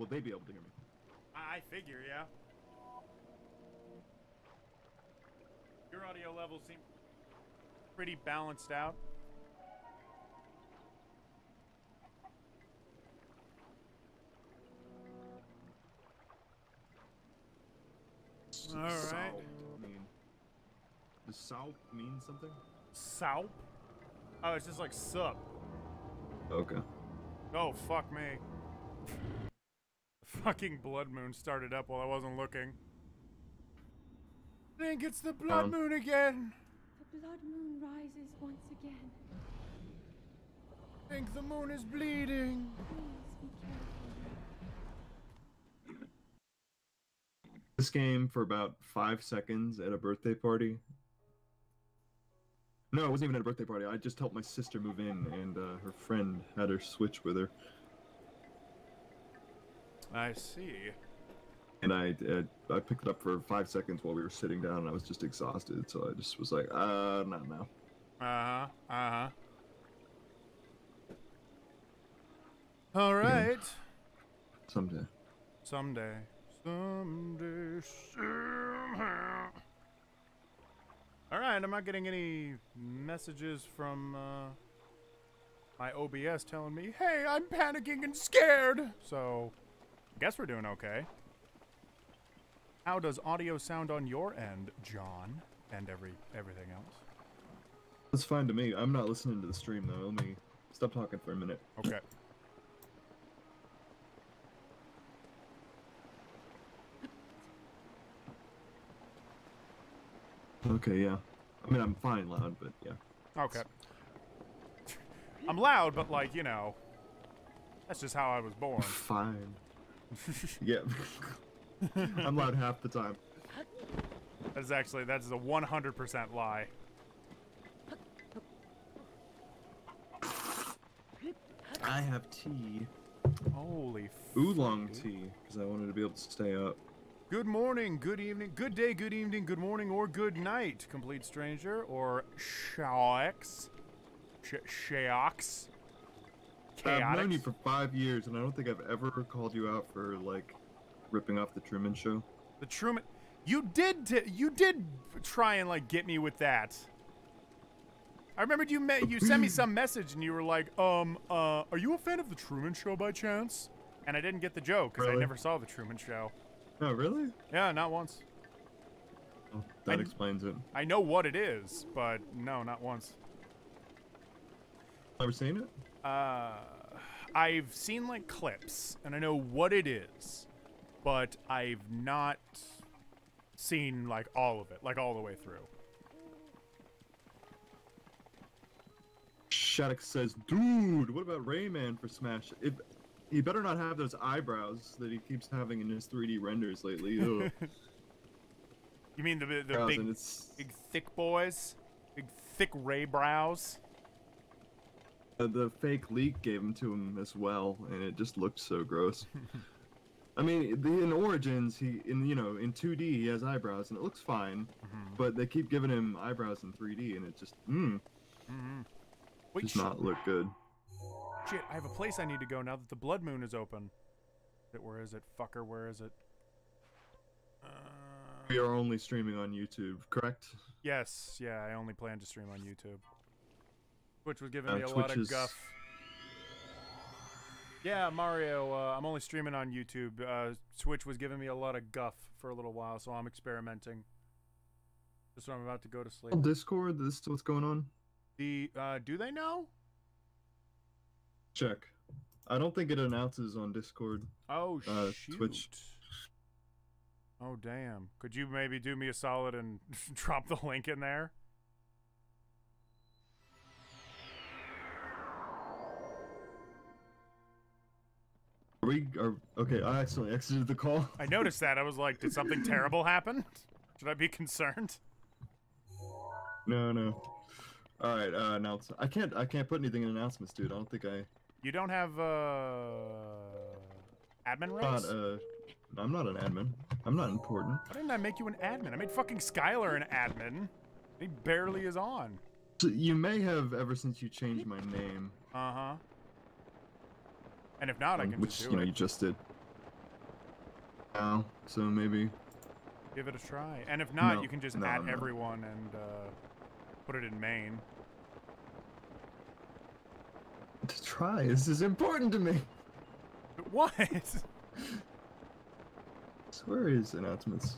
will they be able to hear me? I figure, yeah. Your audio levels seem pretty balanced out. All right. Soup, I mean, does soup mean something? Soup? Oh, it's just like sup. Okay. Oh, fuck me. The fucking blood moon started up while I wasn't looking. I think it's the blood moon again. The blood moon rises once again. I think the moon is bleeding. Please be careful. This game for about 5 seconds at a birthday party. No, it wasn't even at a birthday party. I just helped my sister move in, and her friend had her Switch with her. I see. And I picked it up for 5 seconds while we were sitting down, and I was just exhausted, so I just was like, not now. All right. Someday. Someday. Someday. Somehow. All right, I'm not getting any messages from my OBS telling me, hey, I'm panicking and scared. So, I guess we're doing okay. How does audio sound on your end, John, and everything else? It's fine to me. I'm not listening to the stream, though. Let me stop talking for a minute. Okay. Okay, yeah. I mean, I'm fine loud, but yeah. Okay. I'm loud, but like, you know, that's just how I was born. Fine. Yeah. I'm loud half the time. That's a 100% lie. I have tea. Holy Oolong tea, because I wanted to be able to stay up. Good morning, good evening, good day, good evening, good morning, or good night, complete stranger, or shawks. Shawks. I've known you for 5 years, and I don't think I've ever called you out for, like, ripping off the Truman Show. The Truman... You did try and, like, get me with that. I remembered you sent me some message, and you were like, are you a fan of the Truman Show by chance? And I didn't get the joke, because I never saw the Truman Show. Oh, really? Yeah, not once. Oh, that explains it. I know what it is, but no, not once. Ever seen it? I've seen, like, clips, and I know what it is, but I've not seen, like, all of it, like, all the way through. Shattuck says, dude, what about Rayman for Smash? He better not have those eyebrows that he keeps having in his 3D renders lately. You mean the big thick boys? Big thick Ray brows? The fake leak gave him to him as well, and it just looked so gross. I mean, in Origins, in 2D he has eyebrows, and it looks fine, but they keep giving him eyebrows in 3D, and it just, does not look good. Shit, I have a place I need to go now that the blood moon is open. Where is it? Fucker, where is it? We are only streaming on YouTube, correct? Yes, yeah, I only plan to stream on YouTube. Twitch was giving me a lot of guff. Yeah, Mario, I'm only streaming on YouTube. Twitch was giving me a lot of guff for a little while, so I'm experimenting. Just when I'm about to go to sleep. Discord, this is what's going on? Do they know? Check. I don't think it announces on Discord. Oh, shoot. Twitch. Oh, damn. Could you maybe do me a solid and drop the link in there? Okay, I accidentally exited the call. I noticed that. I was like, did something terrible happen? Should I be concerned? No. Alright, I can't put anything in announcements, dude. I don't think I... You don't have, admin rights? I'm not an admin. I'm not important. Why didn't I make you an admin? I made fucking Skylar an admin. He barely is on. So you may have ever since you changed my name. Uh-huh. And if not, I can which, just do it. You just did. now, so maybe. Give it a try. And if not, No, you can just no, add no. everyone and put it in main. To try. This is important to me. What? Where is announcements?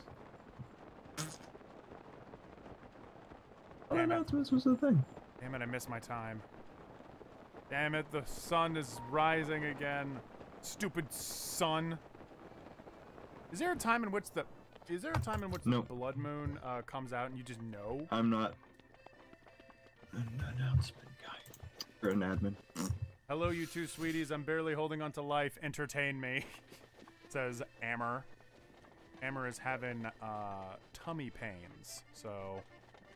What Damn it. announcements was the thing? Damn it, I missed my time. Damn it, the sun is rising again. Stupid sun. Is there a time in which the No. blood moon comes out and you just know? I'm not an announcement guy. Or an admin. Hello, you two sweeties. I'm barely holding on to life. Entertain me. Says Amber. Amber is having tummy pains, so.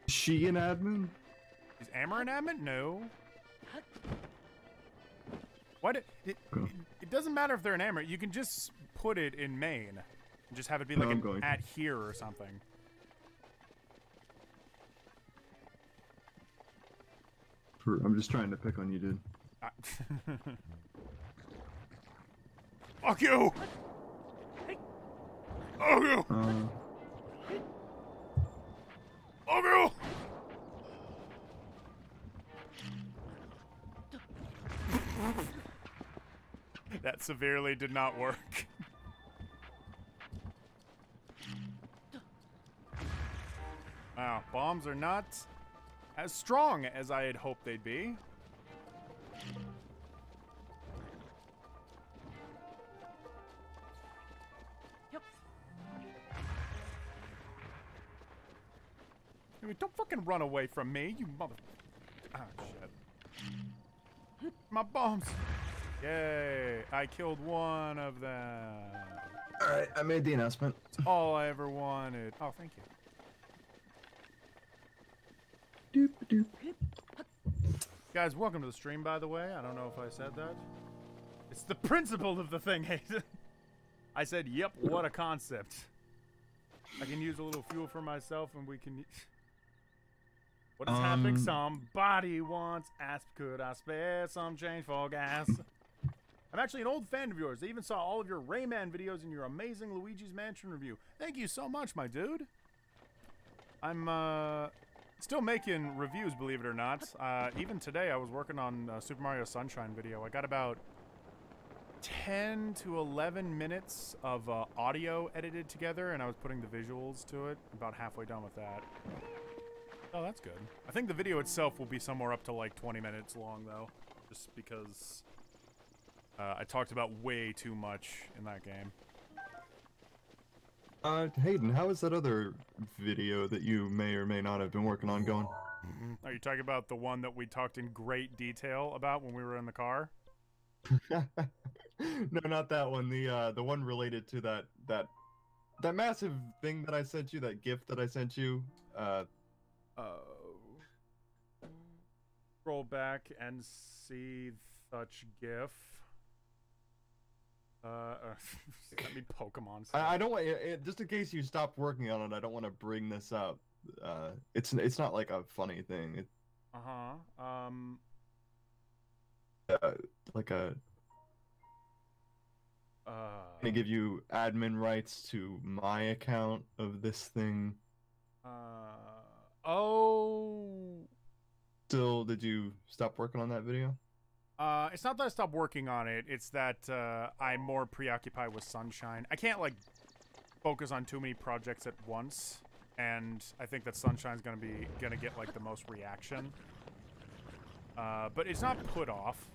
Is she an admin? Is Amber an admin? No. Why did it doesn't matter if they're an Amber. You can just put it in main and just have it be like an at here or something. I'm just trying to pick on you, dude. Fuck you! Fuck you! Fuck you! That severely did not work. Wow, bombs are not as strong as I had hoped they'd be. Yep. I mean, don't fucking run away from me, you mother... Ah, shit. My bombs! Yay, I killed one of them. Alright, I made the announcement. It's all I ever wanted. Oh, thank you. Doop doop. Guys, welcome to the stream, by the way. I don't know if I said that. It's the principle of the thing, Hayden. I said, yep, what a concept. I can use a little fuel for myself and we can... What is happening? Somebody once asked, could I spare some change for gas? I'm actually an old fan of yours. I even saw all of your Rayman videos and your amazing Luigi's Mansion review. Thank you so much, my dude. I'm, still making reviews, believe it or not. Even today, I was working on a Super Mario Sunshine video. I got about 10 to 11 minutes of audio edited together, and I was putting the visuals to it. About halfway done with that. Oh, that's good. I think the video itself will be somewhere up to like 20 minutes long, though. Just because I talked about way too much in that game. Hayden, how is that other video that you may or may not have been working on going? Are you talking about the one that we talked in great detail about when we were in the car? No, not that one. The one related to that massive thing that I sent you, that gift that I sent you. Scroll back and see such GIF. Let me Pokemon stuff. I don't want just in case you stopped working on it. I don't want to bring this up. It's not like a funny thing. Like a. Gonna give you admin rights to my account of this thing. Oh. Still, did you stop working on that video? It's not that I stopped working on it. It's that I'm more preoccupied with Sunshine. I can't like focus on too many projects at once, and I think that Sunshine's gonna get like the most reaction. But it's not put off.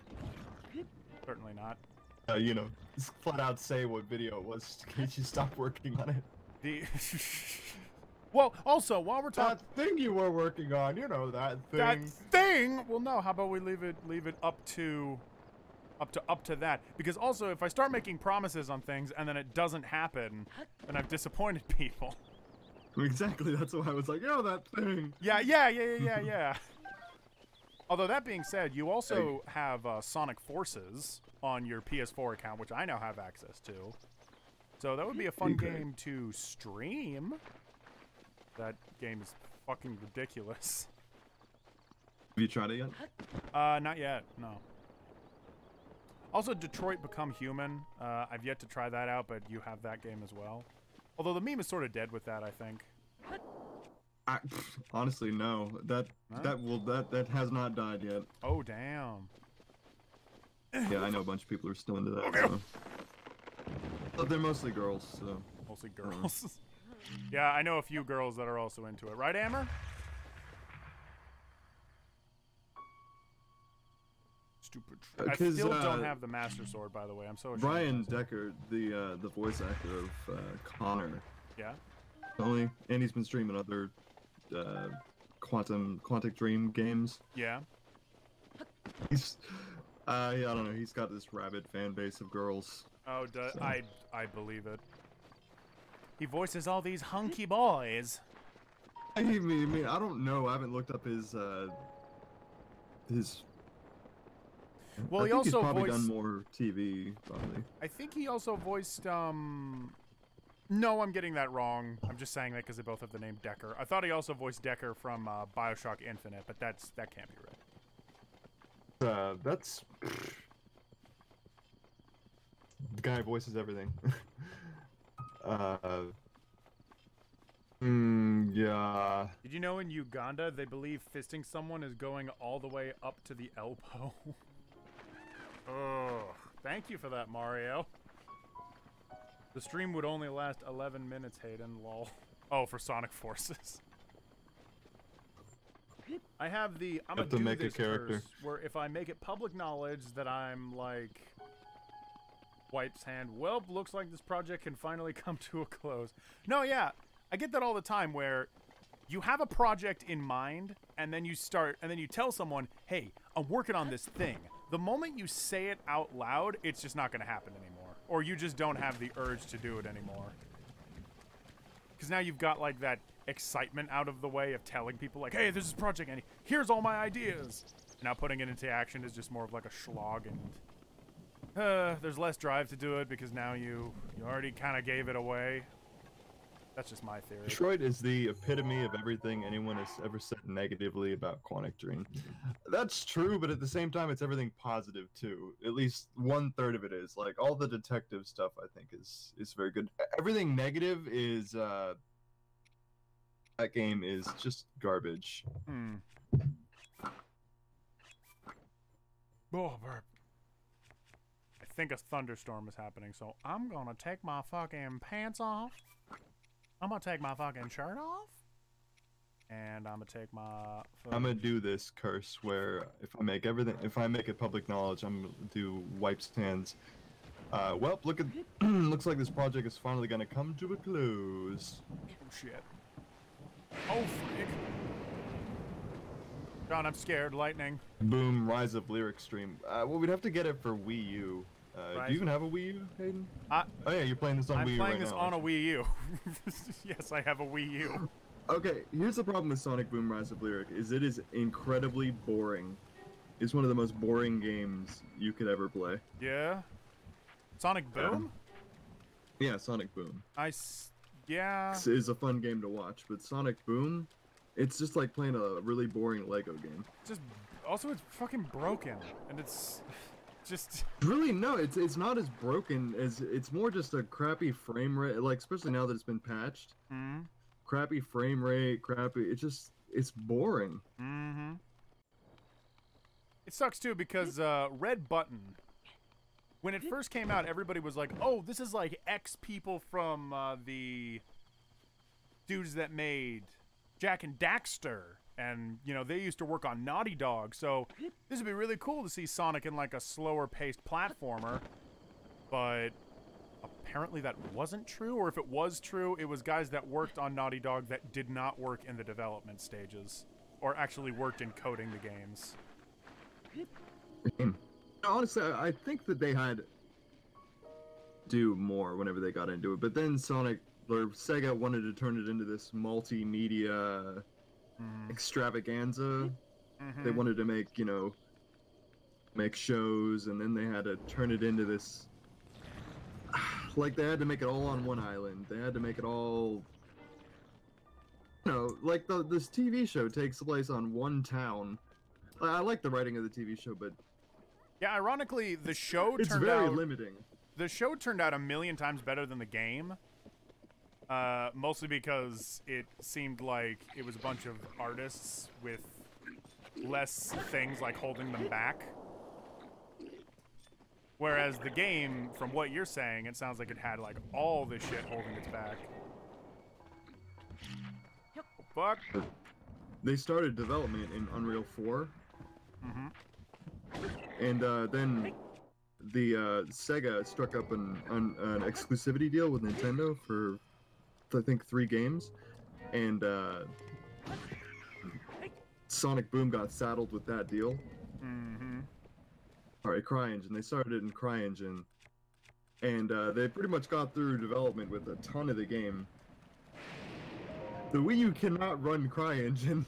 Certainly not. You know, just flat out say what video it was just in case you stopped working on it. The well, also while we're talking, that thing you were working on, you know, that thing. That thing. Well, no. How about we leave it up to that? Because also, if I start making promises on things and then it doesn't happen, then I've disappointed people. Exactly. That's why I was like, yo, that thing. Yeah. Although that being said, you also have Sonic Forces on your PS4 account, which I now have access to. So that would be a fun game to stream. That game is fucking ridiculous. Have you tried it yet? Not yet, no. Also, Detroit Become Human. I've yet to try that out, but you have that game as well. Although the meme is sort of dead with that, I think. Honestly, no. That has not died yet. Oh, damn. Yeah, I know a bunch of people are still into that. Okay. So. But they're mostly girls, so. Mostly girls. Yeah, I know a few girls that are also into it. Right, Amber? Stupid. I still don't have the Master Sword, by the way. I'm so ashamed. Brian Decker, the voice actor of Connor. Yeah. And he's been streaming other Quantic Dream games. Yeah. He's I don't know. He's got this rabid fan base of girls. Oh, so. I believe it. He voices all these hunky boys. I mean, I don't know. I haven't looked up his. Well, I he think also he's probably voiced... done more TV, probably. I think he also voiced, No, I'm getting that wrong. I'm just saying that because they both have the name Decker. I thought he also voiced Decker from Bioshock Infinite, but that can't be right. That's... The guy voices everything. Yeah. Did you know in Uganda they believe fisting someone is going all the way up to the elbow? Oh, thank you for that, Mario. The stream would only last 11 minutes, Hayden, lol. Oh, for Sonic Forces. I have the I'm gonna do make this a character curse where if I make it public knowledge that I'm like wipes hand, well, looks like this project can finally come to a close. No, yeah, I get that all the time where you have a project in mind and then you tell someone, hey, I'm working on this thing. The moment you say it out loud, it's just not going to happen anymore. Or you just don't have the urge to do it anymore. Because now you've got, like, that excitement out of the way of telling people, like, hey, this is a project, and here's all my ideas. Now putting it into action is just more of, like, a slog, and there's less drive to do it because now you already kind of gave it away. That's just my theory. Detroit is the epitome of everything anyone has ever said negatively about Quantic Dream. That's true, but at the same time, it's everything positive too. At least 1/3 of it is. Like all the detective stuff, I think is very good. Everything negative is that game is just garbage. Oh, burp. I think a thunderstorm is happening, so I'm gonna take my fucking pants off. I'm gonna take my fucking shirt off, and I'm gonna take my. I'm gonna do this curse where if I make it public knowledge, I'm gonna do wipes hands. Well, looks like this project is finally gonna come to a close. Oh shit! Oh frick! John, I'm scared. Lightning. Boom! Rise of Lyric stream. Well, we'd have to get it for Wii U. Right. Do you even have a Wii U, Hayden? Oh yeah, you're playing this on I'm Wii U right now. playing this on a Wii U. Yes, I have a Wii U. Okay, here's the problem with Sonic Boom Rise of Lyric, is it is incredibly boring. It's one of the most boring games you could ever play. Yeah? Sonic Boom? Yeah, Sonic Boom. Yeah. It's a fun game to watch, but Sonic Boom, it's just like playing a really boring Lego game. Also, it's fucking broken, and it's... Just really no, it's not as broken as it's more just a crappy frame rate, like especially now that it's been patched. Crappy frame rate, it's boring. It sucks too because Red Button, when it first came out, everybody was like, "Oh, this is like X people from the dudes that made Jak and Daxter." And, you know, they used to work on Naughty Dog, so this would be really cool to see Sonic in, like, a slower-paced platformer. But apparently that wasn't true, or if it was true, it was guys that worked on Naughty Dog that did not work in the development stages, or actually worked in coding the games. Honestly, I think that they had do more whenever they got into it, but then Sega wanted to turn it into this multimedia... extravaganza. They wanted to make shows, and then they had to turn it into this like they had to make it all on one island. They had to make it all like this TV show takes place on one town. I like the writing of the TV show, but Yeah, ironically, the show It's turned very out limiting. the show turned out a million times better than the game. Mostly because it seemed like it was a bunch of artists with less things like holding them back. Whereas the game, from what you're saying, it sounds like it had like all this shit holding its back. Fuck. They started development in Unreal 4. And then the Sega struck up an exclusivity deal with Nintendo for, I think, 3 games. And Sonic Boom got saddled with that deal. Alright, CryEngine. They started it in CryEngine. And they pretty much got through development with a ton of the game. The Wii U cannot run CryEngine.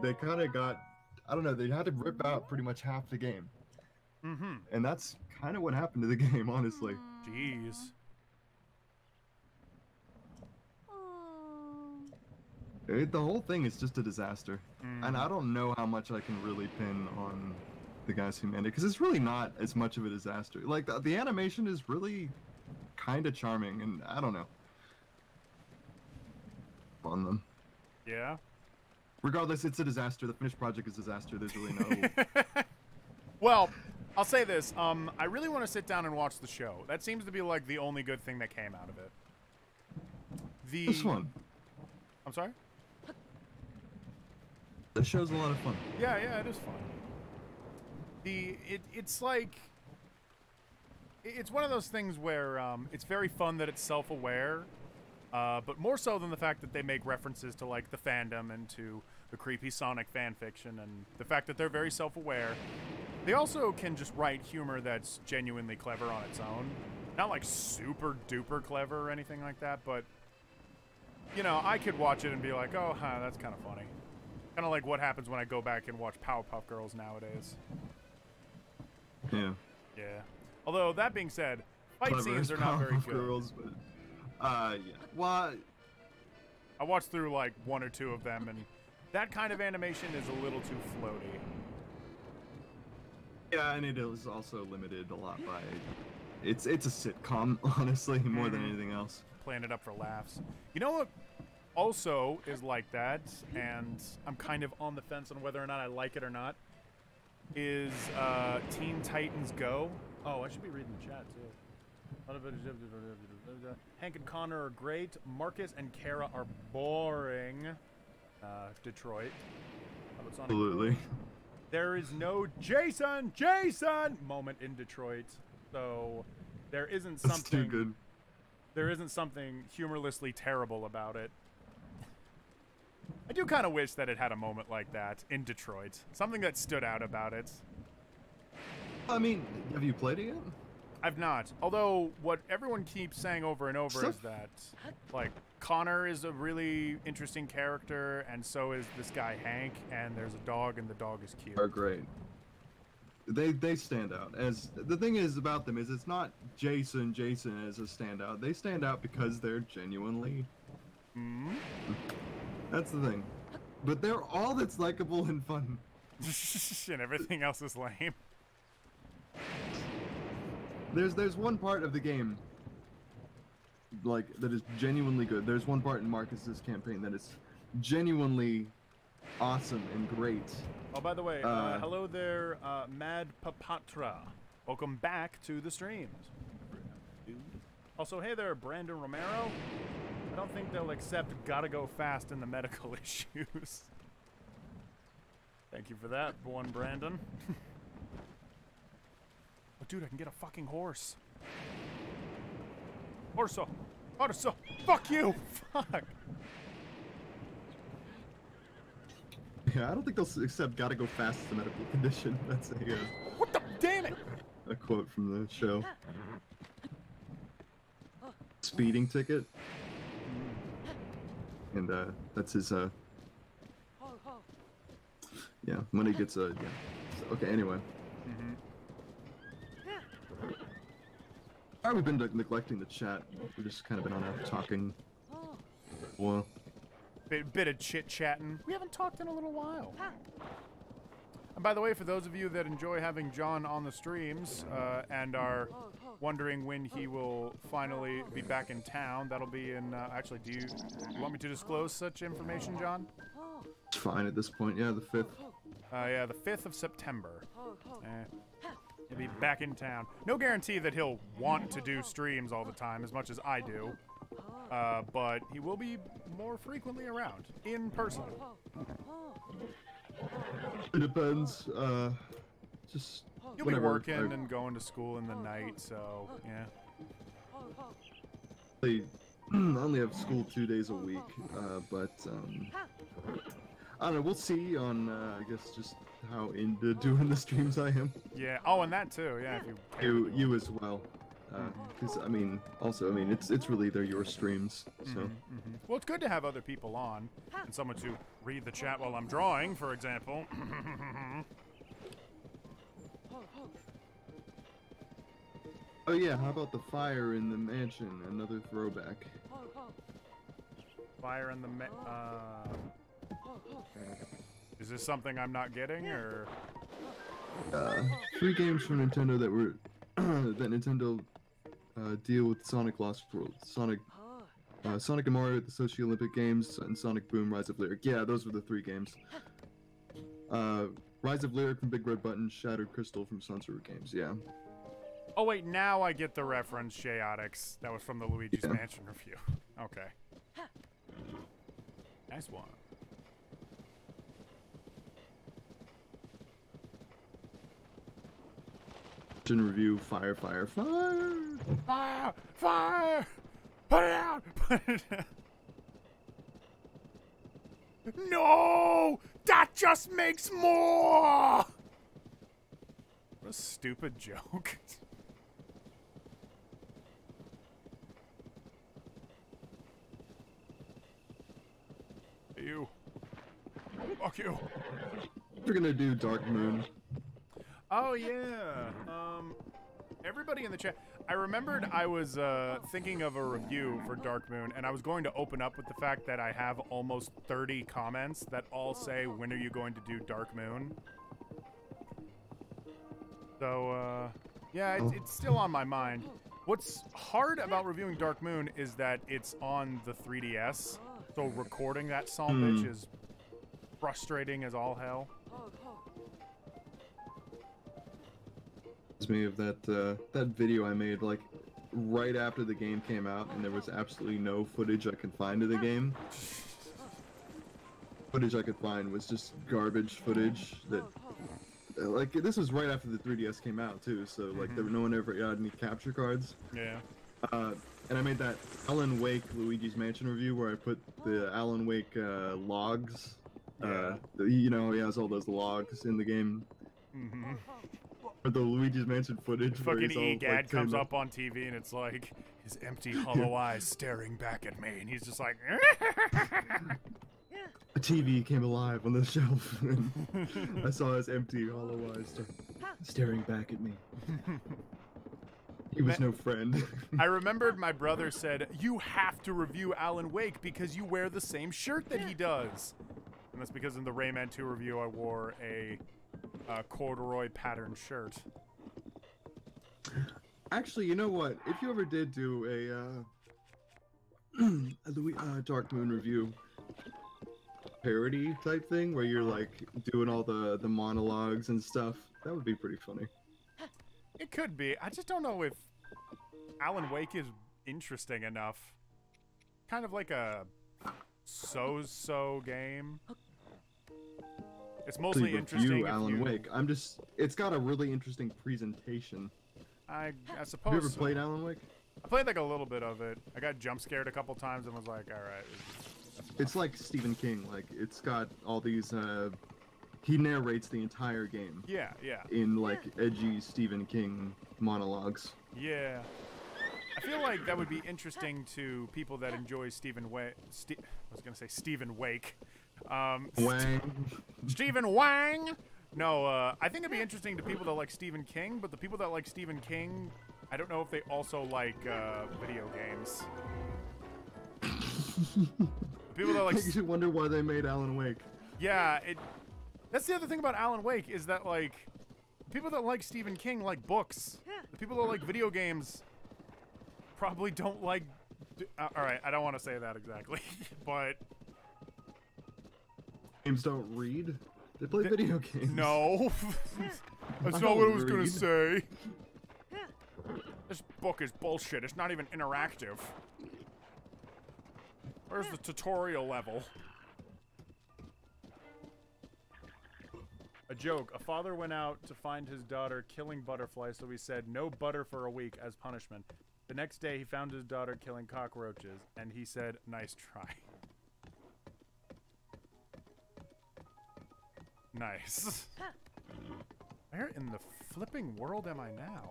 They kind of got, I don't know, they had to rip out pretty much half the game. And that's kind of what happened to the game, honestly. Jeez. The whole thing is just a disaster. And I don't know how much I can really pin on the guys who made it, because it's really not as much of a disaster. Like, the animation is really kind of charming, and I don't know. On them. Yeah. Regardless, it's a disaster. The finished project is a disaster. There's really no... Well, I'll say this. I really want to sit down and watch the show. That seems to be, like, the only good thing that came out of it. This one. I'm sorry? The show's a lot of fun. Yeah, it is fun. It's like... It's one of those things where it's very fun that it's self-aware, but more so than the fact that they make references to, like, the fandom and to the creepy Sonic fanfiction, and the fact that they're very self-aware. They also can just write humor that's genuinely clever on its own. Not, like, super-duper clever or anything like that, but, you know, I could watch it and be like, oh, huh, that's kind of funny. Kind of like what happens when I go back and watch Powerpuff Girls nowadays. Yeah. Yeah. Although, that being said, fight Clever scenes as are not very Powerpuff good. Girls, but, yeah. Well, I watched through, like, 1 or 2 of them, and that kind of animation is a little too floaty. yeah, and it is also limited a lot by... It's a sitcom, honestly, more than anything else. Playing it up for laughs. You know what also is like that, and I'm kind of on the fence on whether or not I like it or not, is Teen Titans Go. Oh, I should be reading the chat, too. Hank and Connor are great. Marcus and Kara are boring. Detroit. Absolutely. There is no Jason moment in Detroit, so there isn't That's something... too good. There isn't something humorlessly terrible about it. I do kind of wish that it had a moment like that in Detroit. Something that stood out about it. I mean, have you played it yet? I've not. Although, what everyone keeps saying over and over is that, like, Connor is a really interesting character, and so is this guy Hank, and there's a dog, and the dog is cute. Are great. They stand out. As the thing is about them is it's not Jason as a standout. They stand out because they're genuinely... That's the thing. But they're all that's likable and fun. And everything else is lame. There's one part of the game, like, that is genuinely good. There's one part in Marcus's campaign that is genuinely awesome and great. Oh, by the way, hello there, Mad Papatra. Welcome back to the streams. Also, hey there, Brandon Romero. I don't think they'll accept gotta go fast in the medical issues. Thank you for that, one Brandon. Oh, dude, I can get a fucking horse. Horso! Horso! Fuck you! Fuck! Yeah, I don't think they'll accept gotta go fast as a medical condition. That's a, What the damn it! a quote from the show. Speeding ticket. And that's his yeah, when he gets a yeah. So, okay, anyway. We've been neglecting the chat. We've just kind of been on a talking. Well, Bit of chit-chatting. We haven't talked in a little while. And by the way, for those of you that enjoy having John on the streams and are wondering when he will finally be back in town, that'll be in, actually, do you want me to disclose such information, John? It's fine at this point. Yeah, the 5th. Yeah, the 5th of September. He'll be back in town. No guarantee that he'll want to do streams all the time as much as I do. But he will be more frequently around, in person. It depends. Just You'll be working and going to school in the night, so, yeah. I only have school 2 days a week, but I don't know. We'll see on, I guess, just how into doing the streams I am. Yeah. Oh, and that too. Yeah. If You as well. Because I mean, also, I mean, it's really they're your streams, so. Well, it's good to have other people on and someone to read the chat while I'm drawing, for example. Oh yeah, how about the fire in the mansion? Another throwback. Fire in the Is this something I'm not getting, or? 3 games from Nintendo that were that Nintendo deal with Sonic Lost World, Sonic and Mario at the Sochi Olympic Games, and Sonic Boom: Rise of Lyric. Yeah, those were the 3 games. Rise of Lyric from Big Red Button, Shattered Crystal from Sunset Games. Yeah. Oh wait, now I get the reference, Chaotix. That was from the Luigi's Mansion review. Okay. Nice one. Review, fire, fire, fire! Fire! Fire! Put it out! Put it out! No! That just makes more! What a stupid joke. You. Fuck you. We're gonna do Dark Moon. Oh yeah. Everybody in the chat. I remembered I was thinking of a review for Dark Moon, and I was going to open up with the fact that I have almost 30 comments that all say, "When are you going to do Dark Moon?" So yeah, it's still on my mind. What's hard about reviewing Dark Moon is that it's on the 3DS, so recording that son bitch is frustrating as all hell. Me of that that video I made like right after the game came out, and there was absolutely no footage I could find of the game. Footage I could find was just garbage footage that like this was right after the 3DS came out too, so like no one ever had any capture cards. Yeah. And I made that Alan Wake Luigi's Mansion review where I put the Alan Wake logs. You know, he has all those logs in the game. Or the Luigi's Mansion footage. Fucking EGAD comes up on TV and it's like his empty hollow eyes staring back at me, and he's just like. A TV came alive on the shelf, and I saw his empty hollow eyes staring back at me. He was no friend. I remembered my brother said, "You have to review Alan Wake because you wear the same shirt that he does." And that's because in the Rayman 2 review I wore a corduroy pattern shirt. Actually, you know what? If you ever did do a Dark Moon review parody type thing where you're like doing all the monologues and stuff, that would be pretty funny. It could be. I just don't know if Alan Wake is interesting enough. Kind of like a so-so game. It's mostly interesting if Alan Wake. It's got a really interesting presentation. I suppose. Have you ever played Alan Wake? I played like a little bit of it. I got jump scared a couple times and was like, all right. It's like Stephen King. Like it's got all these. He narrates the entire game. Yeah, yeah. In like edgy Stephen King monologues. Yeah. I feel like that would be interesting to people that enjoy Stephen Wake. I was gonna say Stephen Wake. Wang. Stephen Wang. No, I think it'd be interesting to people that like Stephen King, but the people that like Stephen King, I don't know if they also like video games. People that like. You should wonder why they made Alan Wake. Yeah, That's the other thing about Alan Wake is that, like, people that like Stephen King like books. The people that like video games probably don't like... all right, I don't want to say that exactly, but... Games don't read. They play video games. No. That's not what I was going to say. This book is bullshit. It's not even interactive. Where's the tutorial level? A joke. A father went out to find his daughter killing butterflies, so he said, "No butter for a week," as punishment. The next day, he found his daughter killing cockroaches, and he said, "Nice try." Nice. Where in the flipping world am I now?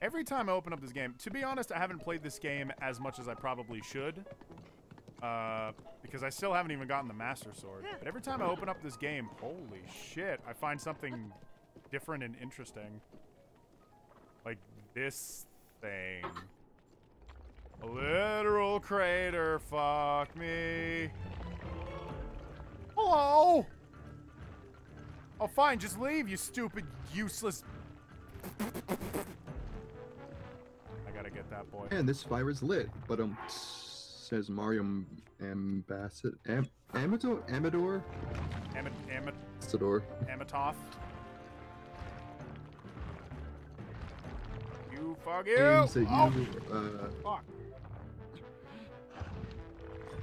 Every time I open up this game, to be honest, I haven't played this game as much as I probably should. Because I still haven't even gotten the Master Sword. But every time I open up this game, holy shit, I find something different and interesting. Like this thing. A literal crater, fuck me. Hello! Oh, fine, just leave, you stupid, useless... I gotta get that boy. Man, this fire is lit, but says Mario Ambassador Amador? Amatoff? You fuck you! Games that oh. Fuck.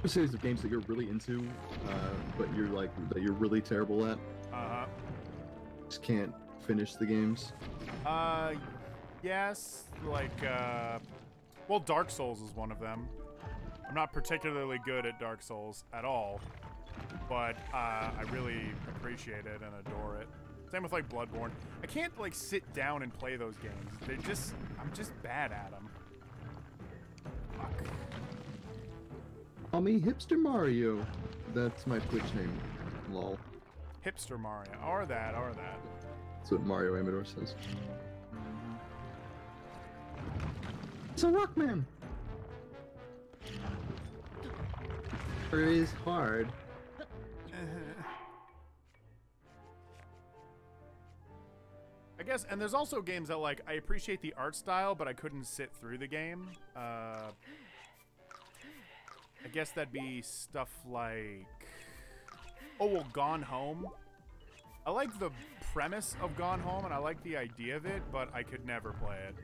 A series of games that you're really into, but you're like that you're really terrible at. Just can't finish the games. Yes, like well, Dark Souls is one of them. I'm not particularly good at Dark Souls at all, but I really appreciate it and adore it. Same with like Bloodborne. I can't like sit down and play those games. I'm just bad at them. Fuck. Call me Hipster Mario. That's my Twitch name. Lol. Hipster Mario. Or that. That's what Mario Amador says. It's a Rockman! Or it is hard. I guess, and there's also games that, like, I appreciate the art style, but I couldn't sit through the game. I guess that'd be stuff like... oh, well, Gone Home. I like the premise of Gone Home, and I like the idea of it, but I could never play it.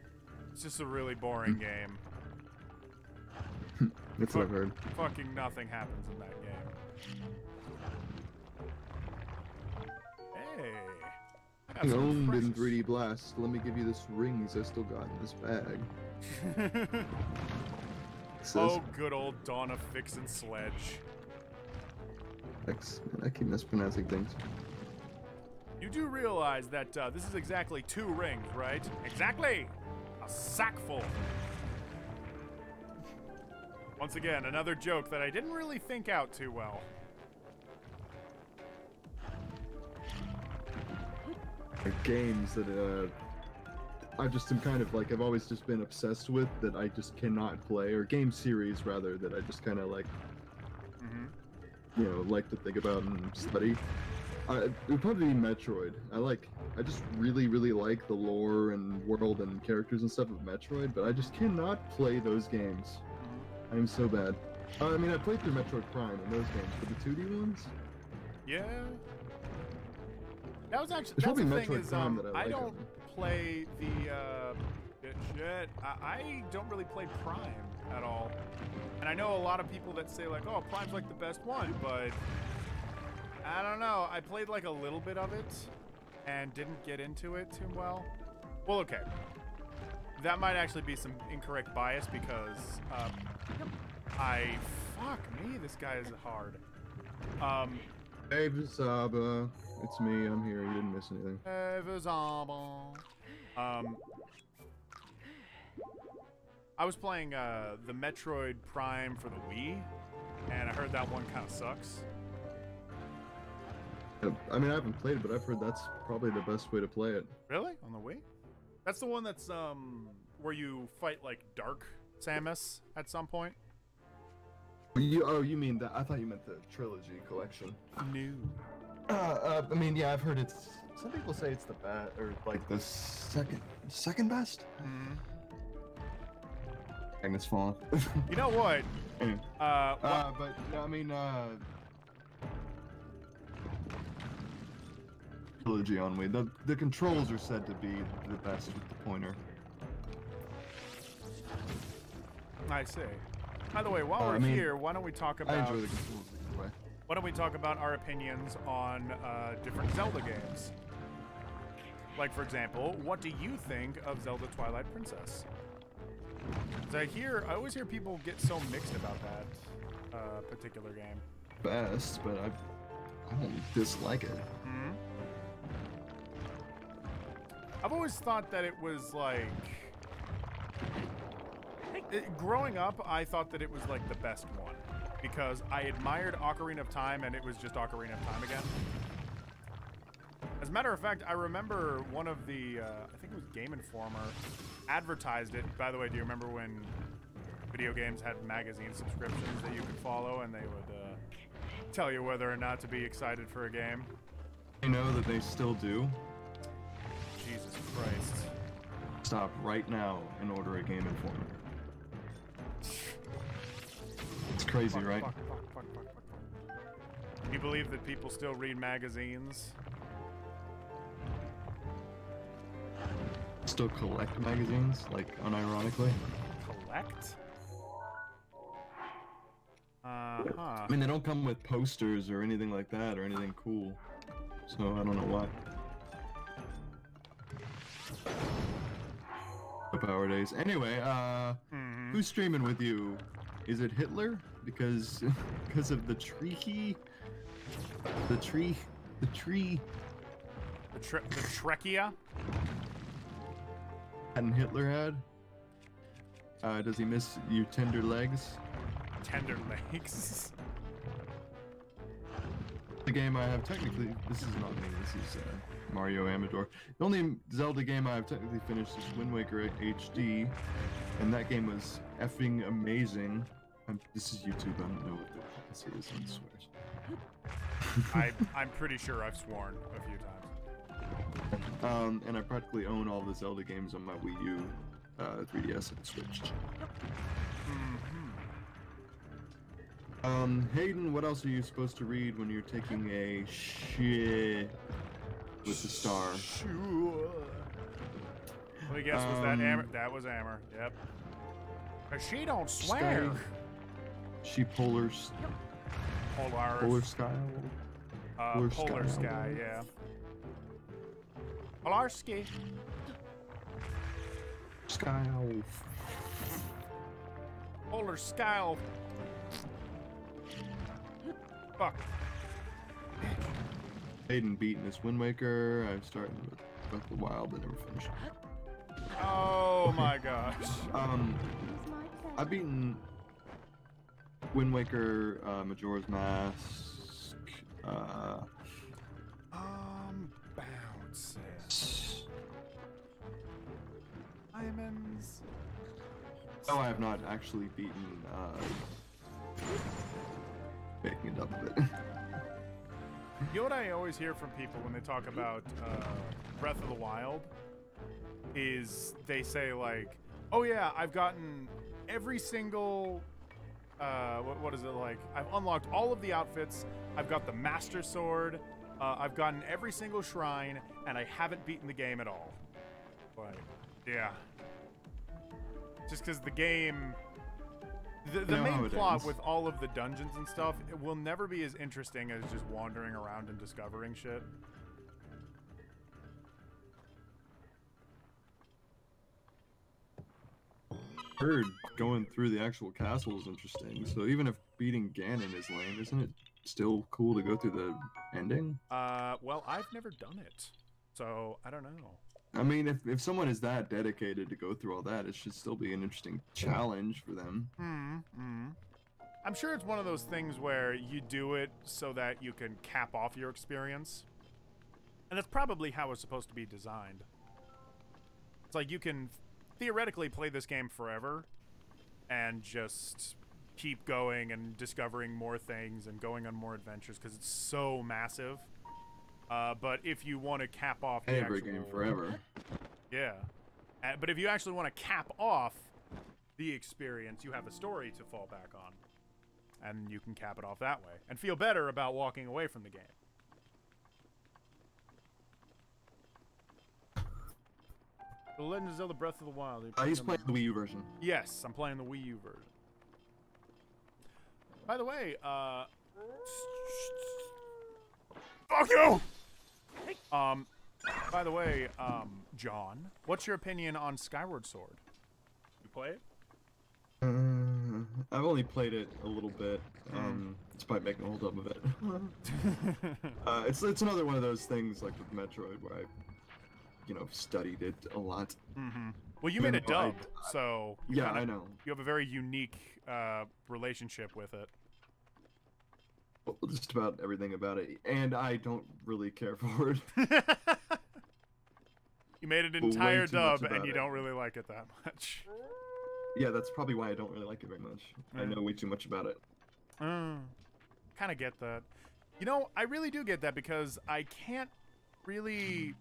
It's just a really boring game. That's what I've heard. Fucking nothing happens in that game. Hey. I got some Owned in precious- 3D Blast. Let me give you this rings I still got in this bag. It says, Oh, good old Donna Fixin' Sledge. X. I keep mispronouncing things. You do realize that this is exactly 2 rings, right? Exactly! A sackful. Once again, another joke that I didn't really think out too well. Games that I just am kind of like, I've always just been obsessed with that I just cannot play, or game series rather, that I just kind of like, you know, like to think about and study. It would probably be Metroid. I just really, really like the lore and world and characters and stuff of Metroid, but I just cannot play those games. I am so bad. I mean, I played through Metroid Prime in those games, but the 2D ones? Yeah. That was actually, It's that's the probably thing Metroid is, Prime that I like don't them. play the, shit. I don't really play Prime at all. And I know a lot of people that say like, oh, Prime's like the best one, but I don't know. I played like a little bit of it and didn't get into it too well. Well, okay. That might actually be some incorrect bias because fuck me, this guy is hard. Hey, Zaba. It's me, I'm here, you didn't miss anything. I was playing the Metroid Prime for the Wii, and I heard that one kind of sucks. I mean, I haven't played it, but I've heard that's probably the best way to play it. Really? On the Wii? That's the one that's where you fight like Dark Samus at some point. You mean that? I thought you meant the trilogy collection. New. I mean, yeah, I've heard it's. Some people say it's the best, or like the second best. Mm-hmm. Magnus falling. You know what? Anyway. But I mean, trilogy only. The controls are said to be the best with the pointer. I see. By the way, while we're here, why don't we talk about? I enjoy the controls either way. Why don't we talk about our opinions on different Zelda games? Like, for example, what do you think of Zelda Twilight Princess? 'Cause I always hear people get so mixed about that particular game. Best, but I don't dislike it. Hmm. I've always thought that it was like. Growing up, I thought that it was like the best one because I admired Ocarina of Time and it was just Ocarina of Time again. As a matter of fact, I remember one of the, I think it was Game Informer, advertised it. By the way, do you remember when video games had magazine subscriptions that you could follow and they would tell you whether or not to be excited for a game? I know that they still do. Jesus Christ. Stop right now and order a Game Informer. It's crazy, right? Fuck. You believe that people still read magazines? Still collect magazines, like unironically. Collect? Huh. I mean, they don't come with posters or anything like that or anything cool. So I don't know why. The Power Days. Anyway, who's streaming with you? Is it Hitler? Because of the tree. The Trekkia? And Hitler had? Does he miss you tender legs? Tender legs? The game I have technically, this is not me, this is Mario Amador. The only Zelda game I have technically finished is Wind Waker HD, and that game was effing amazing. This is YouTube, I don't know what the policy is on swears. I'm pretty sure I've sworn a few times. And I practically own all the Zelda games on my Wii U, 3DS, and Switch. Hayden, what else are you supposed to read when you're taking a shit with the star? Sure. Let me guess, was that Amber? That was Amber, yep. She don't swear. She Polar Sky. Polar Sky, yeah. Polarski. Sky. Polar Sky. Fuck. Hayden beating this Wind Waker. I'm starting with Breath of the Wild, but never finished. Oh my gosh. I've beaten Wind Waker, Majora's Mask, bounces. Diamonds. Oh, I have not actually beaten, making it up a bit. You know what I always hear from people when they talk about Breath of the Wild is they say like, oh yeah, I've gotten every single what is it like? I've unlocked all of the outfits. I've got the Master Sword. I've gotten every single shrine, and I haven't beaten the game at all. But yeah, just because the game, the main plot with all of the dungeons and stuff, it will never be as interesting as just wandering around and discovering shit. Heard going through the actual castle is interesting. So even if beating Ganon is lame, isn't it still cool to go through the ending? Well, I've never done it, so I don't know. I mean, if someone is that dedicated to go through all that, it should still be an interesting challenge for them. I'm sure it's one of those things where you do it so that you can cap off your experience. And that's probably how it's supposed to be designed. It's like you can theoretically play this game forever and just keep going and discovering more things and going on more adventures because it's so massive. But if you want to cap off the Every actual game forever. Yeah. But if you actually want to cap off the experience, you have a story to fall back on. And you can cap it off that way. And feel better about walking away from the game. The Legend of Zelda Breath of the Wild. He's playing the Wii U version. Yes, I'm playing the Wii U version. By the way, fuck you! By the way, John, what's your opinion on Skyward Sword? You play it? I've only played it a little bit. It's probably making a hold up of it. It's another one of those things like with Metroid where I, studied it a lot. Well, you made a dub, so yeah, I know. You have a very unique relationship with it. Well, just about everything about it, and I don't really care for it. You made an entire dub, and you don't really like it that much. Yeah, that's probably why I don't really like it very much. I know way too much about it. Kind of get that. I really do get that because I can't really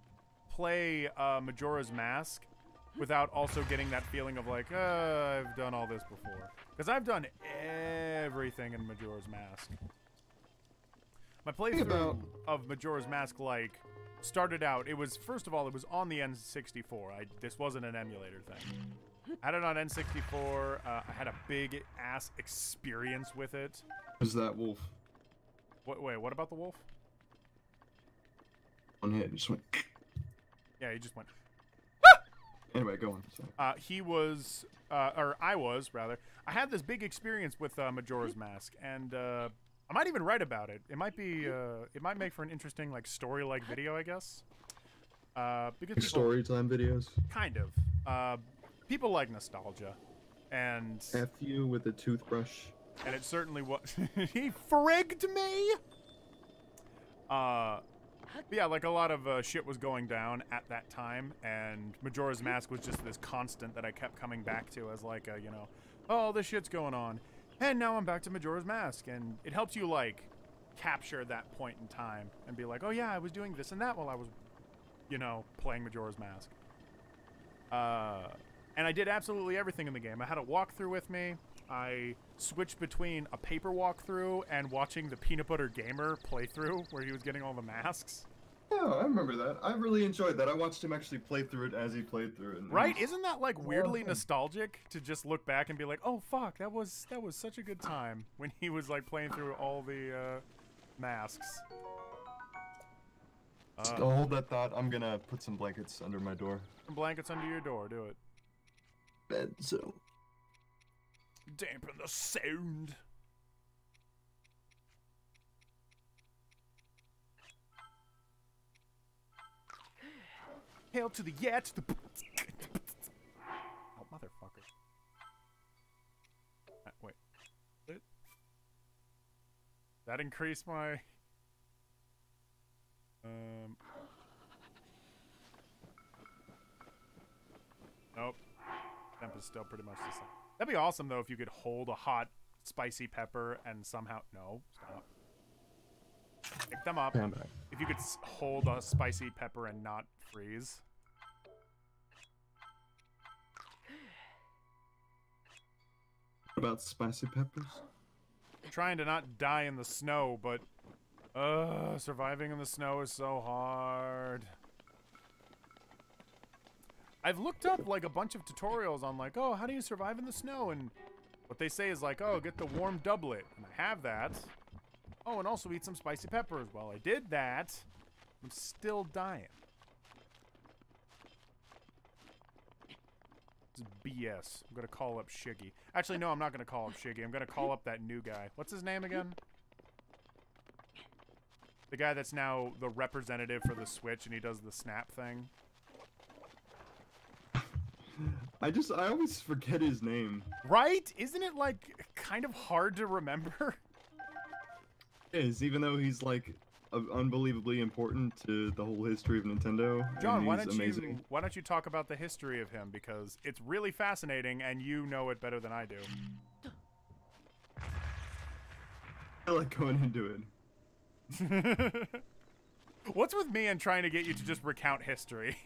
play Majora's Mask without also getting that feeling of like, I've done all this before. Because I've done everything in Majora's Mask. My playthrough of Majora's Mask, started out, first of all, it was on the N64. This wasn't an emulator thing. I had it on N64. I had a big-ass experience with it. Was that wolf? Wait, what about the wolf? One hit, just went... Yeah, he just went... Anyway, go on. Sorry. I was, rather. I had this big experience with Majora's Mask, and I might even write about it. It might be, it might make for an interesting, story-like video, I guess. Because story time videos? Kind of. People like nostalgia, and... F you with a toothbrush. And it certainly was... He frigged me! But yeah, a lot of shit was going down at that time, and Majora's Mask was just this constant that I kept coming back to as oh, this shit's going on. And now I'm back to Majora's Mask, and it helps you, capture that point in time and be like, oh yeah, I was doing this and that while I was, playing Majora's Mask. And I did absolutely everything in the game. I had a walkthrough with me. I switched between a paper walkthrough and watching the Peanut Butter Gamer playthrough where he was getting all the masks. Yeah, I remember that. I really enjoyed that. I watched him actually play through it as he played through it. Right? Isn't that weirdly nostalgic to just look back and be like, oh fuck, that was such a good time when he was playing through all the masks. I'll hold that thought. I'm gonna put some blankets under my door. Some blankets under your door. Do it. Bed, so. Dampen the sound. Hail to the yeah to the. Oh, motherfucker. Wait. That increased my. Nope. Temp is still pretty much the same. That'd be awesome though if you could hold a hot, spicy pepper and somehow stop. Pick them up. If you could hold a spicy pepper and not freeze. What about spicy peppers? I'm trying to not die in the snow, but surviving in the snow is so hard. I've looked up a bunch of tutorials on oh, how do you survive in the snow? And what they say is oh, get the warm doublet. And I have that. Oh, and also eat some spicy peppers. Well, I did that. I'm still dying. This is BS. I'm gonna call up Shiggy. Actually, no, I'm not gonna call up Shiggy. I'm gonna call up that new guy. What's his name again? The guy that's now the representative for the Switch and he does the snap thing. I always forget his name. Right? Isn't it kind of hard to remember? It is, even though he's unbelievably important to the whole history of Nintendo. John, why don't you talk about the history of him, because it's really fascinating and you know it better than I do. I like going into it. What's with me and trying to get you to just recount history?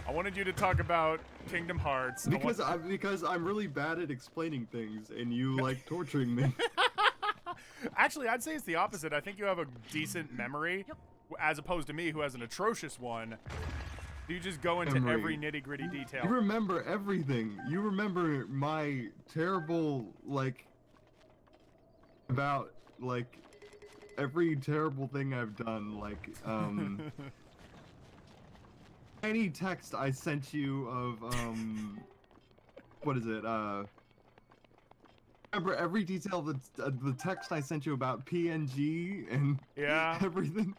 I wanted you to talk about Kingdom Hearts. Because I'm really bad at explaining things, and you like torturing me. Actually, I'd say it's the opposite. I think you have a decent memory, as opposed to me, who has an atrocious one. You just go into every nitty-gritty detail. You remember everything. You remember my terrible, like, about, like, every terrible thing I've done, like, any text I sent you of, what is it, remember every detail of the text I sent you about PNG and everything?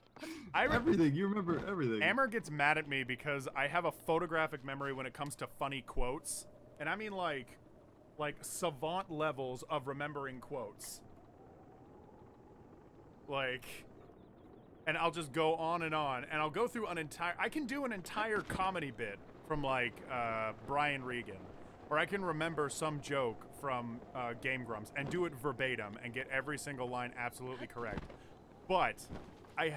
Everything. You remember everything. Amber gets mad at me because I have a photographic memory when it comes to funny quotes. And I mean like savant levels of remembering quotes. Like, and I'll just go on, and I'll go through I can do an entire comedy bit from like Brian Regan. Or I can remember some joke from Game Grumps and do it verbatim and get every single line absolutely correct. But I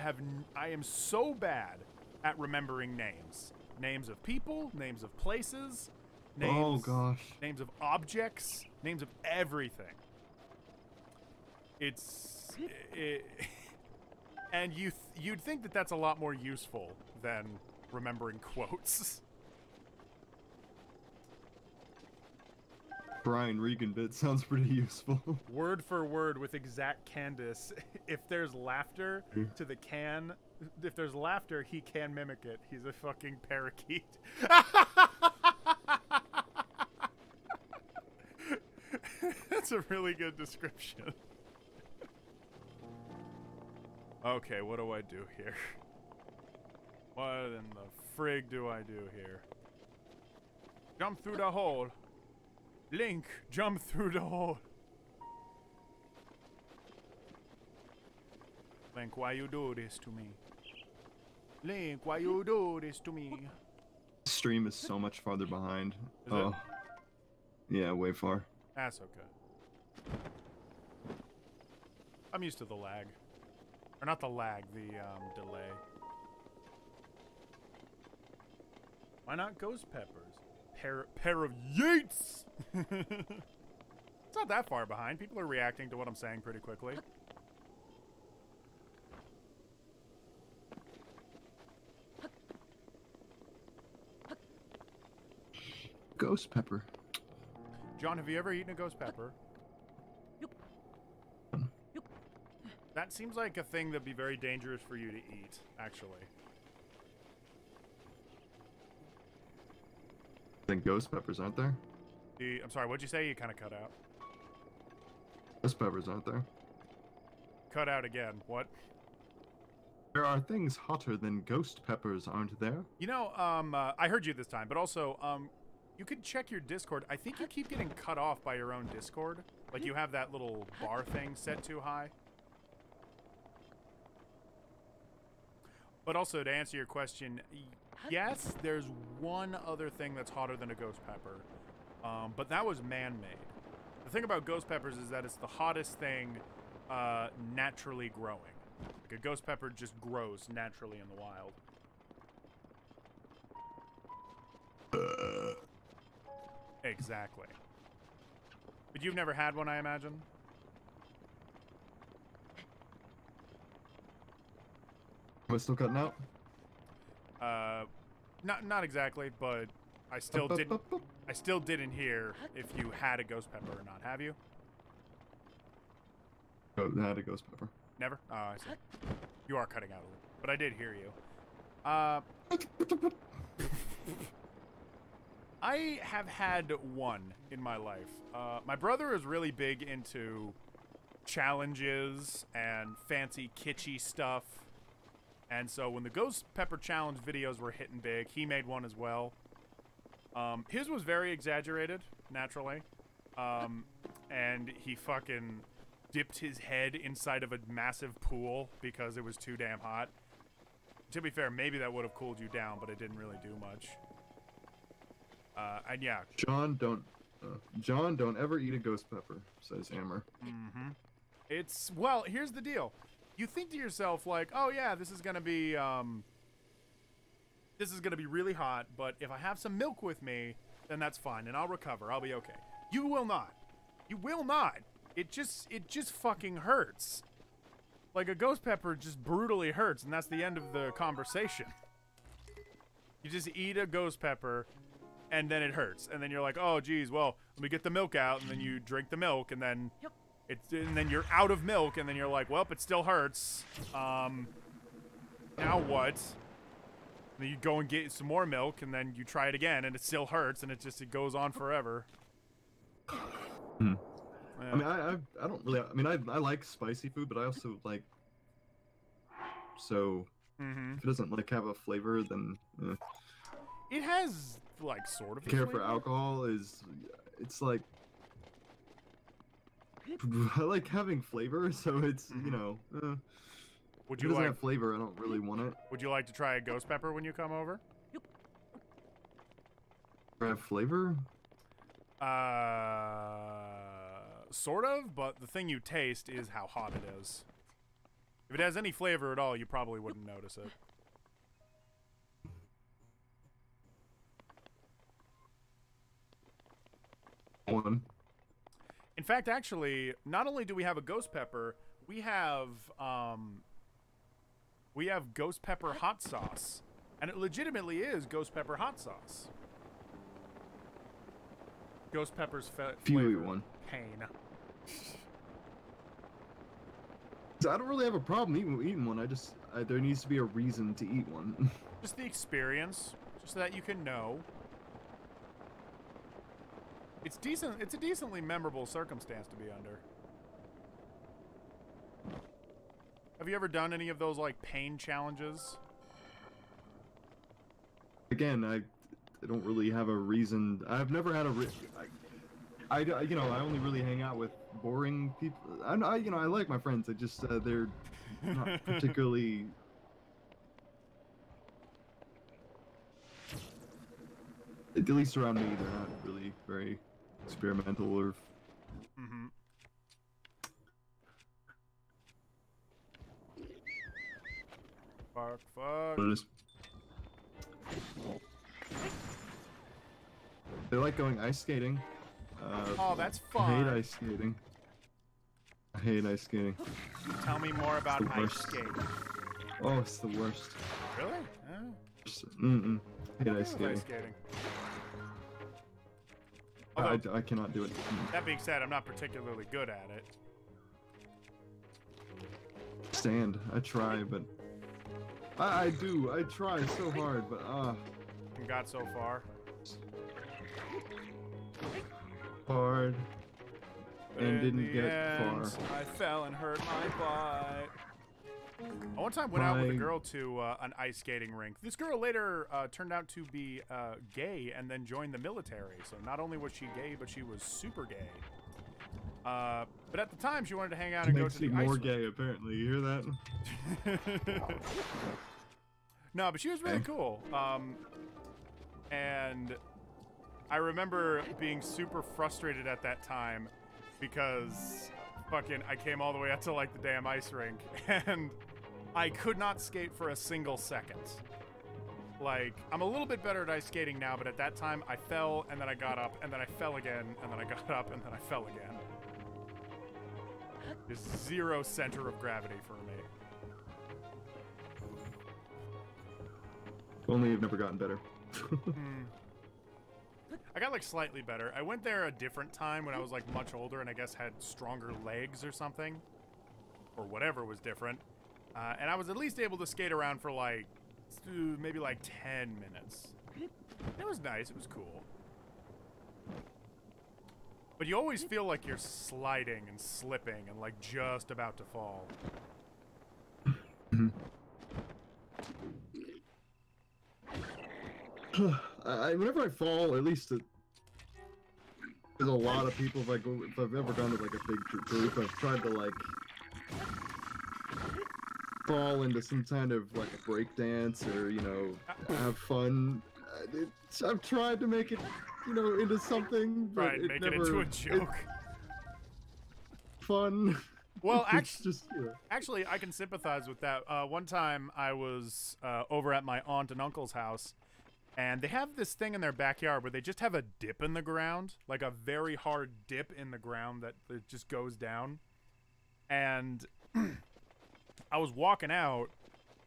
am so bad at remembering names. Names of people, names of places, names, names of objects, names of everything. And you'd think that that's a lot more useful than remembering quotes. Brian Regan bit sounds pretty useful. Word for word with exact Candace. If there's laughter to the can, if there's laughter, he can mimic it. He's a fucking parakeet. That's a really good description. Okay, what do I do here? What in the frig do I do here? Jump through the hole. Link, jump through the hole. Link, why you do this to me? Link, why you do this to me? Stream is so much farther behind. Is it? Yeah, way far. That's okay. I'm used to the lag. Or not the lag, the delay. Why not ghost peppers? Pair of yeets! It's not that far behind. People are reacting to what I'm saying pretty quickly. Ghost pepper. John, have you ever eaten a ghost pepper? That seems like a thing that'd be very dangerous for you to eat, actually. Then ghost peppers, aren't there? I'm sorry, what'd you say? You kind of cut out. Ghost peppers, aren't there? Cut out again. What? There are things hotter than ghost peppers, aren't there? You know, I heard you this time, but also, you could check your Discord. I think you keep getting cut off by your own Discord. Like, you have that little bar thing set too high. But also, to answer your question, yes, there's one other thing that's hotter than a ghost pepper, but that was man-made. The thing about ghost peppers is that it's the hottest thing naturally growing. Like a ghost pepper just grows naturally in the wild. Exactly. But you've never had one, I imagine? Am I still cutting out? Not exactly, but I still didn't hear if you had a ghost pepper or not. Have you? Oh, I had a ghost pepper. Never? Oh, I see. You are cutting out a little, but I did hear you. I have had one in my life. My brother is really big into challenges and fancy kitschy stuff. And so when the Ghost Pepper Challenge videos were hitting big, he made one as well. His was very exaggerated, naturally. And he fucking dipped his head inside of a massive pool because it was too damn hot. To be fair, maybe that would have cooled you down, but it didn't really do much. And yeah. John, don't ever eat a ghost pepper, says Hammer. Mm-hmm. It's, well, here's the deal. You think to yourself, like, oh yeah, this is gonna be really hot, but if I have some milk with me, then that's fine, and I'll recover. I'll be okay. You will not. You will not. It just fucking hurts. Like, a ghost pepper just brutally hurts, and that's the end of the conversation. You just eat a ghost pepper, and then it hurts. And then you're like, oh, geez, well, let me get the milk out, and then you drink the milk, and then and then you're out of milk, and then you're like, well, it still hurts. Now what? And then you go and get some more milk, and then you try it again, and it still hurts, and it goes on forever. Hmm. Yeah. I mean, I don't really. I mean, I like spicy food, but I also like. So, if it doesn't like have a flavor, then. It has like sort of. Care for alcohol is, it's like. I like having flavor, so it's you know. Would if you it doesn't like have flavor? I don't really want it. Would you like to try a ghost pepper when you come over? Have flavor? Sort of, but the thing you taste is how hot it is. If it has any flavor at all, you probably wouldn't notice it. One. In fact, actually, not only do we have a ghost pepper, we have ghost pepper hot sauce. And it legitimately is ghost pepper hot sauce. Ghost pepper's flavor. One. Pain. I don't really have a problem eating one. There needs to be a reason to eat one. Just the experience, just so that you can know. It's decent. It's a decently memorable circumstance to be under. Have you ever done any of those like pain challenges? Again, I don't really have a reason. I've never had a. I only really hang out with boring people. I like my friends. I just they're not particularly. At least around me, they're not really very experimental or. Mm-hmm. Fuck. They like going ice skating. Oh, that's fun. I hate ice skating. Tell me more about ice skating. Oh, it's the worst. Really? Hate ice skating. Although, I cannot do it. That being said, I'm not particularly good at it. Stand. I try, but I do. I try so hard, but You got so far. Hard. And didn't get far. I fell and hurt my butt. I one time went out with a girl to an ice skating rink. This girl later turned out to be gay and then joined the military. So not only was she gay, but she was super gay. But at the time, she wanted to hang out and go to the ice rink. Makes you more gay, apparently. You hear that? No, but she was really cool. And I remember being super frustrated at that time because fucking I came all the way out to like the damn ice rink and I could not skate for a single second. Like, I'm a little bit better at ice skating now, but at that time I fell and then I got up and then I fell again and then I got up and then I fell again. There's zero center of gravity for me. Only you've never gotten better. I got like slightly better. I went there a different time when I was like much older and I guess had stronger legs or something. Or whatever was different. And I was at least able to skate around for like, maybe like 10 minutes. It was nice, it was cool. But you always feel like you're sliding and slipping and like just about to fall. Whenever I fall, at least there's a lot of people. If I've ever gone to like a big group, I've tried to like fall into some kind of like a break dance or have fun. I've tried to make it into something, but right, make it into a joke. Fun. Well, It's just, actually, I can sympathize with that. One time I was over at my aunt and uncle's house, and they have this thing in their backyard where they just have a dip in the ground, like a very hard dip in the ground that just goes down. And I was walking out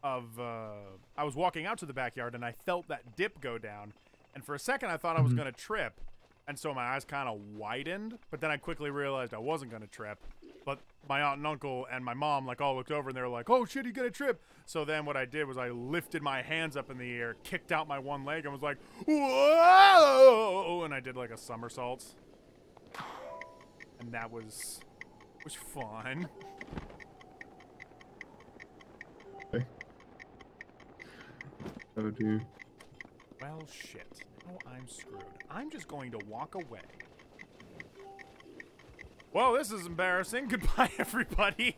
to the backyard, and I felt that dip go down. And for a second, I thought I was going to trip. And so my eyes kind of widened, but then I quickly realized I wasn't going to trip. But my aunt and uncle and my mom like all looked over and they were like, "Oh shit, he's going to trip." So then what I did was I lifted my hands up in the air, kicked out my one leg and was like, "Whoa!" And I did like a somersault. And that was fun. Oh, dude. Well, shit. Now I'm screwed. I'm just going to walk away. Whoa, this is embarrassing. Goodbye, everybody.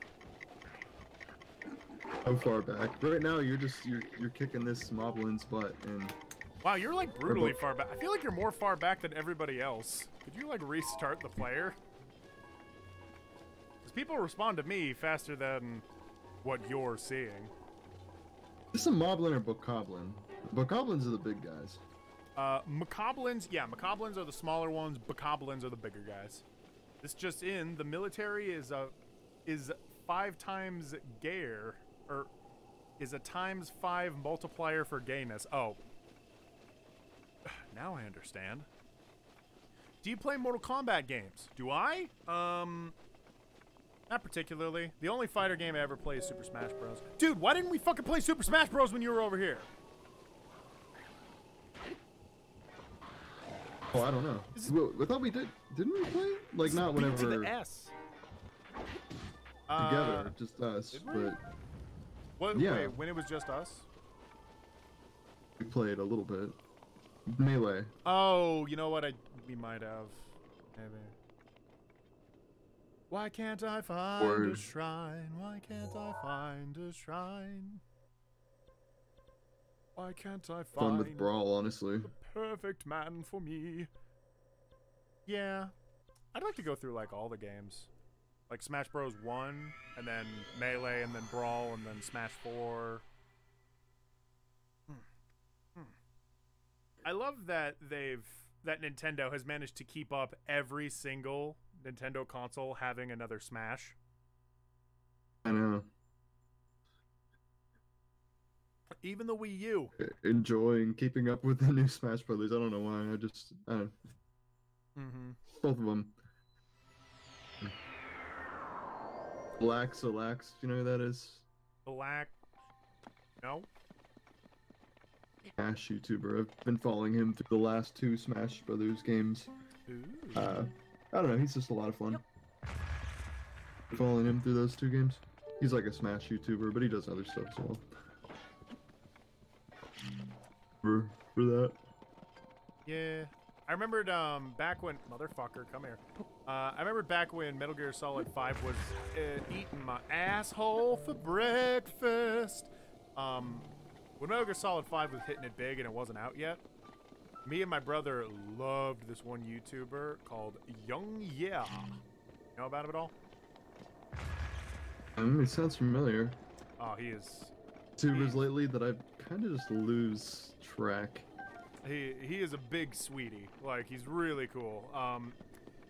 How far back? Right now, you're kicking this Moblin's butt, and Wow, you're like brutally far back. I feel like you're more far back than everybody else. Could you like restart the player? Because people respond to me faster than what you're seeing. Is this a Moblin or Bokoblin? Bokoblins are the big guys. Macablins, yeah, Macablins are the smaller ones. Bokoblins are the bigger guys. This just in: the military is 5 times gayer, or is a ×5 multiplier for gayness. Oh, now I understand. Do you play Mortal Kombat games? Do I? Not particularly. The only fighter game I ever play is Super Smash Bros. Dude, why didn't we fucking play Super Smash Bros when you were over here? Oh, I don't know. I thought we did. Didn't we play? Like, not B whenever to the S. together, just us. But what? yeah. Wait, when it was just us? We played a little bit. Melee. Oh, you know what? We might have. Maybe. Why can't I find a shrine? Why can't I find a shrine? Why can't I find Fun with Brawl, honestly. the perfect man for me? Yeah. I'd like to go through like all the games. Like Smash Bros. 1, and then Melee, and then Brawl, and then Smash 4. I love that Nintendo has managed to keep up every single Nintendo console having another Smash. I know. Even the Wii U. Enjoying keeping up with the new Smash Brothers. I don't know why. Both of them. Black Salax, do you know who that is? Black. No? Smash YouTuber. I've been following him through the last 2 Smash Brothers games. Ooh. I don't know, he's just a lot of fun. Following him through those 2 games. He's like a Smash YouTuber, but he does other stuff as well. For that. Yeah. I remembered back when... Motherfucker, come here. I remembered back when Metal Gear Solid 5 was eating my asshole for breakfast. When Metal Gear Solid 5 was hitting it big and it wasn't out yet, me and my brother loved this one YouTuber called Young Yeah. You know about him at all? It sounds familiar. Oh, he is... YouTubers lately that I kind of just lose track. He is a big sweetie. Like, he's really cool.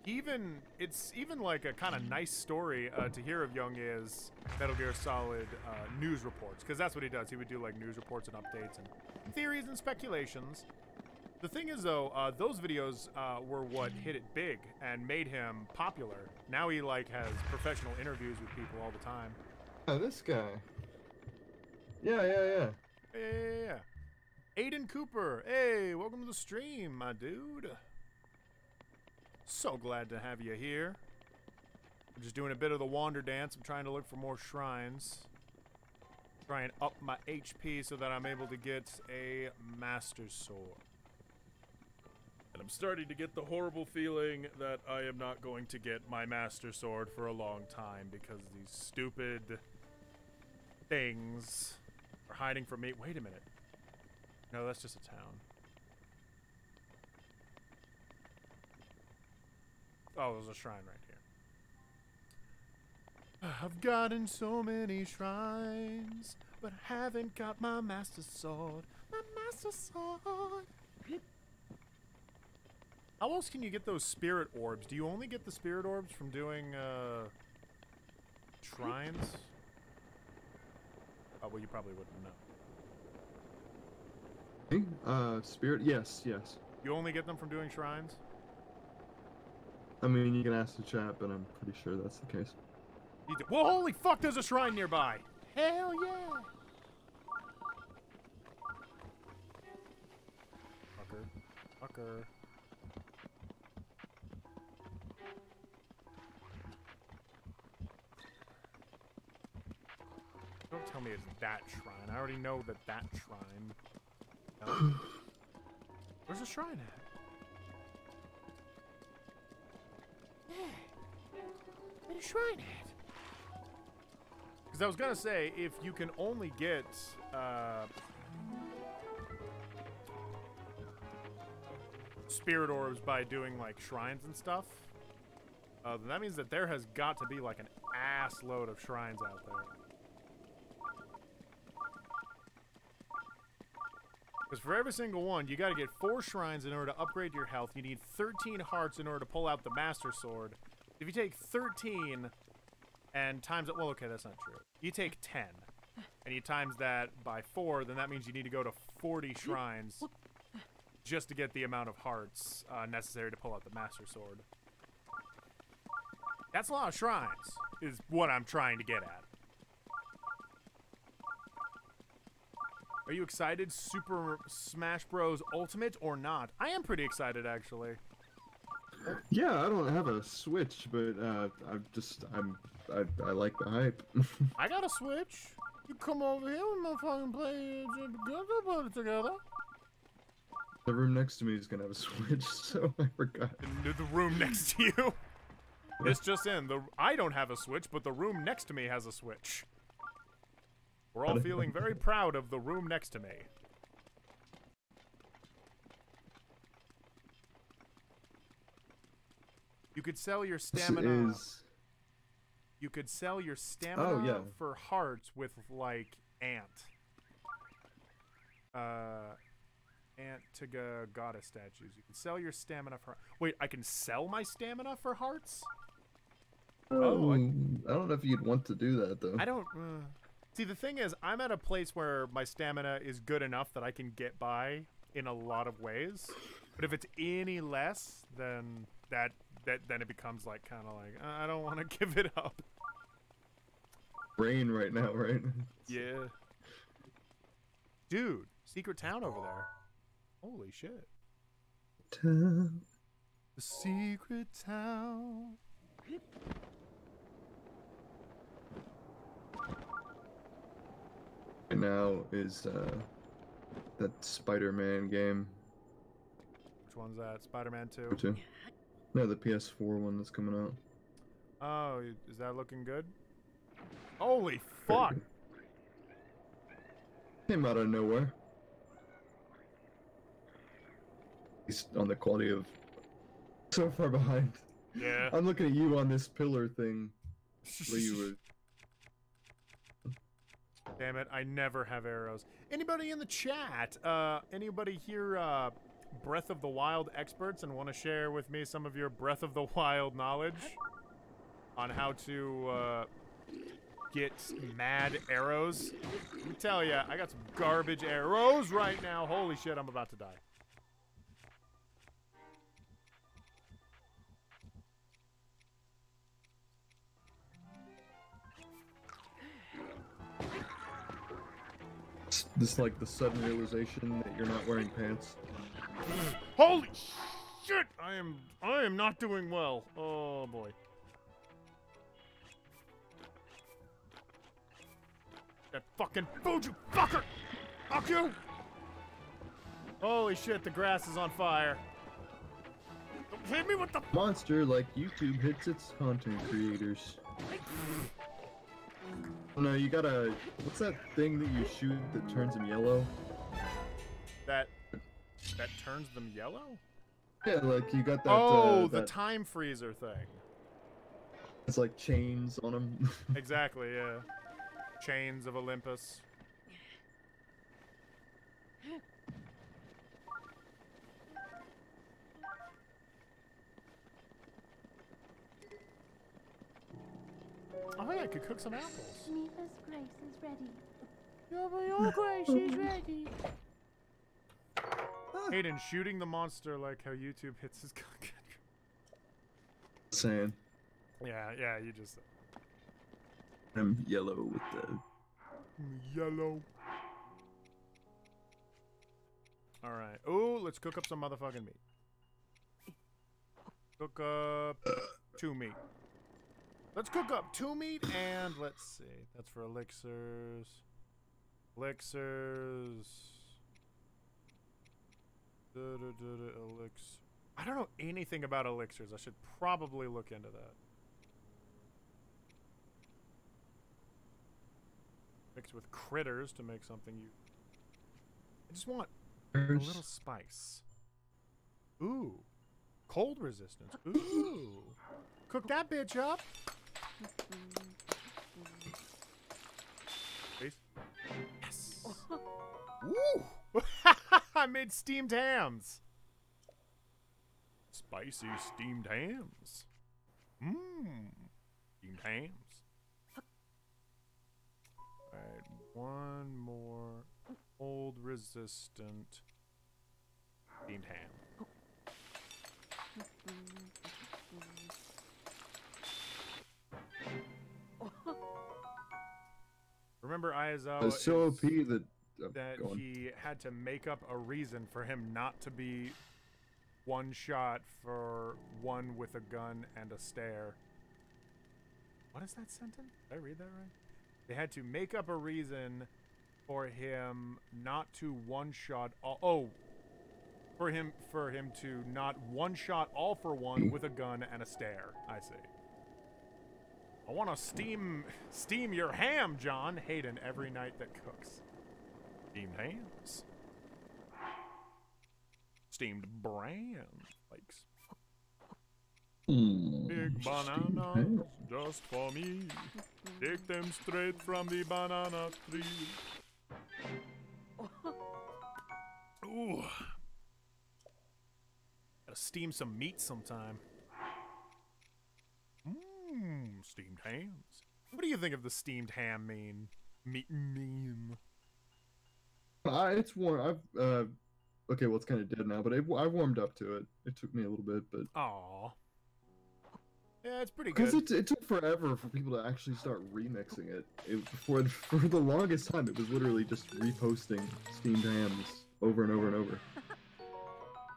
It's even like a kind of nice story to hear of Young is Metal Gear Solid news reports, because that's what he does. He would do like news reports and updates and theories and speculations. The thing is, though, those videos were what hit it big and made him popular. Now he like has professional interviews with people all the time. Oh, this guy. Yeah. Yeah. Aiden Cooper, hey, welcome to the stream, my dude. So glad to have you here. I'm just doing a bit of the wander dance. I'm trying to look for more shrines. Try and up my HP so that I'm able to get a Master Sword. And I'm starting to get the horrible feeling that I am not going to get my Master Sword for a long time because these stupid things are hiding from me. Wait a minute. No, that's just a town. Oh, there's a shrine right here. I've gotten so many shrines, but haven't got my master sword. My master sword. How else can you get those spirit orbs? Do you only get the spirit orbs from doing shrines? Oh, well, you probably wouldn't know. Spirit? Yes, yes. You only get them from doing shrines? I mean, you can ask the chat, but I'm pretty sure that's the case. Well, holy fuck, there's a shrine nearby! Hell yeah! Fucker. Fucker. Don't tell me it's that shrine. I already know that shrine. No. Where's the shrine at? Yeah. Where's the shrine at? Because I was gonna say, if you can only get spirit orbs by doing like shrines and stuff, then that means that there has got to be like an ass load of shrines out there. Because for every single one, you gotta get 4 shrines in order to upgrade your health. You need 13 hearts in order to pull out the Master Sword. If you take 13 and times it, well, okay, that's not true. You take 10 and you times that by 4, then that means you need to go to 40 shrines just to get the amount of hearts necessary to pull out the Master Sword. That's a lot of shrines, is what I'm trying to get at. Are you excited, Super Smash Bros. Ultimate, or not? I am pretty excited, actually. Yeah, I don't have a Switch, but I like the hype. I got a Switch. You come over here, we might fucking play together. The room next to me is gonna have a Switch, so I forgot. The room next to you. It's just in. I don't have a Switch, but the room next to me has a Switch. We're all feeling very proud of the room next to me. You could sell your stamina. You could sell your stamina for hearts with like Ant to goddess statues. You can sell your stamina for. Wait, I can sell my stamina for hearts? I don't know if you'd want to do that though. I don't. See, the thing is, I'm at a place where my stamina is good enough that I can get by in a lot of ways. But if it's any less, then then it becomes like kind of like I don't want to give it up. Rain right now, right? Yeah. Dude, secret town over there. Holy shit. Town. The secret town. Right now is that Spider-Man game. Which one's that? Spider-Man 2? 2. No, the PS4 one that's coming out. Oh, is that looking good? Holy fuck! Came out of nowhere. He's on the quality of so far behind. Yeah. I'm looking at you on this pillar thing where you were. Damn it, I never have arrows. Anybody in the chat? Anybody here Breath of the Wild experts and want to share with me some of your Breath of the Wild knowledge on how to get mad arrows? Let me tell ya, I got some garbage arrows right now. Holy shit, I'm about to die. This like the sudden realization that you're not wearing pants. Holy shit! I am not doing well. Oh boy. That fucking food, you fucker! Fuck you! Holy shit, the grass is on fire. Don't hit me with the Monster like YouTube hits its content creators. Oh no, you gotta. What's that thing that you shoot that turns them yellow? That turns them yellow? Yeah, like you got that. Oh, the that... time freezer thing. It's like chains on them. Exactly, yeah. Chains of Olympus. Oh yeah, I could cook some apples. Neva's grace is ready. Your grace is ready. Hayden, shooting the monster like how YouTube hits his cook. Saying Yeah, you just... I'm yellow with the Yellow. Alright. Ooh, let's cook up some motherfucking meat. Cook up 2 meat. Let's cook up 2 meat and let's see. That's for elixirs. Elixirs. Elixir. I don't know anything about elixirs. I should probably look into that. Mixed with critters to make something you... I just want a little spice. Ooh. Cold resistance. Ooh. Cook that bitch up. Please. Yes. Ooh. I made steamed hams. Spicy steamed hams. Mmm. Steamed hams. Alright, 1 more cold resistant steamed ham. Remember Aizawa it's so OP that he had to make up a reason for him not to be one shot for one with a gun and a stare. What is that sentence? Did I read that right? They had to make up a reason for him not to one-shot all... Oh, for him to not one-shot all for one with a gun and a stare. I see. I want to steam your ham, John. Hayden, every night that cooks. Steamed hams. Steamed bran flakes. Big bananas just for me. Take them straight from the banana tree. Ooh. Gotta steam some meat sometime. Mmm, steamed hams. What do you think of the steamed ham meme? It's warm. Okay, well it's kind of dead now, but I warmed up to it. It took me a little bit, but Aww. Yeah, it's pretty good. because it took forever for people to actually start remixing it. For the longest time, it was literally just reposting steamed hams over and over and over.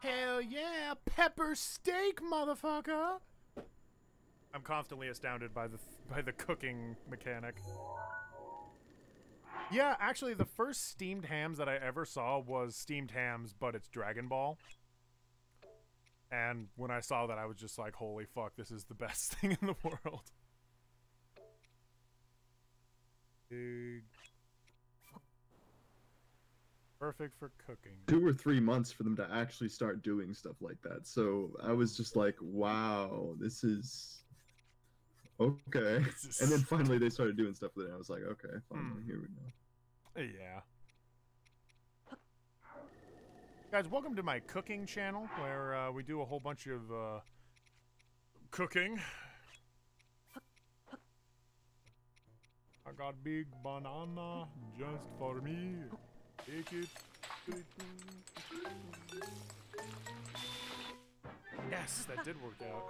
Hell yeah, pepper steak, motherfucker! I'm constantly astounded by the cooking mechanic. Yeah, actually, the first steamed hams that I ever saw was steamed hams, but it's Dragon Ball. And when I saw that, I was just like, holy fuck, this is the best thing in the world. Big. Perfect for cooking. 2 or 3 months for them to actually start doing stuff like that. So I was just like, wow, this is... Okay. And then finally they started doing stuff with it, and I was like, okay, finally, here we go. Yeah. Guys, welcome to my cooking channel, where we do a whole bunch of cooking. I got big banana just for me. Take it. Yes, that did work out.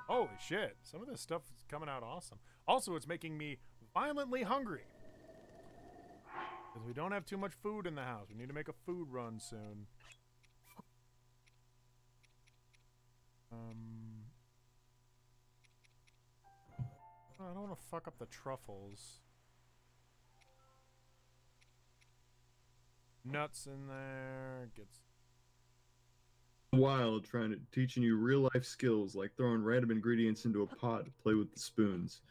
Holy shit, some of this stuff is coming out awesome. Also, it's making me violently hungry. Because we don't have too much food in the house. We need to make a food run soon. I don't want to fuck up the truffles. Nuts in there. Gets Wild teaching you real life skills like throwing random ingredients into a pot to play with the spoons.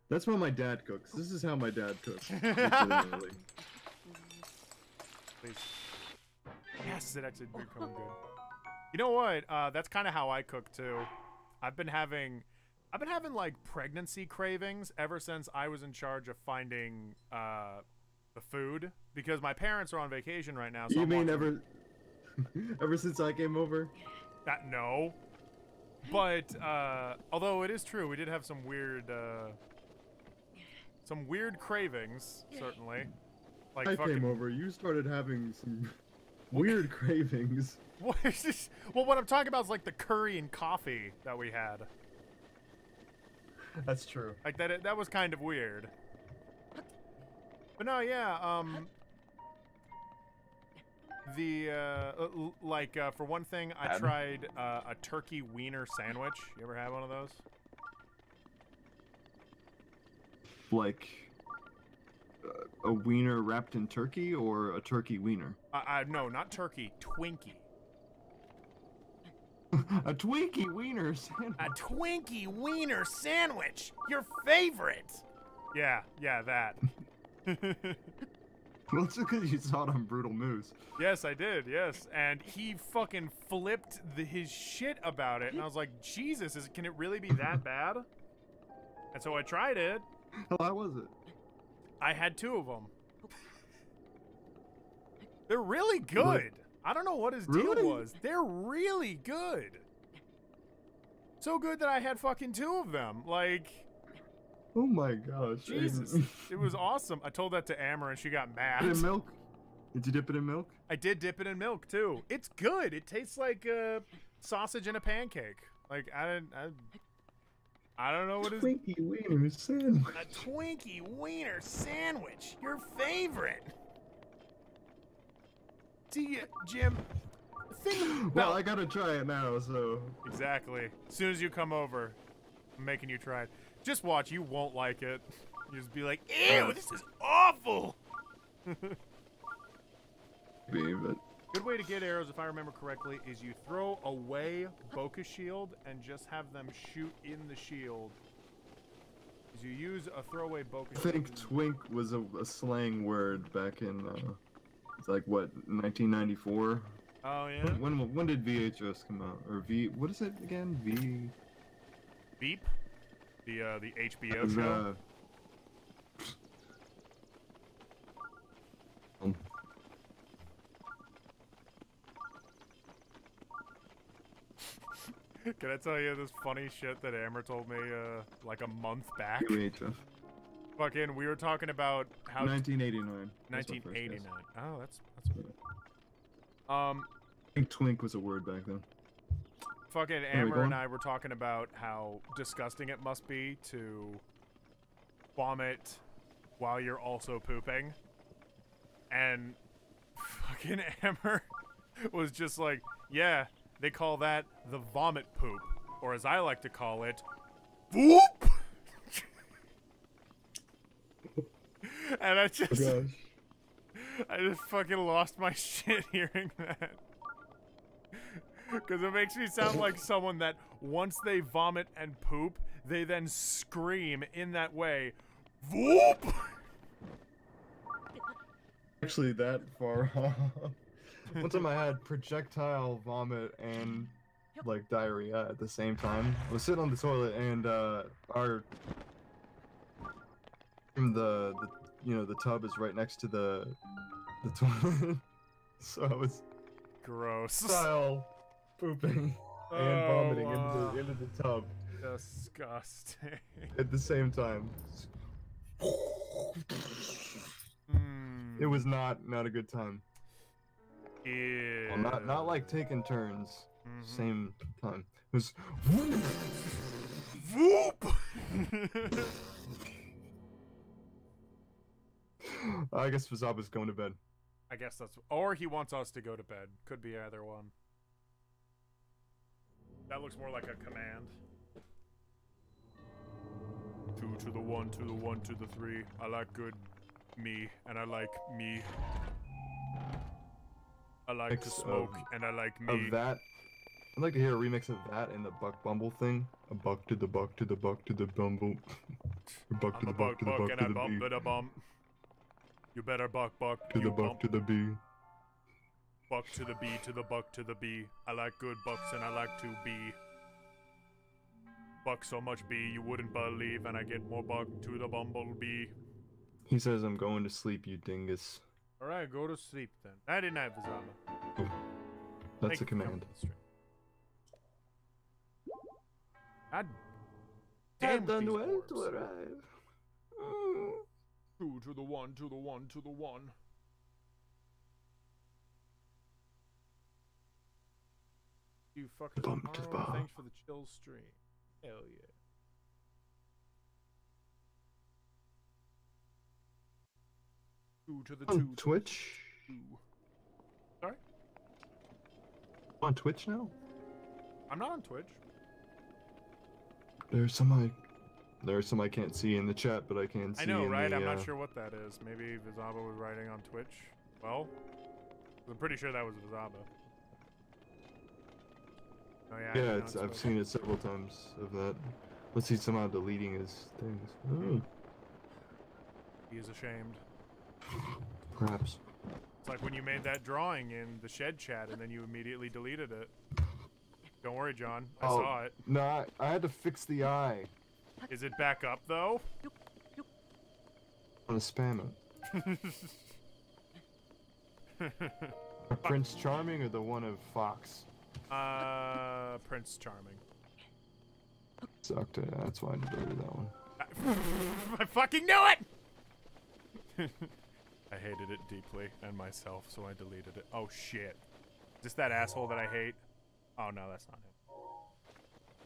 That's how my dad cooks. This is how my dad cooks. Legitimately. Please. Yes, it actually did come good. You know what? That's kind of how I cook too. I've been having I've been having like pregnancy cravings ever since I was in charge of finding the food because my parents are on vacation right now. So You I'm mean watching- ever since I came over? no, but although it is true, we did have some weird cravings certainly. Like I fucking. came over. You started having some weird cravings. Well, what I'm talking about is like the curry and coffee that we had. That's true. Like that was kind of weird. But no, yeah, for one thing, I tried a turkey wiener sandwich. You ever had one of those? Like a wiener wrapped in turkey or a turkey wiener? No, not turkey, Twinkie. A Twinkie wiener sandwich. A Twinkie wiener sandwich, your favorite. Yeah, that. Well, it's because you saw it on Brutal Moose. Yes, I did. Yes, and he fucking flipped his shit about it, and I was like, Jesus, can it really be that bad? And so I tried it. How was it? I had 2 of them. They're really good. I don't know what his deal Really? was. They're really good. So good that I had fucking 2 of them. Like, Oh my gosh. Jesus. It was awesome. I told that to Amber and she got mad. Dip it in milk? Did you dip it in milk? I did dip it in milk too. It's good. It tastes like sausage in a pancake. Like I don't know what it is. Twinkie wiener sandwich. A Twinkie wiener sandwich. Your favorite. See, Jim. The thing about Well, I gotta try it now, so. exactly. As soon as you come over, I'm making you try it. Just watch. You won't like it. You just be like, ew, this is awful. Maybe, but Good way to get arrows, if I remember correctly, is you throw away Bokeh shield and just have them shoot in the shield. Is you use a throwaway Bokeh I shield. think twink was a slang word back in, it's like, what, 1994? Oh yeah. When did VHS come out? Or what is it again? Beep. The HBO was, show. Can I tell you this funny shit that Amber told me like a month back? VHS. Fucking, we were talking about how 1989. That's my first 1989. guess. Oh, that's I think twink was a word back then. fucking we Amber going? and I were talking about how disgusting it must be to vomit while you're also pooping. And fucking Amber was just like, yeah, they call that the vomit poop. Or as I like to call it, Voop! And I just fucking lost my shit hearing that. Because it makes me sound like someone that once they vomit and poop, they then scream in that way, Voop! Actually, that far off. One time I had projectile vomit and like diarrhea at the same time. I was sitting on the toilet and the tub is right next to the toilet. So I was Gross. style pooping and Oh, vomiting wow. into the tub Disgusting. at the same time. It was not a good time. Ew. Well, not like taking turns. Same time. It was Voop! I guess Fazaba's going to bed. I guess that's... Or he wants us to go to bed. Could be either one. That looks more like a command. 2 to the 1, to the 1, to the 3. I like good me, and I like me. I like Mix to smoke, and I like me. Of that, I'd like to hear a remix of that and the Buck Bumble thing. A buck to the buck to the buck to the bumble. A buck to I'm the a buck to the buck and to I the bump bee. it a bump. You better buck To you the buck bump. to the bee. Buck to the bee, to the buck to the bee. I like good bucks and I like to be. Buck so much bee you wouldn't believe, and I get more buck to the bumblebee. He says I'm going to sleep, you dingus. Alright, go to sleep then. I didn't have Vizaba. That's a command. God damn done these well to orbs. arrive. 2 to the 1 to the 1 to the 1. You fucking Bump to the tomorrow. bar. Thanks for the chill stream. Hell yeah. To the On 2 Twitch? to 2. Sorry? On Twitch now? I'm not on Twitch. There's some I can't see in the chat, but I can see. I know, in right? the, I'm not sure what that is. Maybe Vizaba was writing on Twitch. Well, I'm pretty sure that was Vizaba. Oh yeah. Yeah, I've seen it several times of that. Let's see, somehow deleting his things. Oh, He is ashamed. perhaps. It's like when you made that drawing in the shed chat and then you immediately deleted it. Don't worry, John. I saw it. No, I had to fix the eye. Is it back up though? I want to spam it. Prince Charming or the one of Fox? Prince Charming. Sucked it. That's why I deleted that one. I fucking knew it! I hated it deeply, and myself, so I deleted it. Oh shit. Is this that asshole that I hate? Oh no, that's not him.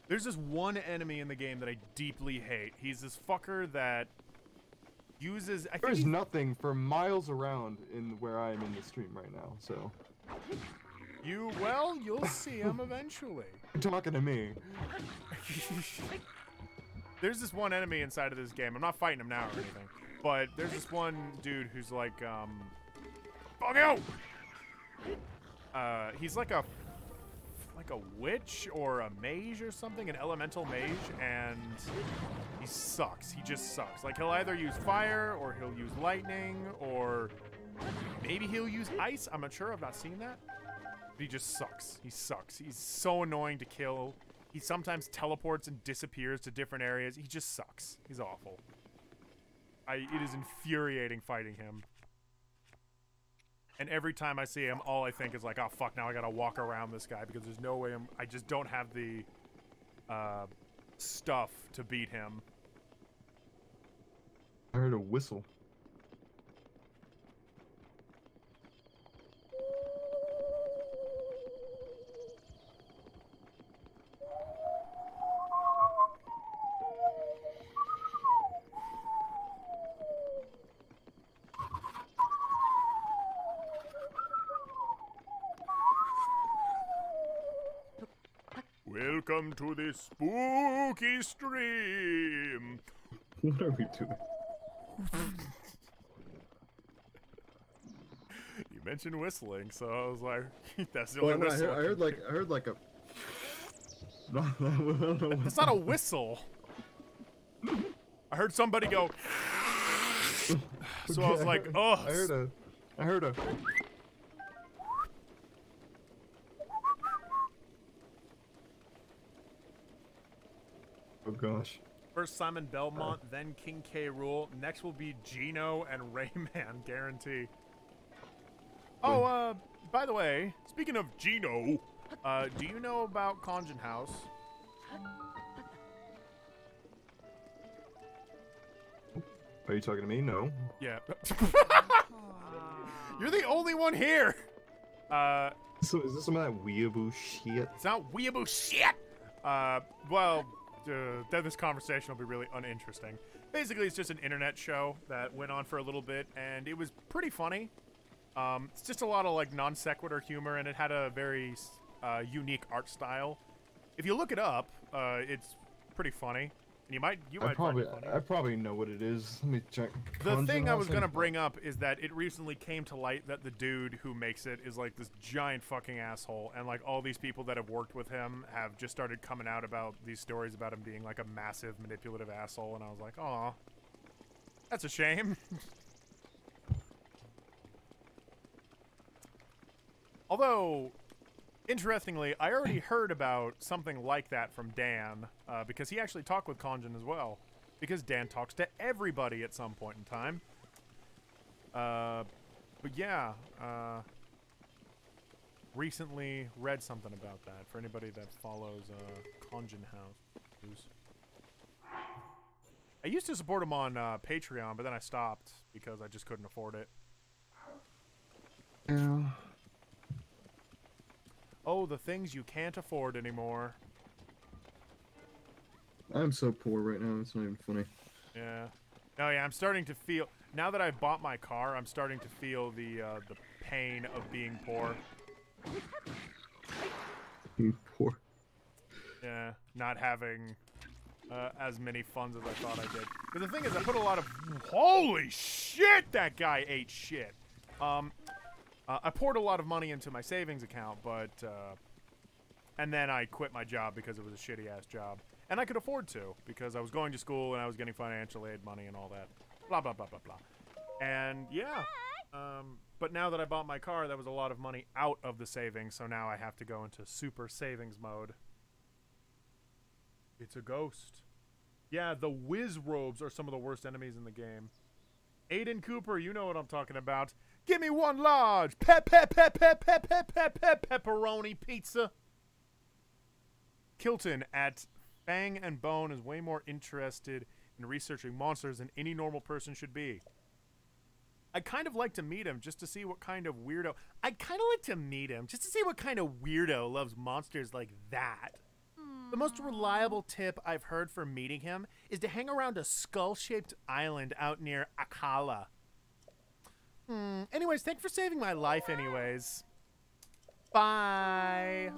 There's this one enemy in the game that I deeply hate. He's this fucker that uses... There's nothing for miles around in where I am in the stream right now, so... Well, you'll see him eventually. You're talking to me. There's this one enemy inside of this game. I'm not fighting him now or anything. But there's this one dude who's like, fuck you! He's like a witch or a mage or something, an elemental mage, and he sucks. He just sucks. Like, he'll either use fire, or he'll use lightning, or maybe he'll use ice. I'm not sure. I've not seen that. But he just sucks. He sucks. He's so annoying to kill. He sometimes teleports and disappears to different areas. He just sucks. He's awful. It is infuriating fighting him. And every time I see him, all I think is like, oh fuck, now I gotta walk around this guy because there's no way I just don't have the stuff to beat him. I heard a whistle. Welcome to this spooky stream. What are we doing? You mentioned whistling, so I was like, that's the only Well, whistle. I heard like a. It's not a whistle. I heard somebody go. So I was like, oh. I heard a. Oh gosh. First Simon Belmont, then King K. Rool. Next will be Gino and Rayman, guarantee. Oh, by the way, speaking of Gino, do you know about Conjun House? Are you talking to me? No. Yeah. You're the only one here! So is this some of that weeaboo shit? It's not weeaboo shit! Then this conversation will be really uninteresting. Basically, it's just an internet show that went on for a little bit, and it was pretty funny. It's just a lot of, like, non sequitur humor, and it had a very unique art style. If you look it up, it's pretty funny. And you might find it funny. I probably know what it is. Let me check. The thing I was gonna bring up is that it recently came to light that the dude who makes it is like this giant fucking asshole, and like all these people that have worked with him have just started coming out about these stories about him being like a massive manipulative asshole, and I was like, aw, that's a shame. Although, Interestingly, I already heard about something like that from Dan, because he actually talked with Conjun as well. Because Dan talks to everybody at some point in time. But yeah, recently read something about that for anybody that follows Conjun House. I used to support him on Patreon, but then I stopped because I just couldn't afford it. Yeah. Oh, the things you can't afford anymore. I'm so poor right now, it's not even funny. Yeah. No, yeah, I'm starting to feel... Now that I've bought my car, I'm starting to feel the pain of being poor. Being poor. Yeah, not having as many funds as I thought I did. Because the thing is, I put a lot of... Holy shit, that guy ate shit! I poured a lot of money into my savings account, but... and then I quit my job because it was a shitty-ass job. And I could afford to, because I was going to school and I was getting financial aid money and all that. Blah, blah, blah, blah, blah. And, yeah. But now that I bought my car, that was a lot of money out of the savings, so now I have to go into super savings mode. It's a ghost. Yeah, the whiz robes are some of the worst enemies in the game. Aiden Cooper, you know what I'm talking about. Give me one large pepperoni pizza. Kilton at Fang and Bone is way more interested in researching monsters than any normal person should be. I'd kind of like to meet him just to see what kind of weirdo... I'd kind of like to meet him just to see what kind of weirdo loves monsters like that. The most reliable tip I've heard for meeting him is to hang around a skull-shaped island out near Akala. Anyways, thanks for saving my life anyways. Bye.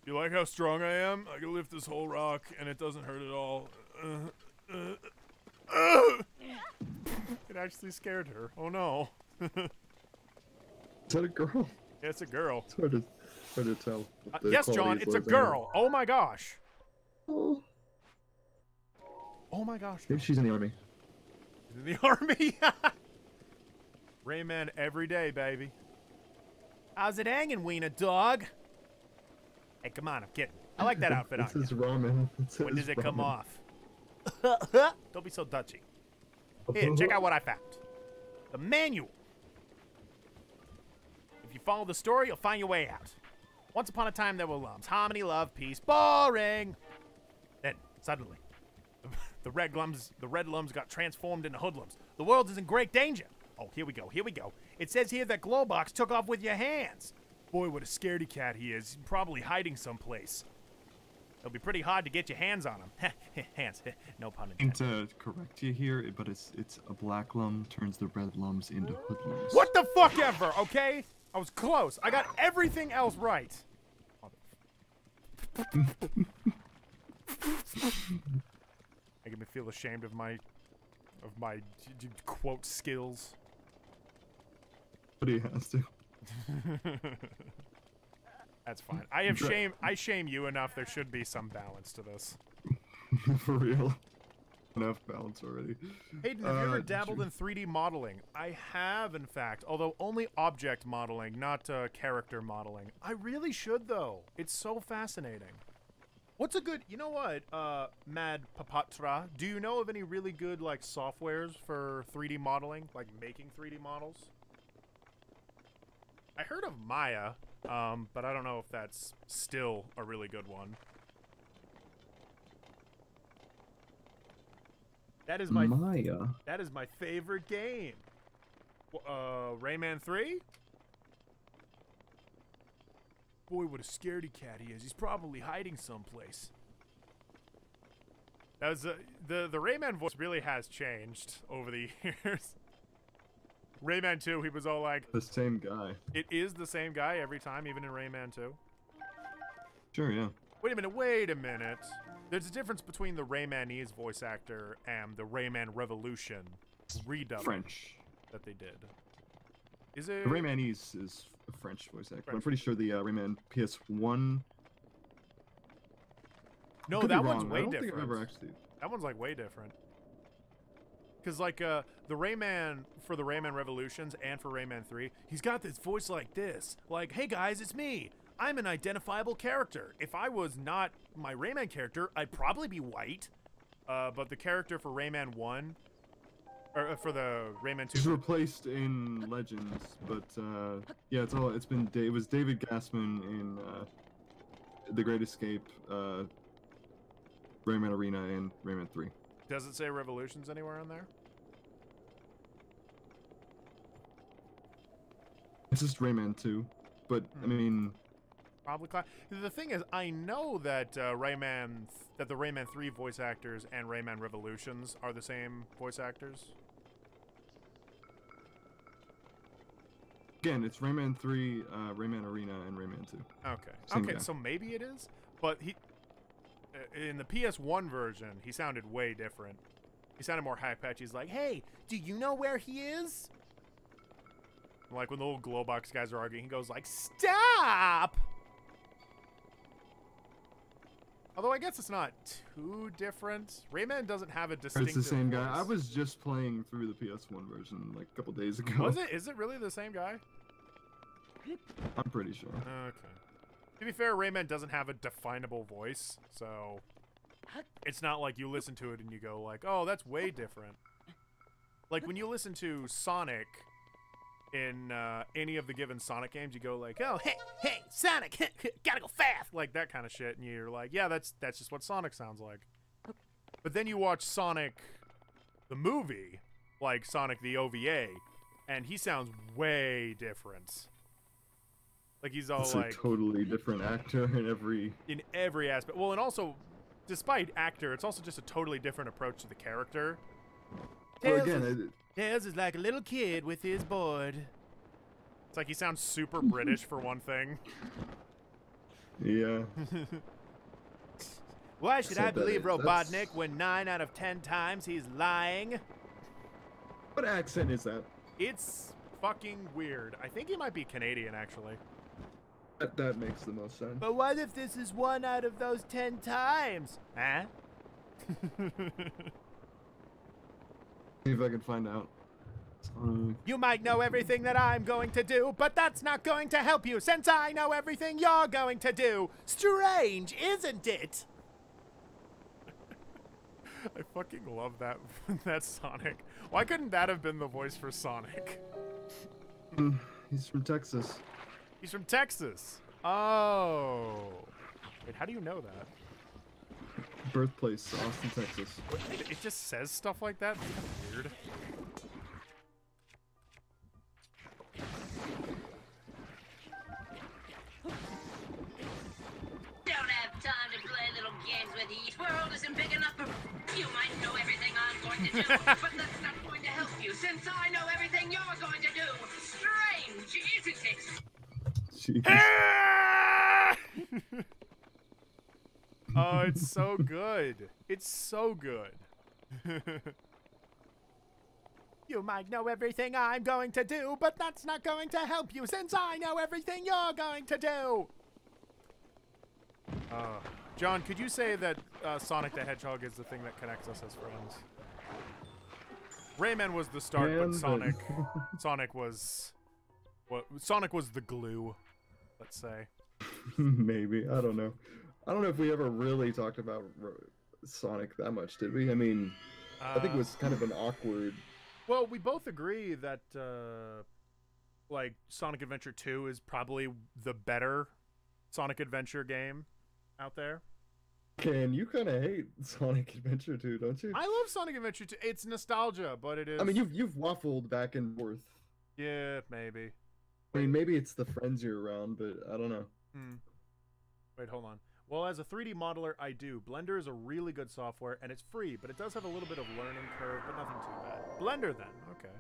You like how strong I am? I can lift this whole rock and it doesn't hurt at all. It actually scared her. Oh no. Is that a girl? Yeah, it's a girl. It's hard to tell. Yes, John, it's a girl. Oh my gosh. Oh. Oh my gosh. Maybe she's in the army. In the army? Rayman every day, baby. How's it hanging, Wiener dog? Hey, come on, I'm kidding. I like that outfit on you. This is ramen. When does it come off? Don't be so Dutchy. Here, check out what I found. The manual. If you follow the story, you'll find your way out. Once upon a time, there were lums. Harmony, love, peace. Boring. Then, suddenly, the red lums got transformed into hoodlums. The world is in great danger. Oh, here we go. Here we go. It says here that Glowbox took off with your hands. Boy, what a scaredy cat he is. He's probably hiding someplace. It'll be pretty hard to get your hands on him. Hands. No pun intended. And to correct you here, but it's a black lum turns the red lums into hoodlums. What the fuck ever, okay? I was close. I got everything else right. Making me feel ashamed of my quote skills. But he has to. That's fine. I shame you enough. There should be some balance to this. For real. Enough balance already. Hayden, have you ever dabbled in 3D modeling? I have, in fact, although only object modeling, not character modeling. I really should, though. It's so fascinating. What's a good... You know what, Mad Papatra? Do you know of any really good, like, softwares for 3D modeling? Like, making 3D models? I heard of Maya, but I don't know if that's still a really good one. That is my Maya. That is my favorite game. Rayman 3? Boy, what a scaredy cat he is. He's probably hiding someplace. That was the Rayman voice really has changed over the years. Rayman 2, he was all like... The same guy. It is the same guy every time, even in Rayman 2? Sure, yeah. Wait a minute. There's a difference between the Raymanese voice actor and the Rayman Revolution redub French. that they did. Is it... The Raymanese is a French voice actor. I'm pretty sure the Rayman PS1... No, Could be that one's wrong. way I don't different. think I've ever actually... That one's like way different. Because, like, the Rayman, for the Rayman Revolutions and for Rayman 3, he's got this voice like this. Like, hey guys, it's me. I'm an identifiable character. If I was not my Rayman character, I'd probably be white. But the character for Rayman 1, or for the Rayman 2... It's replaced in Legends, but, yeah, it was David Gassman in, The Great Escape, Rayman Arena, and Rayman 3. Does it say Revolutions anywhere on there? It's just Rayman 2, but, I mean... Probably. The thing is, I know that the Rayman 3 voice actors and Rayman Revolutions are the same voice actors. Again, it's Rayman 3, Rayman Arena, and Rayman 2. Okay. Same Okay, guy. so maybe it is, but in the PS1 version, he sounded way different. He sounded more high-pitched. He's like, hey, do you know where he is? Like, when the little glow box guys are arguing, he goes like, stop! Although I guess it's not too different. Rayman doesn't have a distinctive It's the same guy. voice. I was just playing through the PS1 version like a couple days ago. Was it? Is it really the same guy? I'm pretty sure. Okay. To be fair, Rayman doesn't have a definable voice, so it's not like you listen to it and you go like, oh, that's way different. Like when you listen to Sonic in any of the given Sonic games, you go like, oh, hey, Sonic, gotta go fast, like that kind of shit, and you're like, yeah, that's just what Sonic sounds like. But then you watch Sonic the movie, like Sonic the OVA, and he sounds way different. Like he's all It's like a totally different actor in every aspect. Well, and also, despite actor, it's also just a totally different approach to the character. Well, again, Tails is like a little kid with his board. It's like he sounds super British for one thing. yeah. Why should I believe that's- Robotnik when 9 out of 10 times he's lying? What accent is that? It's fucking weird. I think he might be Canadian, actually. That makes the most sense. But what if this is 1 out of those 10 times? Huh? See if I can find out. You might know everything that I'm going to do, but that's not going to help you since I know everything you're going to do. Strange, isn't it? I fucking love that Sonic. Why couldn't that have been the voice for Sonic? He's from Texas. He's from Texas. Oh. Wait, how do you know that? Birthplace, Austin, Texas. It just says stuff like that? It's kind of weird. Don't have time to play little games with you. This world isn't big enough for you. Might know everything I'm going to do, but that's not going to help you since I know everything you're going to do. Strange, isn't it? Jeez. Oh, it's so good. It's so good. You might know everything I'm going to do, but that's not going to help you since I know everything you're going to do. John, could you say that Sonic the Hedgehog is the thing that connects us as friends? Rayman was the start, but Sonic was the glue, let's say. Maybe. I don't know. I don't know if we ever really talked about Sonic that much, did we? I mean, I think it was kind of an awkward... Well, we both agree that, like, Sonic Adventure 2 is probably the better Sonic Adventure game out there. Ken, you kind of hate Sonic Adventure 2, don't you? I love Sonic Adventure 2. It's nostalgia, but it is... I mean, you've waffled back and forth. Yeah, maybe. I mean, maybe it's the friends you're around, but I don't know. Wait, hold on. Well, as a 3D modeler, I do. Blender is a really good software, and it's free, but it does have a little bit of learning curve, but nothing too bad. Blender, then. Okay.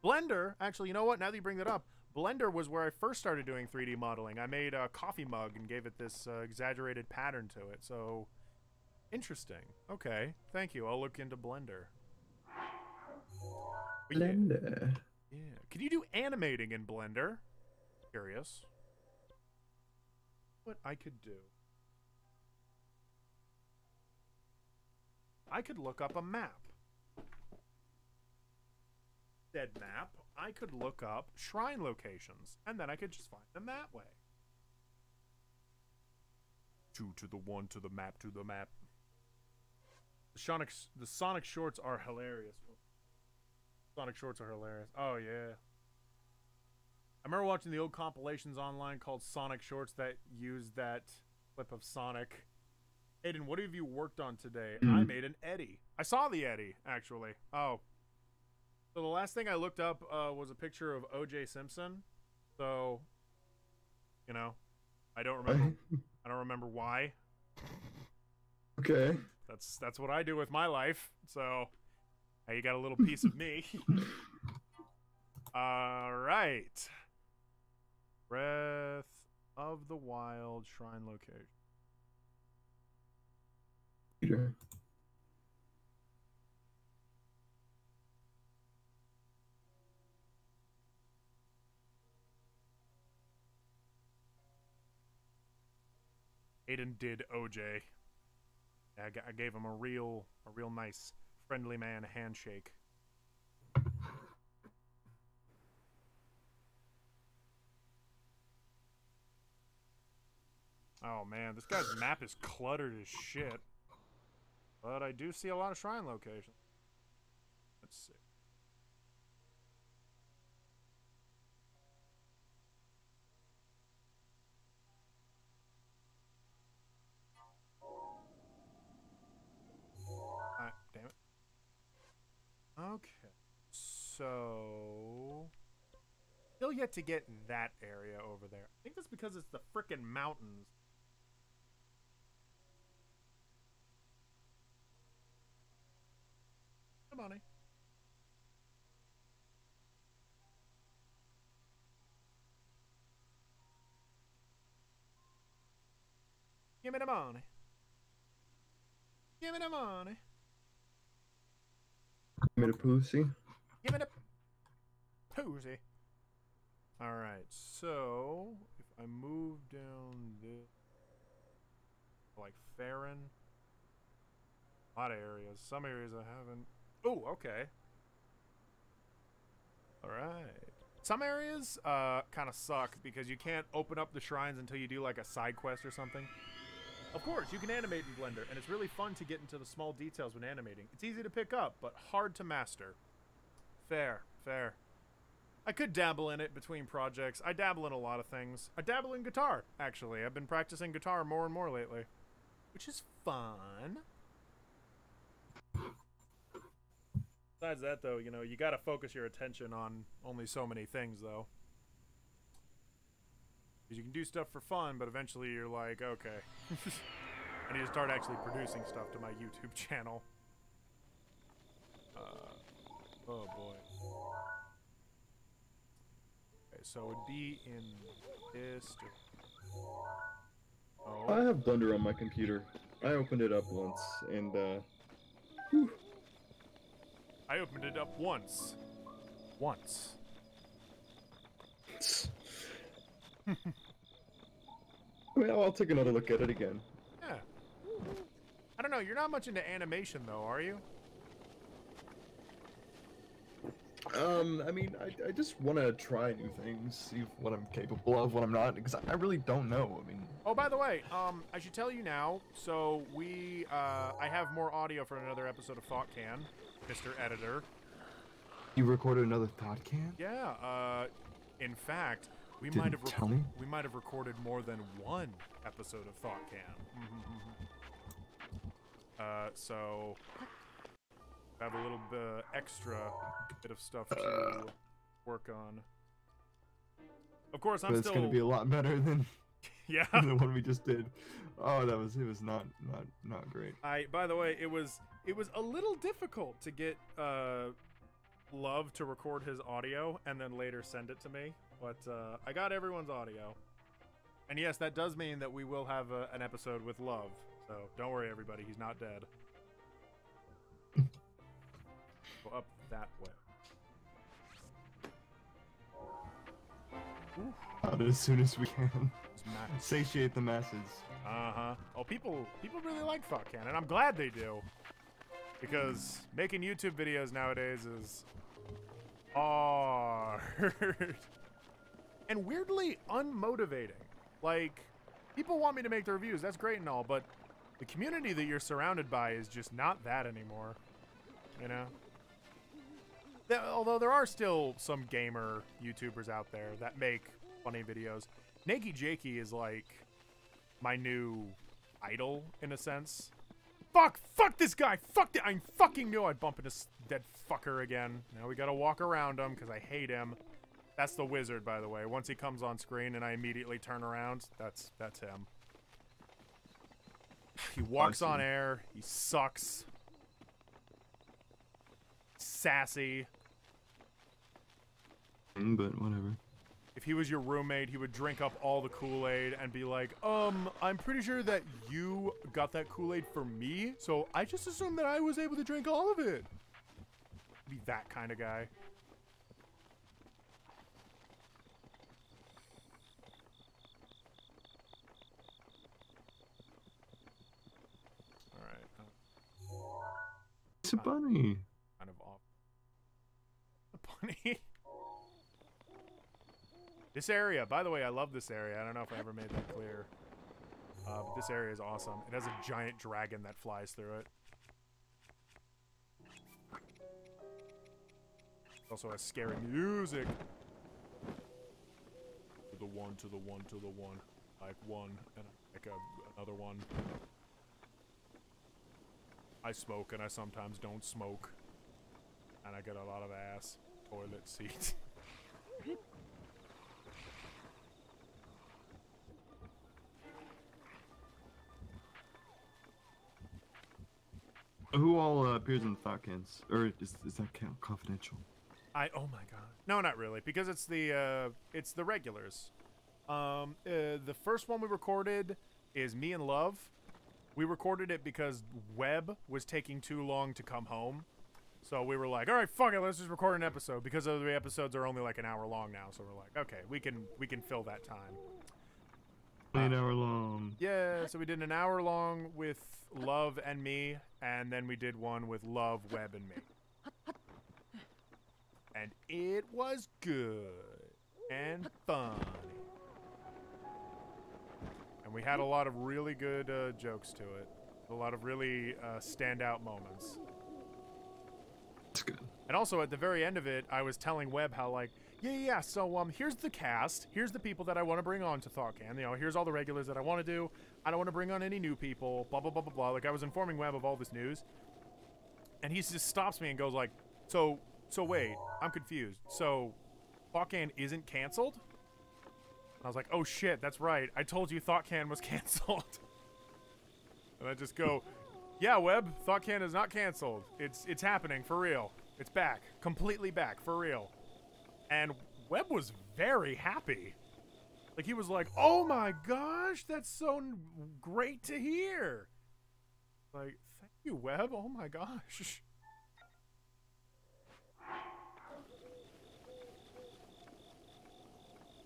Blender, actually, you know what? Now that you bring that up, Blender was where I first started doing 3D modeling. I made a coffee mug and gave it this exaggerated pattern to it, so... Interesting. Okay. Thank you. I'll look into Blender. But Blender. Yeah. Can you do animating in Blender? Curious. What I could do. I could look up a map. homestead map, I could look up shrine locations, and then I could just find them that way. 2 to the 1 to the map to the map. The Sonic shorts are hilarious. Sonic shorts are hilarious. Oh, yeah. I remember watching the old compilations online called Sonic Shorts that used that clip of Sonic. Aiden, what have you worked on today? I made an Eddie. I saw the Eddie, actually. Oh. So the last thing I looked up was a picture of O.J. Simpson. So, you know, I don't remember. I don't remember why. Okay. That's what I do with my life. So, now you got a little piece of me. All right. Breath of the Wild shrine location. Sure. Aiden did OJ. I gave him a real nice friendly man handshake. Oh man, this guy's map is cluttered as shit. But I do see a lot of shrine locations. Let's see. Damn it. Okay. So... still yet to get that area over there. I think that's because it's the frickin' mountains. Come on, eh? Give me the money. Give me the money. Give me the pussy. Give me the pussy. Alright, so if I move down this, like Farron, a lot of areas. Some areas I haven't. Oh, okay. Alright. Some areas kind of suck because you can't open up the shrines until you do like a side quest or something. Of course, you can animate in Blender, and it's really fun to get into the small details when animating. It's easy to pick up, but hard to master. Fair, fair. I could dabble in it between projects. I dabble in a lot of things. I dabble in guitar, actually. I've been practicing guitar more and more lately, which is fun. Besides that, though, you know, you gotta focus your attention on only so many things, though. Because you can do stuff for fun, but eventually you're like, okay. I need to start actually producing stuff to my YouTube channel. Oh boy. Okay, so it would be in this. Oh. I have Blender on my computer. I opened it up once, and whew. I opened it up once. Once. Well, I'll take another look at it again. Yeah. I don't know, you're not much into animation though, are you? I mean, I just want to try new things, see what I'm capable of, what I'm not, because I really don't know. I mean... Oh, by the way, I should tell you now, so I have more audio for another episode of Thought Can, Mr. Editor. You recorded another Thought Can? Yeah, in fact, we Didn't might have recorded more than one episode of Thought Can. So I have a little bit extra bit of stuff to work on. Of course, I'm but still. It's gonna be a lot better than yeah the one we just did. Oh, it was not great. By the way, it was a little difficult to get Love to record his audio and then later send it to me, but I got everyone's audio. And yes, that does mean that we will have an episode with Love. So don't worry, everybody, he's not dead. Go up that way. Ooh. Out as soon as we can. Satiate the masses. Uh-huh. Oh, people really like Thought Can, and I'm glad they do. Because making YouTube videos nowadays is hard. And weirdly unmotivating. Like, people want me to make the reviews, that's great and all, but the community that you're surrounded by is just not that anymore. You know? Although there are still some gamer YouTubers out there that make funny videos. Nakey Jakey is like my new idol in a sense. Fuck this guy, I fucking knew I'd bump into this dead fucker again. Now we gotta walk around him because I hate him. That's the wizard, by the way. Once he comes on screen and I immediately turn around, that's him. He walks on air, he sucks. Sassy. But whatever. If he was your roommate, he would drink up all the Kool-Aid and be like, I'm pretty sure that you got that Kool-Aid for me, so I just assumed that I was able to drink all of it. Be that kind of guy. Alright. It's a bunny. Kind of off. A bunny? This area, by the way, I love this area. I don't know if I ever made that clear. But this area is awesome. It has a giant dragon that flies through it. It also has scary music. To the one, to the one, to the one. Like one, and like another one. I smoke, and I sometimes don't smoke. And I get a lot of ass. Toilet seat. Who all appears in Thought Cans? Or is that confidential? Oh my god. No, not really, because it's the regulars. The first one we recorded is me and Love. We recorded it because Webb was taking too long to come home. So we were like, all right, fuck it, let's just record an episode, because the episodes are only like an hour long now. So we're like, okay, we can fill that time. An hour long. Yeah, so we did an hour long with Love and me, and then we did one with Love, Webb, and me. And it was good and fun. And we had a lot of really good jokes to it. A lot of really standout moments. That's good. And also, at the very end of it, I was telling Webb how, like, yeah, so, here's the cast. Here's the people that I want to bring on to ThoughtCan. You know, here's all the regulars that I want to do. I don't want to bring on any new people, blah, blah, blah, blah, blah. Like, I was informing Webb of all this news. And he just stops me and goes, like, so wait, I'm confused. So, ThoughtCan isn't canceled? I was like, oh, shit, that's right. I told you ThoughtCan was canceled. And I just go, yeah, Webb, ThoughtCan is not canceled. It's happening, for real. It's back. Completely back, for real. And Webb was very happy. Like, he was like, oh my gosh, that's so great to hear. Like, thank you, Webb. Oh my gosh.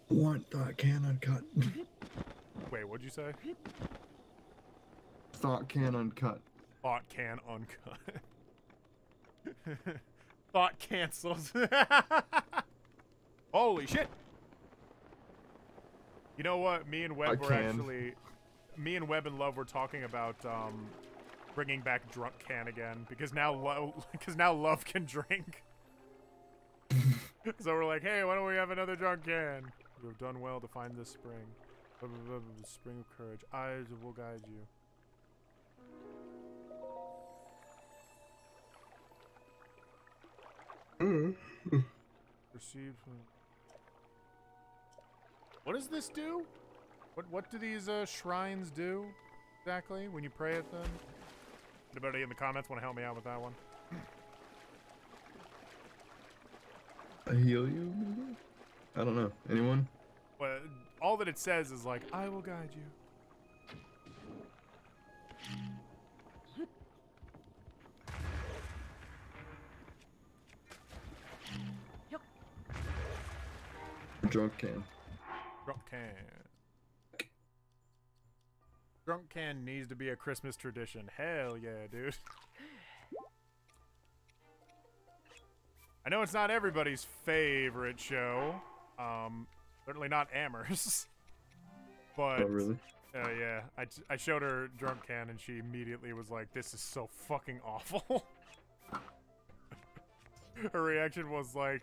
Want Thought Can Uncut. Wait, what'd you say? Thought Can Uncut. Thought Can Uncut. Thought canceled. Holy shit! You know what? Me and Webb me and Webb and Love were talking about bringing back Drunk Can again, because now Love can drink. So we're like, hey, why don't we have another Drunk Can? You have done well to find this spring. The spring of courage. Eyes will guide you. Received. What does this do? What do these shrines do exactly when you pray at them? Anybody in the comments want to help me out with that one? I heal you, maybe? I don't know. Anyone? Well, all that it says is like, I will guide you. Drunk Can. Drunk Can. Drunk Can needs to be a Christmas tradition. Hell yeah, dude. I know it's not everybody's favorite show. Certainly not Amherst. But Oh, really? yeah, I showed her Drunk Can and she immediately was like, "This is so fucking awful." Her reaction was like,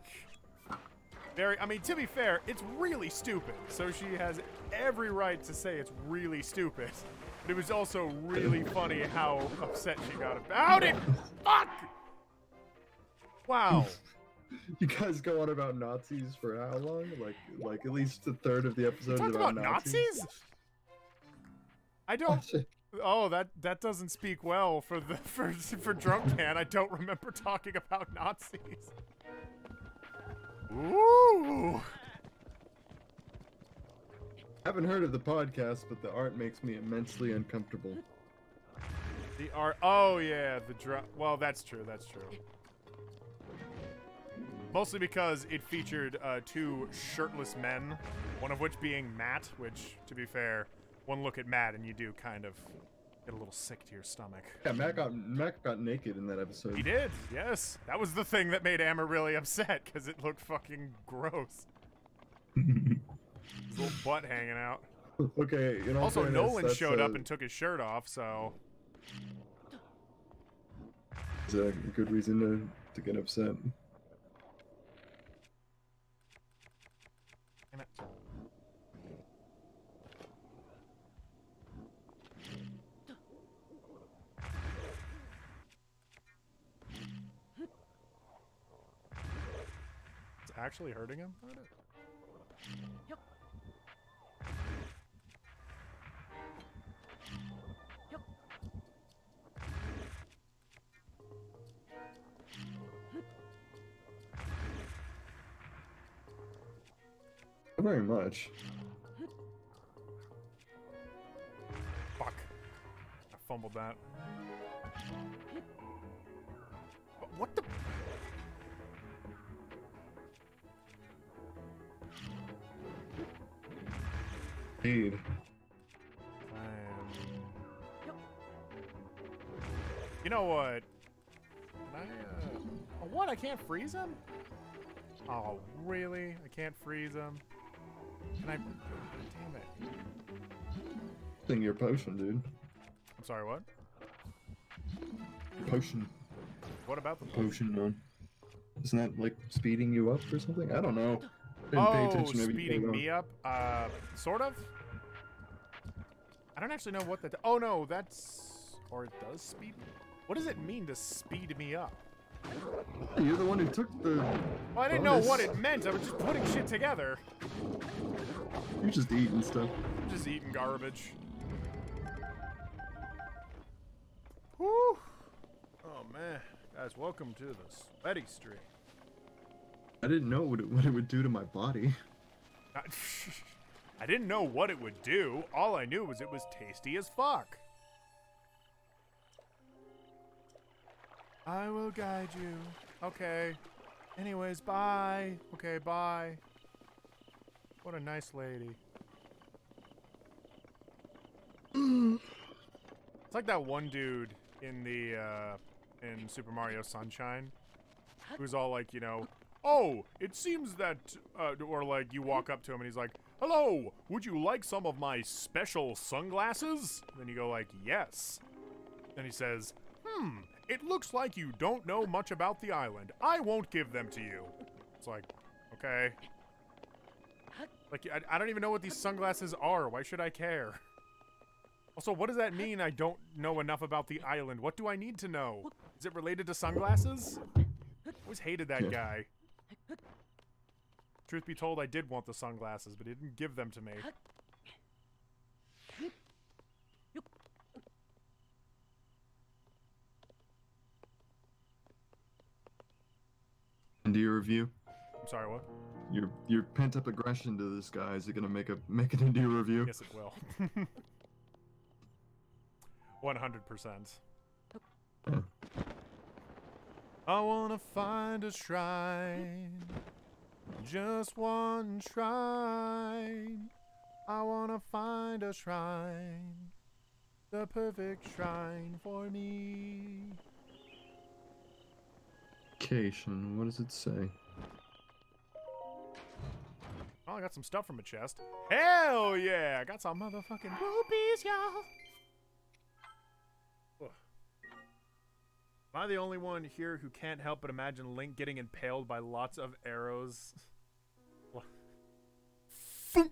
I mean, to be fair, it's really stupid. So she has every right to say it's really stupid. But it was also really funny how upset she got about it. Fuck! Wow. You guys go on about Nazis for how long? Like at least a third of the episodes Talked about Nazis? I don't. Oh, that doesn't speak well for the for Drunk Can. I don't remember talking about Nazis. Ooh. I haven't heard of the podcast, but the art makes me immensely uncomfortable. The art. Oh yeah, well, that's true. That's true. Mostly because it featured 2 shirtless men, one of which being Matt, which, to be fair, one look at Matt and you do kind of get a little sick to your stomach. Yeah, Matt got naked in that episode. He did, yes. That was the thing that made Amber really upset, because it looked fucking gross. His little butt hanging out. Okay, you know. Also, Nolan showed up and took his shirt off, so... It's a good reason to get upset. Damn it. It's actually hurting him? Not very much. Fuck. I fumbled that. What the? Indeed. You know what? Can I, oh, what? I can't freeze him? Oh, really? I can't freeze him? Can I? Damn it. Thing your potion, dude. I'm sorry, what? Potion. What about the Potion, man. Isn't that like speeding you up or something? I don't know. Didn't pay attention to speeding me up? Sort of? I don't actually know what that... Oh, no, that's... Or it does speed me? What does it mean to speed me up? You're the one who took the... Well, I didn't know what it meant. I was just putting shit together. You're just eating stuff. I'm just eating garbage. Whew. Oh, man. Guys, welcome to the sweaty stream. I didn't know what it would do to my body. I didn't know what it would do. All I knew was it was tasty as fuck. I will guide you. Okay. Anyways, bye. Okay, bye. What a nice lady. It's like that one dude in the, in Super Mario Sunshine, who's all like, you know, oh, it seems that, or like you walk up to him and he's like, hello, would you like some of my special sunglasses? And then you go like, yes. Then he says, it looks like you don't know much about the island. I won't give them to you. It's like, okay. Like, I don't even know what these sunglasses are. Why should I care? Also, what does that mean I don't know enough about the island? What do I need to know? Is it related to sunglasses? I always hated that guy. Truth be told, I did want the sunglasses, but he didn't give them to me. And do your review. I'm sorry, what? Your pent up aggression to this guy, is it gonna make it into your review? Yes, it will. 100%. Yeah. I wanna find a shrine, just one shrine. I wanna find a shrine, the perfect shrine for me. Location. What does it say? Oh, I got some stuff from a chest. Hell yeah! I got some motherfucking rupees, y'all. Am I the only one here who can't help but imagine Link getting impaled by lots of arrows? That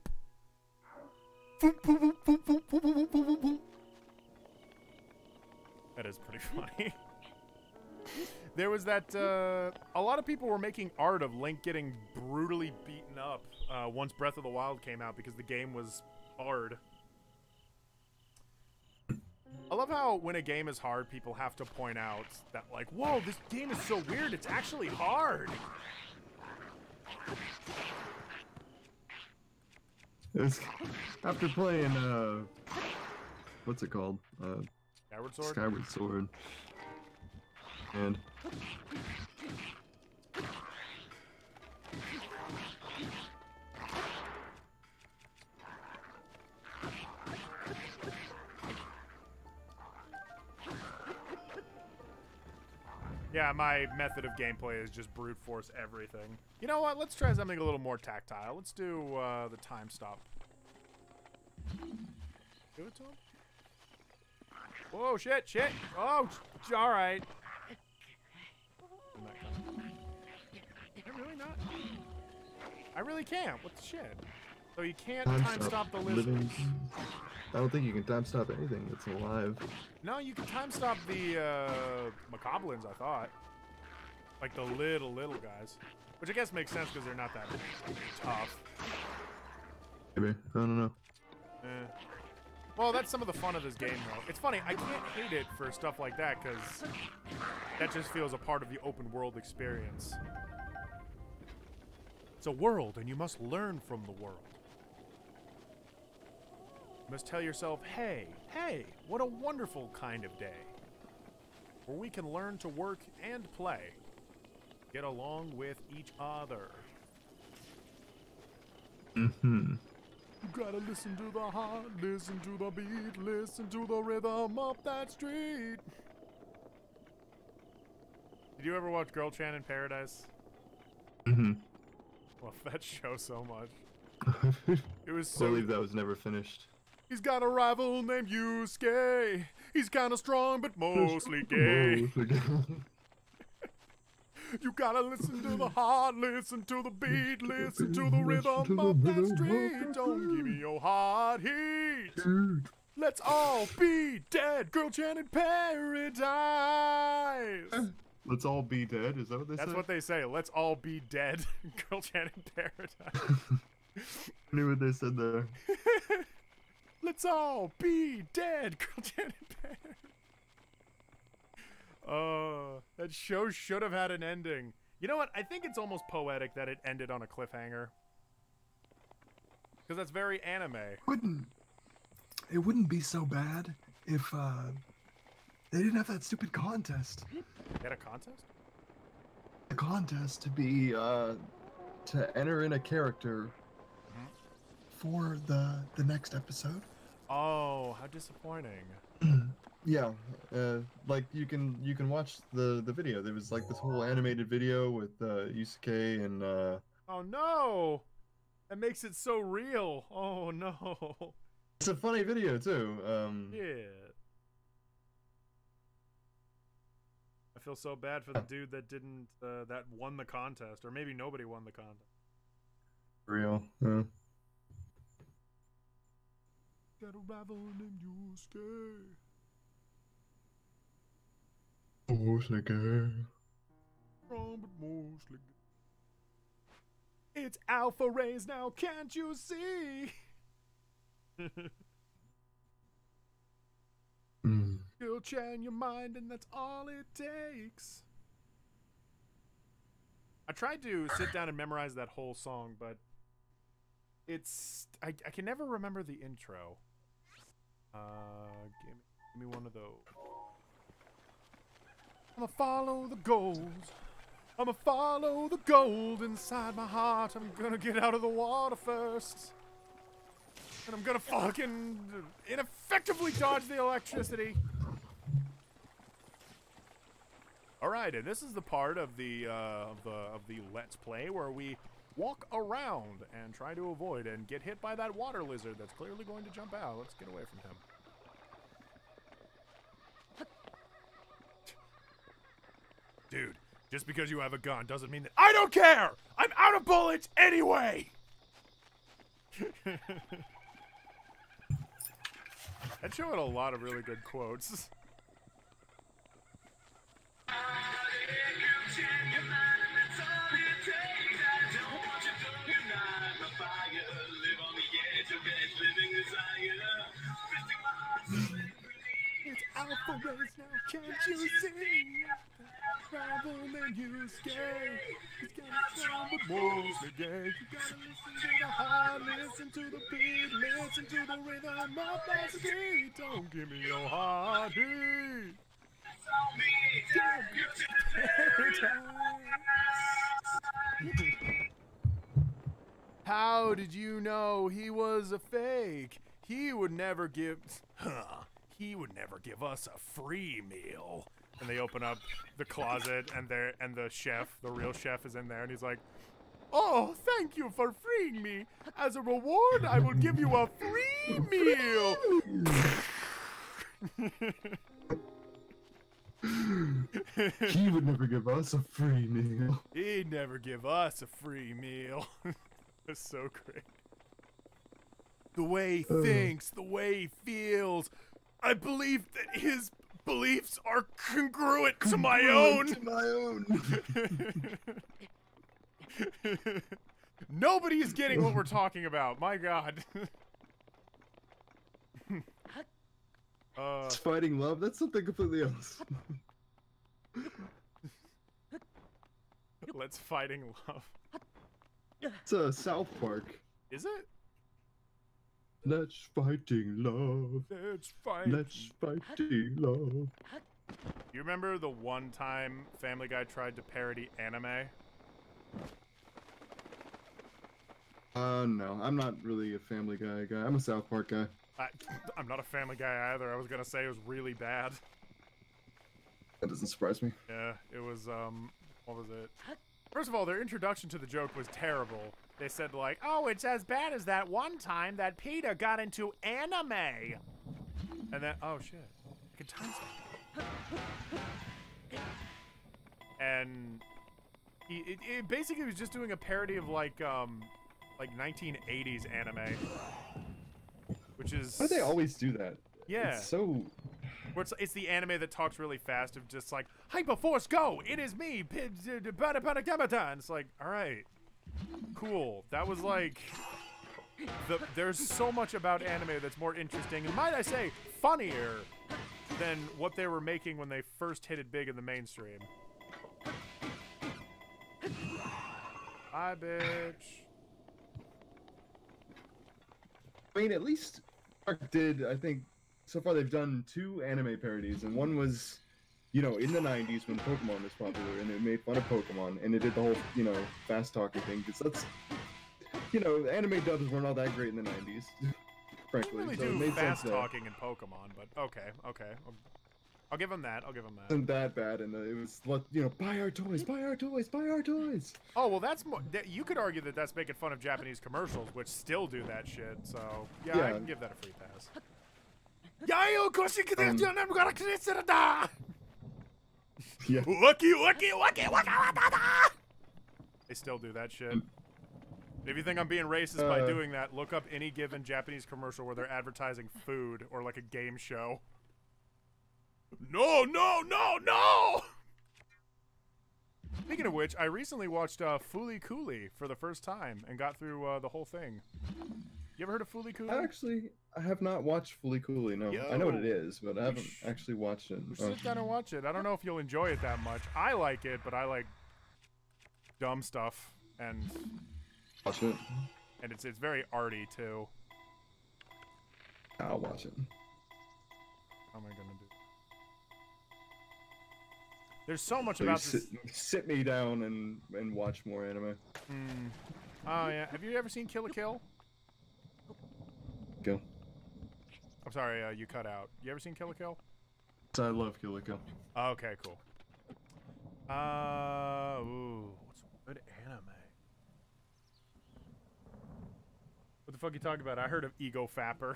is pretty funny. There was that, a lot of people were making art of Link getting brutally beaten up once Breath of the Wild came out because the game was hard. I love how when a game is hard, people have to point out that, like, whoa, this game is so weird, it's actually hard. It's, after playing, what's it called? Skyward Sword? Skyward Sword. And yeah, my method of gameplay is just brute force everything. You know what? Let's try something a little more tactile. Let's do the time stop. Do it to him? Whoa, shit, shit. Oh, all right. Can I really not? I really can't. What the shit? So you can't time stop the lizards. I don't think you can time stop anything that's alive. No, you can time stop the macablins, I thought. Like the little guys. Which I guess makes sense because they're not that tough. Maybe. I don't know. Eh. Well, that's some of the fun of this game, though. It's funny, I can't hate it for stuff like that because that just feels a part of the open world experience. It's a world, and you must learn from the world. You must tell yourself, hey, what a wonderful kind of day. Where we can learn to work and play. Get along with each other. Mm-hmm. You gotta listen to the heart, listen to the beat, listen to the rhythm of that street. Did you ever watch Girl Chan in Paradise? Mm-hmm. Love that show so much. It was so... I believe that was never finished. He's got a rival named Yusuke. He's kind of strong, but mostly gay. You gotta listen to the heart, listen to the beat, listen to the rhythm of that street. Don't give me your hard heat. Let's all be dead. Girl Chan in Paradise. Let's all be dead? Is that what they say? That's what they say. Let's all be dead. Girl Chan in Paradise. I knew what they said there. Let's all be dead. Girl Chan in Paradise. That show should have had an ending. You know what? I think it's almost poetic that it ended on a cliffhanger. Because that's very anime. It wouldn't be so bad if they didn't have that stupid contest. They had a contest? The contest to be to enter in a character For the next episode. Oh, how disappointing. Yeah, like you can watch the video. There was like this whole animated video with Yusuke and Oh no! That makes it so real. Oh no. it's a funny video too. Yeah. I feel so bad for the dude that didn't that won the contest, or maybe nobody won the contest. Real. Got a rival named Yusuke. Mostly gay. Wrong, but mostly. It's alpha rays now, can't you see? You'll change your mind, and that's all it takes. I tried to sit down and memorize that whole song, but it's I can never remember the intro. Give me one of those. I'ma follow the gold. I'ma follow the gold inside my heart. I'm gonna get out of the water first. And I'm gonna fucking ineffectively dodge the electricity. All right, and this is the part of the Let's Play where we walk around and try to avoid and get hit by that water lizard that's clearly going to jump out. Let's get away from him. Dude, just because you have a gun doesn't mean that I don't care! I'm out of bullets anyway! That show had a lot of really good quotes. It's alpha race now, can't you see? Travel and you scare. It's gotta sound the most again. You gotta listen to the heart, listen to the beat, listen to the rhythm of that beat. Don't give me your heartbeat. How did you know he was a fake? He would never give us a free meal. And they open up the closet, and the chef, the real chef, is in there, and he's like, "Oh, thank you for freeing me. As a reward, I will give you a free meal." He would never give us a free meal. He'd never give us a free meal. That's so great. The way he thinks, the way he feels. I believe that his beliefs are congruent to my own. To my own. Nobody is getting what we're talking about. My God. It's fighting love. That's something completely else. Let's fighting love. It's a South Park. Is it? Let's fighting love. Let's fight. Let's fighting love. You remember the one time Family Guy tried to parody anime? No, I'm not really a Family Guy guy. I'm a South Park guy. I'm not a Family Guy either. I was gonna say it was really bad. That doesn't surprise me. Yeah, it was, what was it? First of all, their introduction to the joke was terrible. They said, like, "Oh, it's as bad as that one time that Peter got into anime." And then, oh, shit. I can time stuff. And it basically was just doing a parody of, like 1980s anime. Which is... Why do they always do that? Yeah. It's so... Where it's the anime that talks really fast of just like, "Hyperforce, go! It is me! It's like, alright. Cool. That was like... There's so much about anime that's more interesting, and might I say, funnier than what they were making when they first hit it big in the mainstream. Bye, bitch. I mean, at least Park did, I think, so far they've done 2 anime parodies, and one was, you know, in the 90s when Pokemon was popular, and it made fun of Pokemon, and it did the whole, you know, fast talking thing, because that's, you know, the anime dubs weren't all that great in the 90s, frankly. I really so it do made fast sense talking in Pokemon, but okay. I'll give them that. It wasn't that bad, and it was, you know, buy our toys, buy our toys, buy our toys. Oh, well, that's more... You could argue that that's making fun of Japanese commercials, which still do that shit, so... Yeah, I can give that a free pass. Yeah. They still do that shit. If you think I'm being racist by doing that, look up any given Japanese commercial where they're advertising food or like a game show. No! Speaking of which, I recently watched Fooly Cooly for the first time and got through the whole thing. You ever heard of Fooly Cooly? I have not watched Fully Coolly, no. Yo, I know what it is, but I haven't actually watched it. Sit down and watch it. I don't know if you'll enjoy it that much. I like it, but I like dumb stuff, and Watch it. And it's very arty too. I'll watch it. How am I gonna do? There's so much So about this. sit me down and watch more anime. Oh yeah. Have you ever seen Kill la Kill? Kill. I'm sorry, you cut out. You ever seen Kill la Kill? I love Kill la Kill. Oh, okay, cool. What's a good anime? What the fuck you talking about? I heard of Ego Fapper.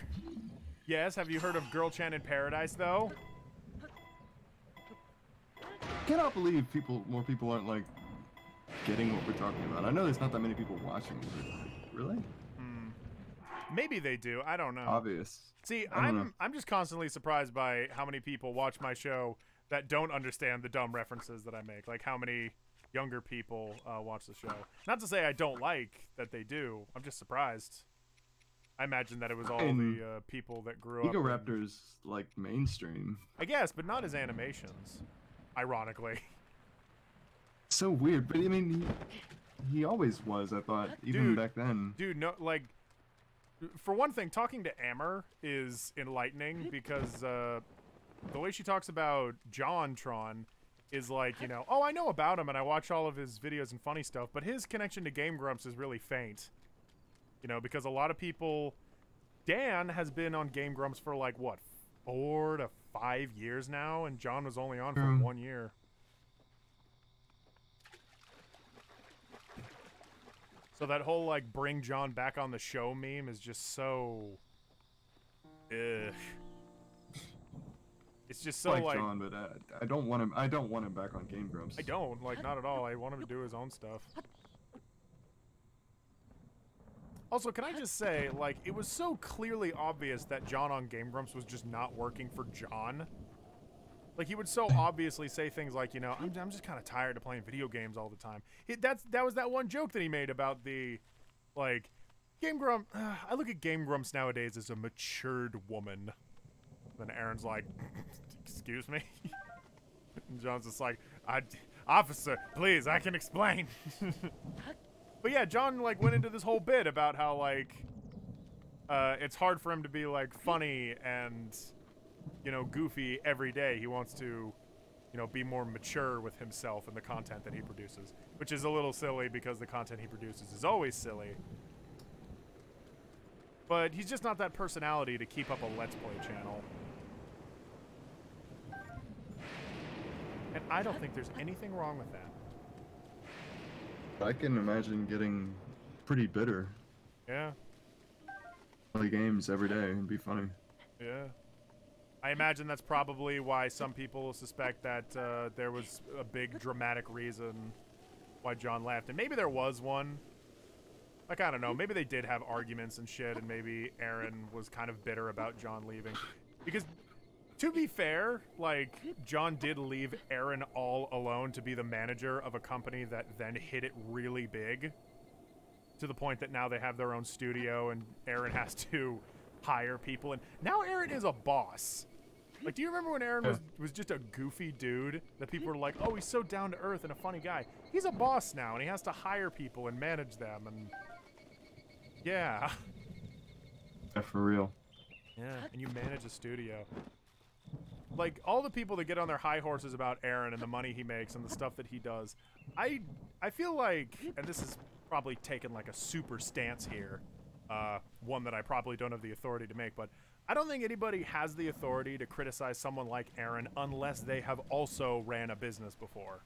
Yes, have you heard of Girl Chan in Paradise, though? Cannot believe more people aren't like getting what we're talking about. I know there's not that many people watching, but really? Maybe they do. I don't know. Obvious. See, I don't know. I'm just constantly surprised by how many people watch my show that don't understand the dumb references that I make. Like how many younger people watch the show. Not to say I don't like that they do. I'm just surprised. I imagine that it was all the people that grew up. Ego Raptor's like mainstream. I guess, but not his animations. Ironically. So weird, but I mean, he always was. I thought, even back then. Dude, no, like, for one thing, talking to Amber is enlightening because the way she talks about JonTron is like, you know, oh, I know about him and I watch all of his videos and funny stuff, but his connection to Game Grumps is really faint. You know, because a lot of people, Dan has been on Game Grumps for like, what, 4 to 5 years now, and John was only on for 1 year. So that whole, like, bring John back on the show meme is just so... Ugh. It's just so, like... John, but I don't want him. I don't want him back on Game Grumps. I don't, like, not at all. I want him to do his own stuff. Also, can I just say, like, it was so clearly obvious that John on Game Grumps was just not working for John. Like, he would so obviously say things like, you know, I'm just kind of tired of playing video games all the time. That was that one joke that he made about the, like, Game Grumps. I look at Game Grumps nowadays as a matured woman. Then Aaron's like, excuse me? And John's just like, officer, please, I can explain. But yeah, John, like, went into this whole bit about how, like, it's hard for him to be, like, funny and, you know, goofy every day. He wants to, you know, be more mature with himself and the content that he produces. Which is a little silly because the content he produces is always silly. But he's just not that personality to keep up a Let's Play channel. And I don't think there's anything wrong with that. I can imagine getting pretty bitter. Yeah. Play games every day and be funny. Yeah. I imagine that's probably why some people suspect that there was a big dramatic reason why John left. And maybe there was one. Like, I don't know. Maybe they did have arguments and shit, and maybe Aaron was kind of bitter about John leaving. Because, to be fair, like, John did leave Aaron all alone to be the manager of a company that then hit it really big. To the point that now they have their own studio, and Aaron has to hire people. And now Aaron is a boss. Like, do you remember when Aaron was just a goofy dude that people were like, oh, he's so down to earth and a funny guy? He's a boss now, and he has to hire people and manage them, and yeah. Yeah, for real. Yeah, and you manage a studio. Like, all the people that get on their high horses about Aaron and the money he makes and the stuff that he does, I feel like, and this is probably taken like a super stance here, one that I probably don't have the authority to make, but I don't think anybody has the authority to criticize someone like Aaron unless they have also ran a business before.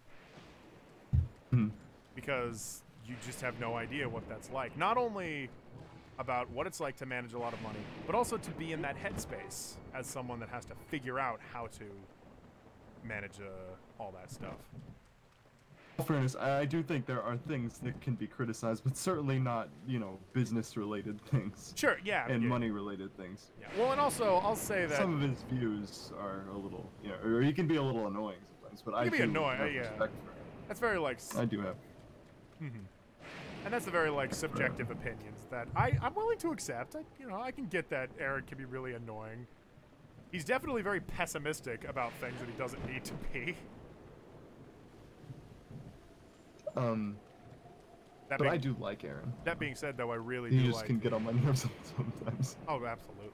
Because you just have no idea what that's like. Not only about what it's like to manage a lot of money, but also to be in that headspace as someone that has to figure out how to manage all that stuff. In fairness, I do think there are things that can be criticized, but certainly not, you know, business-related things. Sure, yeah. And money-related things. Yeah. Well, and also, I'll say that some of his views are a little, you know, or he can be a little annoying sometimes, but I do have respect for him. That's very, like... I do have. And that's the very, like, subjective opinions that I'm willing to accept. You know, I can get that Aaron can be really annoying. He's definitely very pessimistic about things that he doesn't need to be. But I do like Aaron. That being said, though, I really do like... He just can get on my nerves sometimes. Oh, absolutely.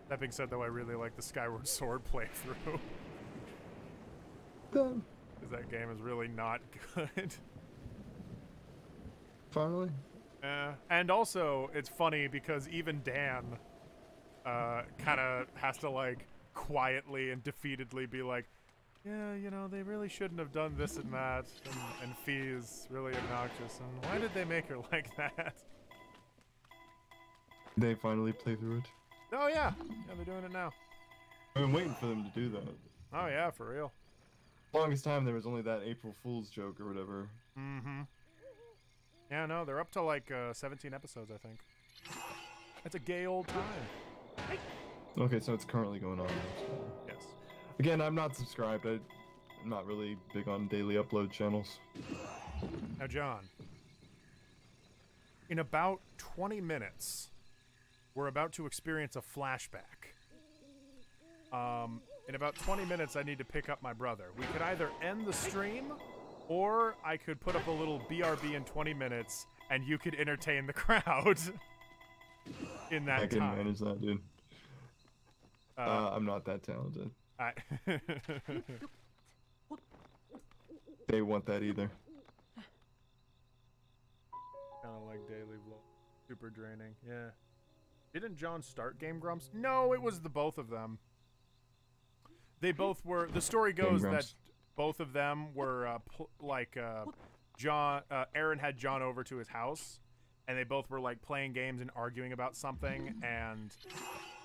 That being said, though, I really like the Skyward Sword playthrough. Because that game is really not good. Finally? And also, it's funny because even Dan kind of has to, like, quietly and defeatedly be like, yeah, you know, they really shouldn't have done this and that, and Fee is really obnoxious, and why did they make her like that? They finally play through it. Oh yeah, yeah, they're doing it now. I've been waiting for them to do that. Oh yeah, for real. Longest time there was only that April Fool's joke or whatever. Mm-hmm. Yeah, no, they're up to like 17 episodes, I think. It's a gay old time. Okay, so it's currently going on. Yes. Again, I'm not subscribed. I'm not really big on daily upload channels. Now, John, in about 20 minutes, we're about to experience a flashback. In about 20 minutes, I need to pick up my brother. We could either end the stream, or I could put up a little BRB in 20 minutes, and you could entertain the crowd in that time. I can manage that, dude. I'm not that talented. They want that either. Kind of like daily vlog. Super draining, yeah. Didn't John start Game Grumps? No, it was the both of them. They both were. The story goes that both of them were John. Aaron had John over to his house, and they both were like playing games and arguing about something. And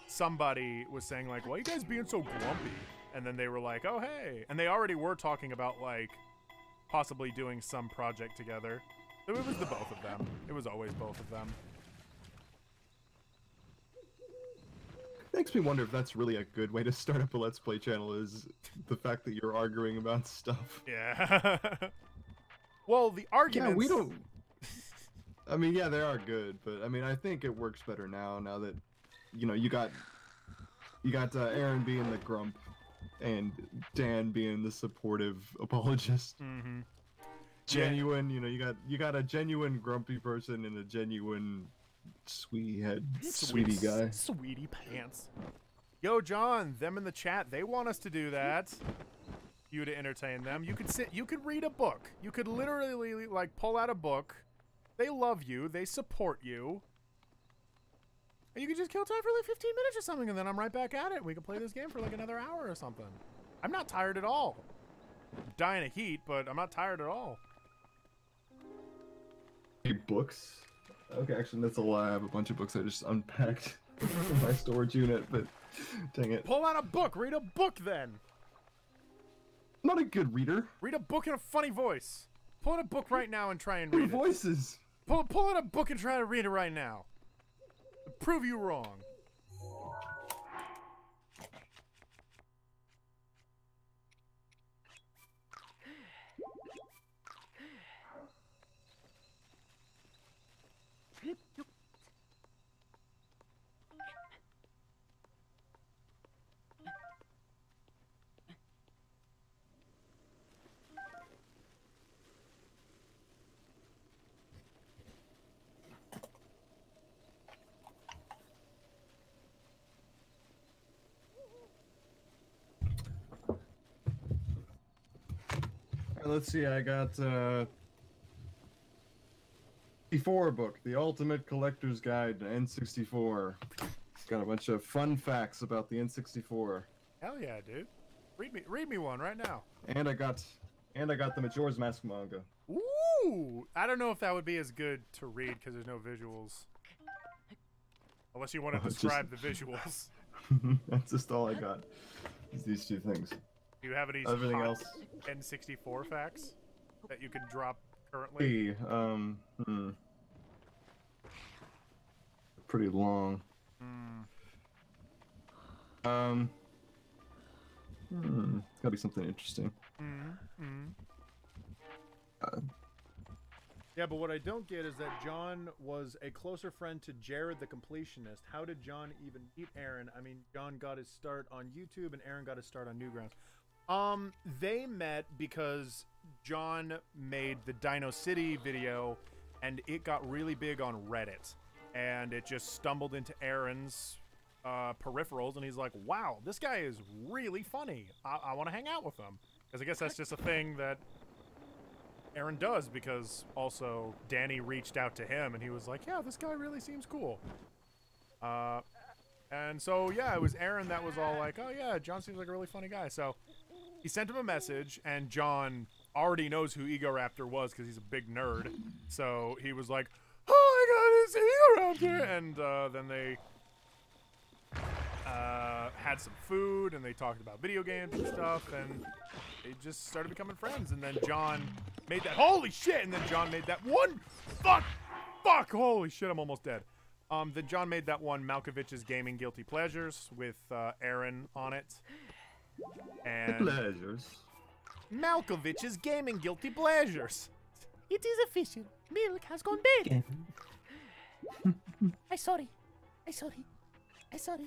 somebody was saying like, "Why are you guys being so grumpy?" And then they were like, "Oh hey," and they already were talking about like possibly doing some project together. So it was the both of them. It was always both of them. Makes me wonder if that's really a good way to start up a Let's Play channel, is the fact that you're arguing about stuff. Yeah. Well, the arguments... Yeah, we don't... I mean, yeah, they are good, but I mean, I think it works better now that, you know, you got Aaron being the grump and Dan being the supportive apologist. Mm-hmm. Genuine, you know, you got a genuine grumpy person and a genuine sweetie guy. Sweetie pants. Yo, John, them in the chat, they want us to do that. You to entertain them. You could read a book. You could literally like pull out a book. They love you, they support you. And you could just kill time for like 15 minutes or something, and then I'm right back at it. We can play this game for like another hour or something. I'm not tired at all. I'm dying of heat, but I'm not tired at all. Books? Okay, actually, that's a lie. I have a bunch of books I just unpacked from my storage unit, but dang it. Pull out a book. Read a book, then. I'm not a good reader. Read a book in a funny voice. Pull out a book right now and try and read it. Voices. Pull out a book and try to read it right now. Prove you wrong. Let's see, I got N64 book, The Ultimate Collector's Guide to N64. It's got a bunch of fun facts about the N64. Hell yeah, dude. Read me one right now. And I got the Majora's Mask manga. Ooh! I don't know if that would be as good to read because there's no visuals. Unless you want to describe the visuals. That's just all I got. Is these two things. Do you have any Everything else N64 facts that you can drop currently? Hey, pretty long. It's gotta be something interesting. Yeah, but what I don't get is that John was a closer friend to Jared the Completionist. How did John even meet Aaron? I mean, John got his start on YouTube and Aaron got his start on Newgrounds. They met because John made the Dino City video and it got really big on Reddit. And it just stumbled into Aaron's peripherals and he's like, wow, this guy is really funny. I want to hang out with him. Because I guess that's just a thing that Aaron does, because also Danny reached out to him and he was like, yeah, this guy really seems cool. And so, yeah, it was Aaron that was all like, oh yeah, John seems like a really funny guy. So he sent him a message, and John already knows who Egoraptor was because he's a big nerd. So he was like, "Oh, I got this Egoraptor," and then they had some food, and they talked about video games and stuff, and they just started becoming friends. And then John made that holy shit, and then John made that one fuck, holy shit, I'm almost dead. Then John made that one Malkovich's Gaming Guilty Pleasures with Aaron on it. And Pleasures. Malkovich's Gaming Guilty Pleasures. It is official. Milk has gone bad. I sorry. Sorry. Stop.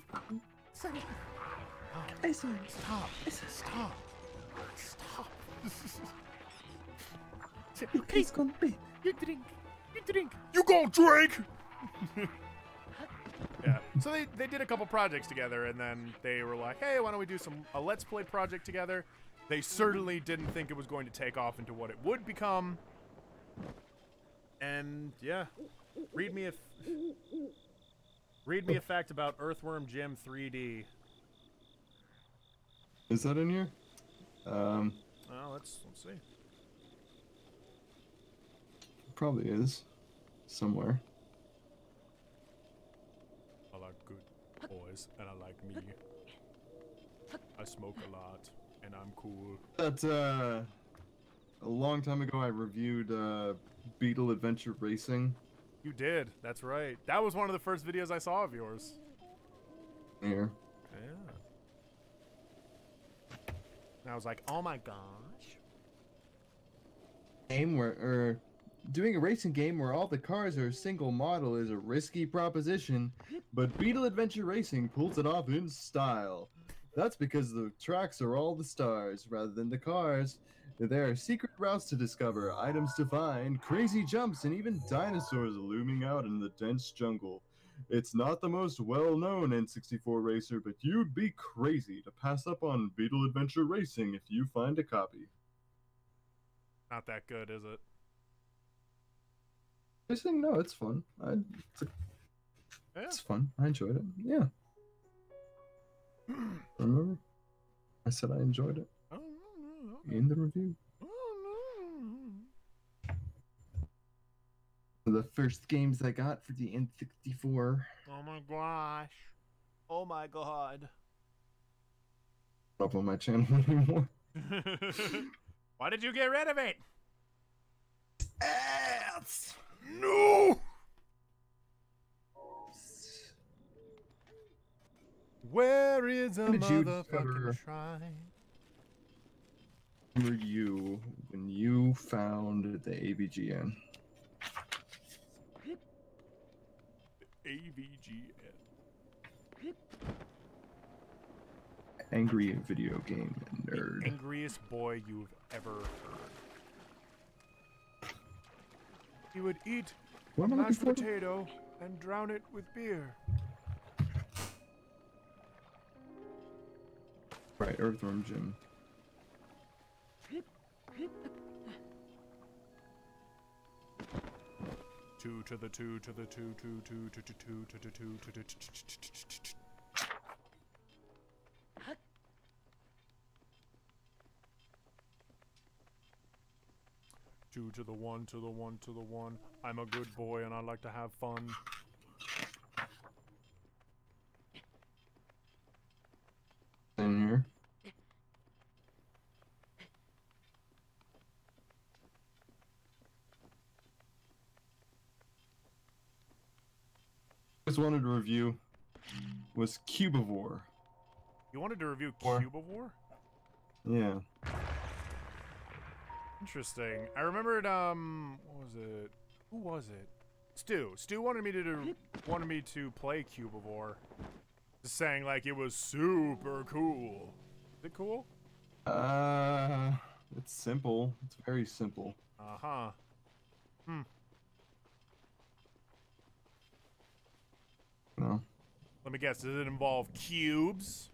He's gone bad. You drink. You go drink! Yeah. So they did a couple projects together, and then they were like, hey, why don't we do a Let's Play project together? They certainly didn't think it was going to take off into what it would become. And yeah, read me a fact about Earthworm Jim 3D. Is that in here? Well, let's see. Probably is. Somewhere. I like good boys, and I like me. I smoke a lot, and I'm cool. That, a long time ago I reviewed, Beetle Adventure Racing. You did, that's right. That was one of the first videos I saw of yours. Here. Yeah. And I was like, oh my gosh. Doing a racing game where all the cars are a single model is a risky proposition, but Beetle Adventure Racing pulls it off in style. That's because the tracks are all the stars rather than the cars. There are secret routes to discover, items to find, crazy jumps, and even dinosaurs looming out in the dense jungle. It's not the most well-known N64 racer, but you'd be crazy to pass up on Beetle Adventure Racing if you find a copy. Not that good, is it? Racing? No, it's fun. It's fun. I enjoyed it. Yeah. Remember? I said I enjoyed it. In the review. The first games I got for the N64. Oh my gosh. Oh my god. Up on my channel anymore. Why did you get rid of it? Ass! No! Where is a When did you motherfucking discover- shrine? Who were you when you found the AVGN? AVGN. Angry video game nerd. Angriest boy you've ever heard. He would eat What am I looking mashed for? potato and drown it with beer. Right, Earthworm Jim. Two to the two to the two two two to two to the two to the two to the one to the one to the one. I'm a good boy and I like to have fun. In here. Just wanted to review was Cubivore. You wanted to review Or- Cubivore? Yeah. Interesting. I remembered, what was it? Who was it? Stu. Stu wanted me to play Cubivore. Just saying, like, it was super cool. Is it cool? It's simple. It's very simple. Uh-huh. No. Let me guess, does it involve cubes?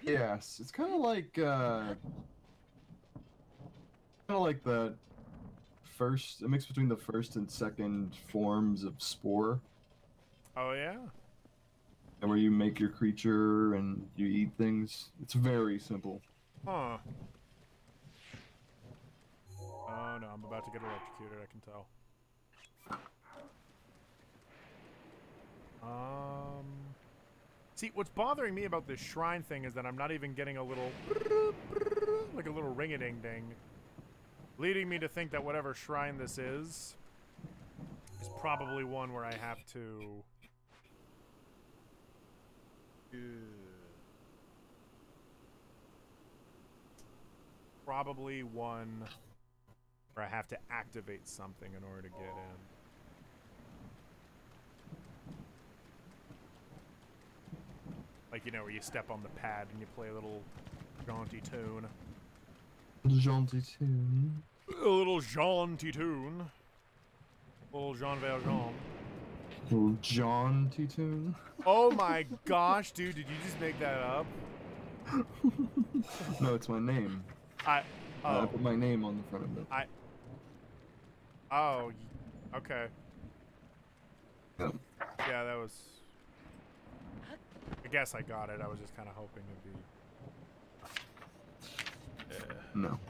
Yes, it's kind of like the first, a mix between the first and second forms of Spore, Oh, yeah? and where you make your creature and you eat things. It's very simple. Huh. Oh no, I'm about to get electrocuted, I can tell. See, what's bothering me about this shrine thing is that I'm not even getting a little, like a little ring-a-ding-ding, leading me to think that whatever shrine this is probably one where I have to... Probably one where I have to activate something in order to get in. Like, you know, where you step on the pad and you play a little jaunty tune. Jaunty tune. A little jaunty tune. A little Jean Valjean. Little jaunty tune. Oh my gosh, dude, did you just make that up? No, it's my name. I put my name on the front of it. Oh, okay. Yeah. Yeah, that was... I guess I got it. I was just kind of hoping it'd be... No.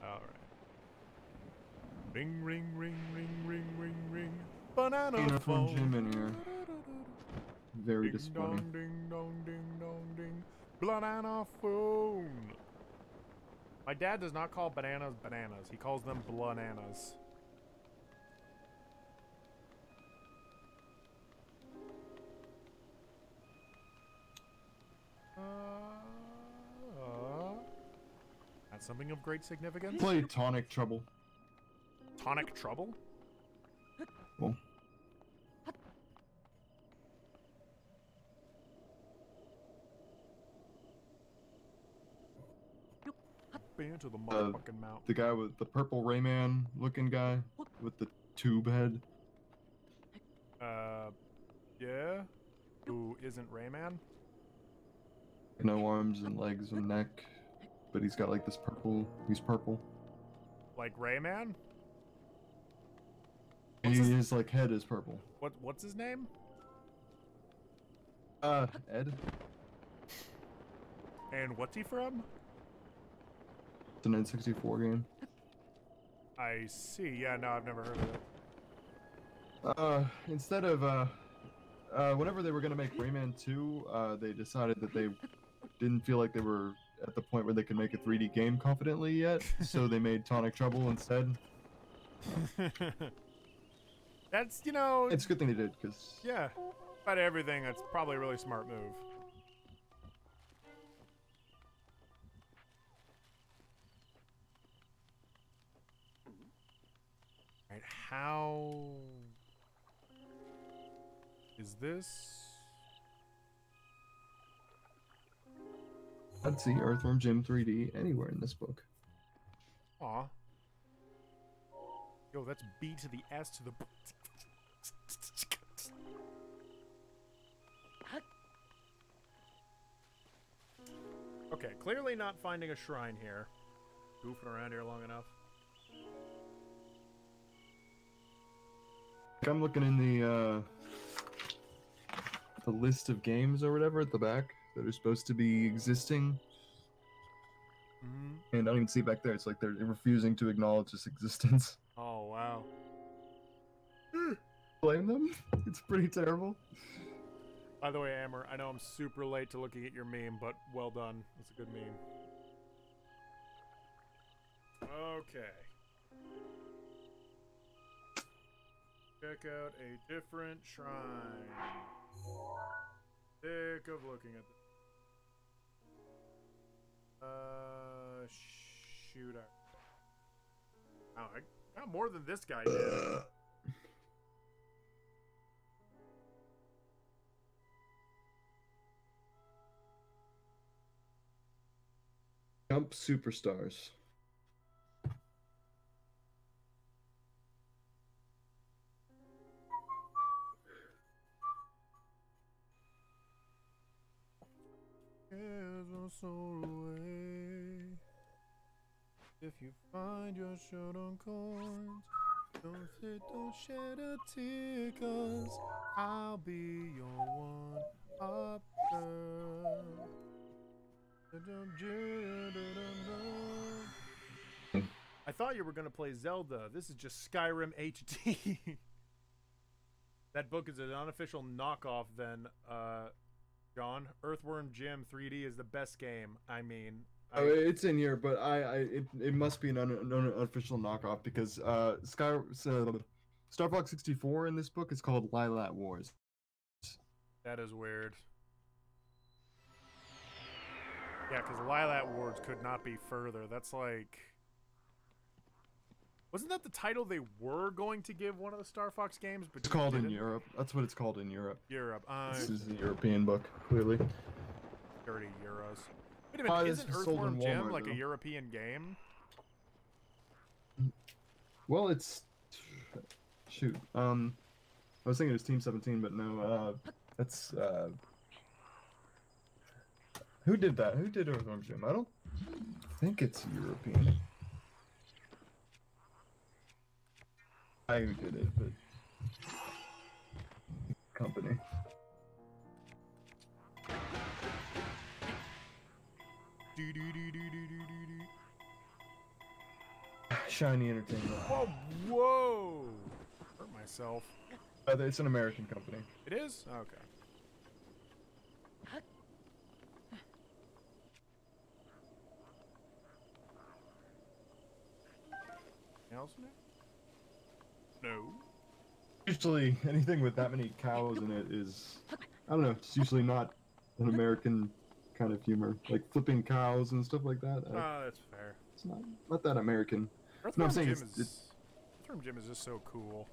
Alright. Ring, ring, ring, ring, ring, ring, ring. Banana Tina phone. from Jim in here. Very Ding disappointing. dong, ding dong, ding dong, ding. Banana phone. My dad does not call bananas bananas. He calls them blananas. That's something of great significance. Play Tonic Trouble. Tonic Trouble? Cool. Into the motherfucking mouth. The guy with the purple Rayman looking guy with the tube head. Yeah? Who isn't Rayman? No arms and legs and neck, but he's got like this purple. He's purple. Like Rayman? His like head is purple. What's his name? Ed. And what's he from? It's an N64 game. I see. Yeah, no, I've never heard of it. Instead of whenever they were gonna make Rayman 2, they decided that they didn't feel like they were at the point where they could make a 3D game confidently yet, so they made Tonic Trouble instead. That's, you know... It's a good thing they did, because... Yeah. About everything, that's probably a really smart move. Alright, how... is this... I'd see Earthworm Jim 3D anywhere in this book. Aw. Yo, that's B to the S to the... Okay, clearly not finding a shrine here. Goofing around here long enough. I'm looking in the list of games or whatever at the back that are supposed to be existing. Mm-hmm. And I don't even see it back there. It's like they're refusing to acknowledge its existence. Oh, wow. Blame them? It's pretty terrible. By the way, Amber, I know I'm super late to looking at your meme, but well done. It's a good meme. Okay. Check out a different shrine. Sick of looking at this. Shoot. Wow, I got more than this guy did. Jump Superstars. There's no soul away. If you find your shirt on coins, don't shed a tear, 'cause I'll be your one up girl. I thought you were gonna play Zelda. This is just Skyrim HD. That book is an unofficial knockoff then, John. Earthworm Jim 3D is the best game. I mean, It's in here, but it must be an unofficial knockoff because Star Fox 64 in this book is called Lilat Wars. that is weird. Yeah, because Lilat Wars could not be further. That's like... Wasn't that the title they were going to give one of the Star Fox games? But It's called in didn't? Europe. That's what it's called in Europe. Europe. This is a European book, clearly. 30 euros. Wait a minute, this isn't is sold in Earthworm Jim Walmart, like though. a European game? Well, it's... Shoot. I was thinking it was Team 17, but no, that's, Who did that? Who did Earthworm Jim? I don't think it's European. I who did it, but... Company. Shiny Entertainment. Whoa, whoa! Hurt myself. It's an American company. It is? Okay. Anything else in there? No. Usually, anything with that many cows in it is... I don't know, it's usually not an American kind of humor. Like flipping cows and stuff like that. Oh, that's fair. It's not that American. Earthworm I'm saying Jim Earthworm Jim is just so cool.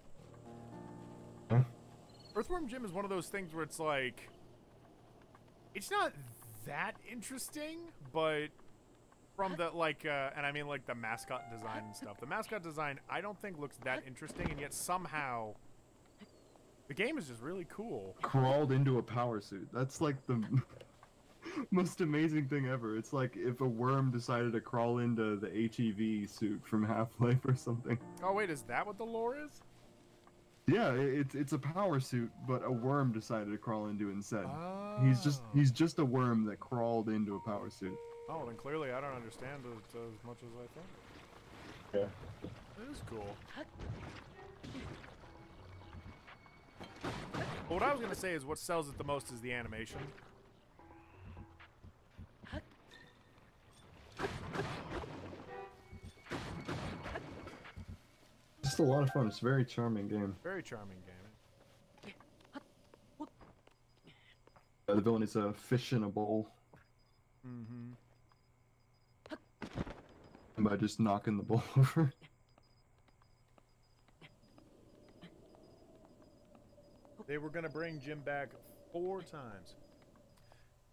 Huh? Earthworm Jim is one of those things where it's like... It's not that interesting, but... From the, like, and I mean, like, the mascot design and stuff. The mascot design, I don't think looks that interesting, and yet somehow... The game is just really cool. Crawled into a power suit. That's like the most amazing thing ever. It's like if a worm decided to crawl into the HEV suit from Half-Life or something. Oh, wait, is that what the lore is? Yeah, it's a power suit, but a worm decided to crawl into it instead. Oh. He's just a worm that crawled into a power suit. Oh, then clearly I don't understand it as much as I thought. Yeah. It is cool. Well, what I was going to say is what sells it the most is the animation. Just a lot of fun. It's a very charming game. Very charming game. The villain is a fish in a bowl. Mm-hmm. By just knocking the bowl over. They were going to bring Jim back 4 times.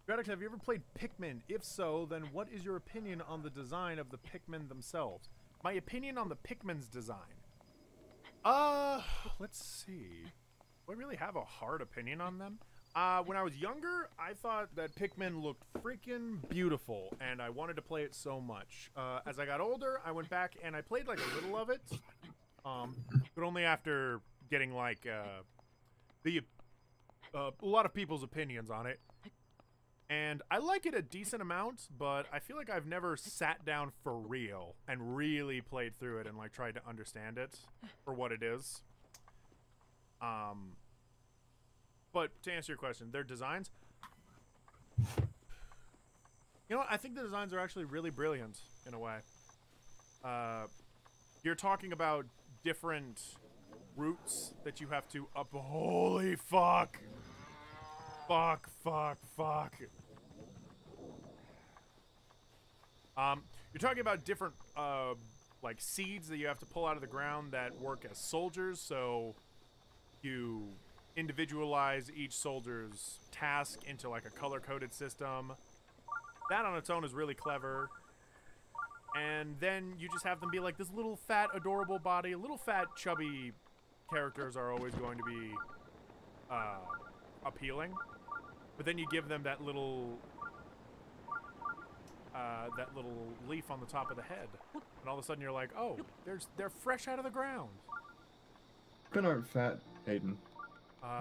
Gradix, have you ever played Pikmin? If so, then what is your opinion on the design of the Pikmin themselves? My opinion on the Pikmin's design? Let's see. Do I really have a hard opinion on them? When I was younger, I thought that Pikmin looked freaking beautiful, and I wanted to play it so much. As I got older, I went back and I played like a little of it, but only after getting like a lot of people's opinions on it. And I like it a decent amount, but I feel like I've never sat down for real and really played through it and like tried to understand it for what it is. But to answer your question, their designs, you know what? I think the designs are actually really brilliant in a way. You're talking about different routes that you have to up. Holy fuck! Fuck! You're talking about different like seeds that you have to pull out of the ground that work as soldiers. So you individualize each soldier's task into like a color-coded system. That on its own is really clever. And then you just have them be like this little fat, adorable body. Little fat, chubby characters are always going to be appealing. But then you give them that little leaf on the top of the head. And all of a sudden you're like, oh, they're fresh out of the ground. Pikmin aren't fat, Hayden.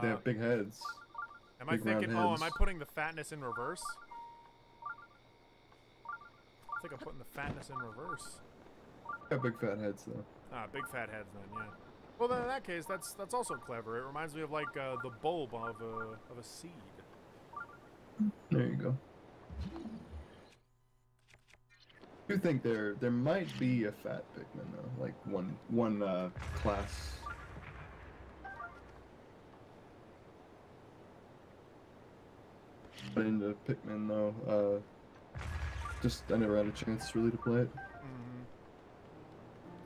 They have big heads. Am I Big round thinking, oh, am I heads. putting the fatness in reverse? I think I'm putting the fatness in reverse. Got big fat heads though. Ah, big fat heads then, yeah. Well, then in that case, that's also clever. It reminds me of like the bulb of a seed. There you go. I do think there might be a fat Pikmin though, like one class. But into Pikmin though, just I never had a chance really to play it. Mm-hmm.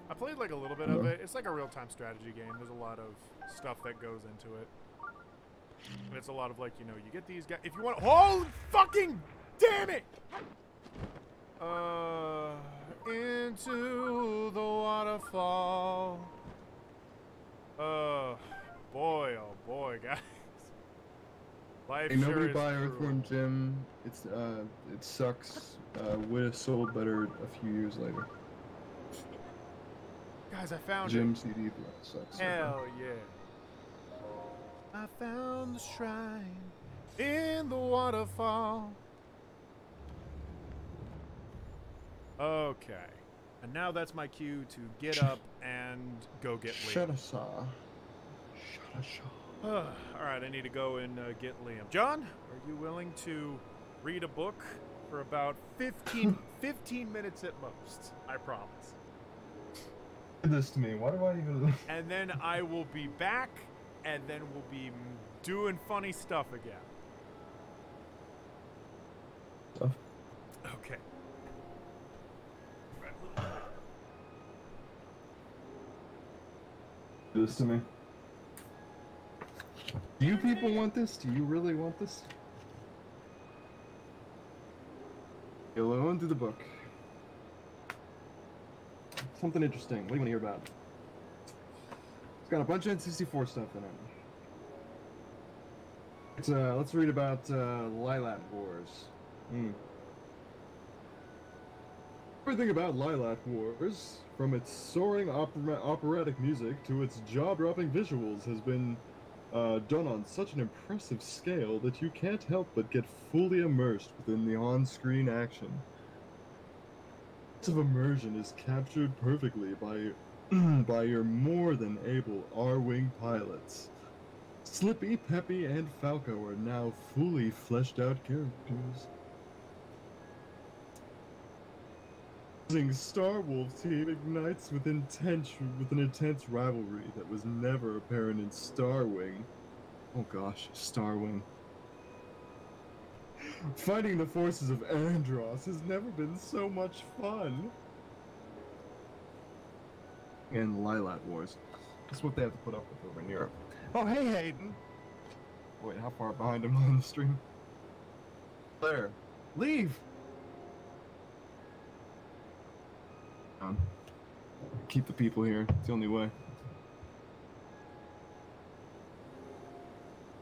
I played like a little bit of it. It's like a real-time strategy game. There's a lot of stuff that goes into it. And it's a lot of like, you know, you get these guys. If you want, holy fucking damn it! Into the waterfall. Boy, oh boy, guys. Life Hey, sure nobody is buy cruel. Earthworm Jim. It sucks. Would have sold better a few years later. Guys, I found Jim it. CD sucks. Hell yeah. I found the shrine in the waterfall. Okay. And now that's my cue to get up and go get Liam. Shut us Alright, I need to go and get Liam. John, are you willing to read a book for about 15 minutes at most? I promise. Do this to me. Why do I even? And then I will be back, and then we'll be doing funny stuff again. Stuff. Okay. Do this to me. Do you people want this? Do you really want this? You'll go into the book. Something interesting. What do you want to hear about? It's got a bunch of N64 stuff in it. It's let's read about Lilac Wars. Everything about Lilac Wars, from its soaring operatic music to its jaw-dropping visuals, has been done on such an impressive scale that you can't help but get fully immersed within the on-screen action. Of immersion is captured perfectly by your more than able R-Wing pilots. Slippy, Peppy, and Falco are now fully fleshed out characters. Star Wolf team ignites with an intense rivalry that was never apparent in Starwing. Oh gosh, Starwing. Fighting the forces of Andros has never been so much fun. And Lilac Wars. That's what they have to put up with over in Europe. Oh, hey, Hayden! Wait, how far behind am I on the stream? Claire, leave! Keep the people here. It's the only way.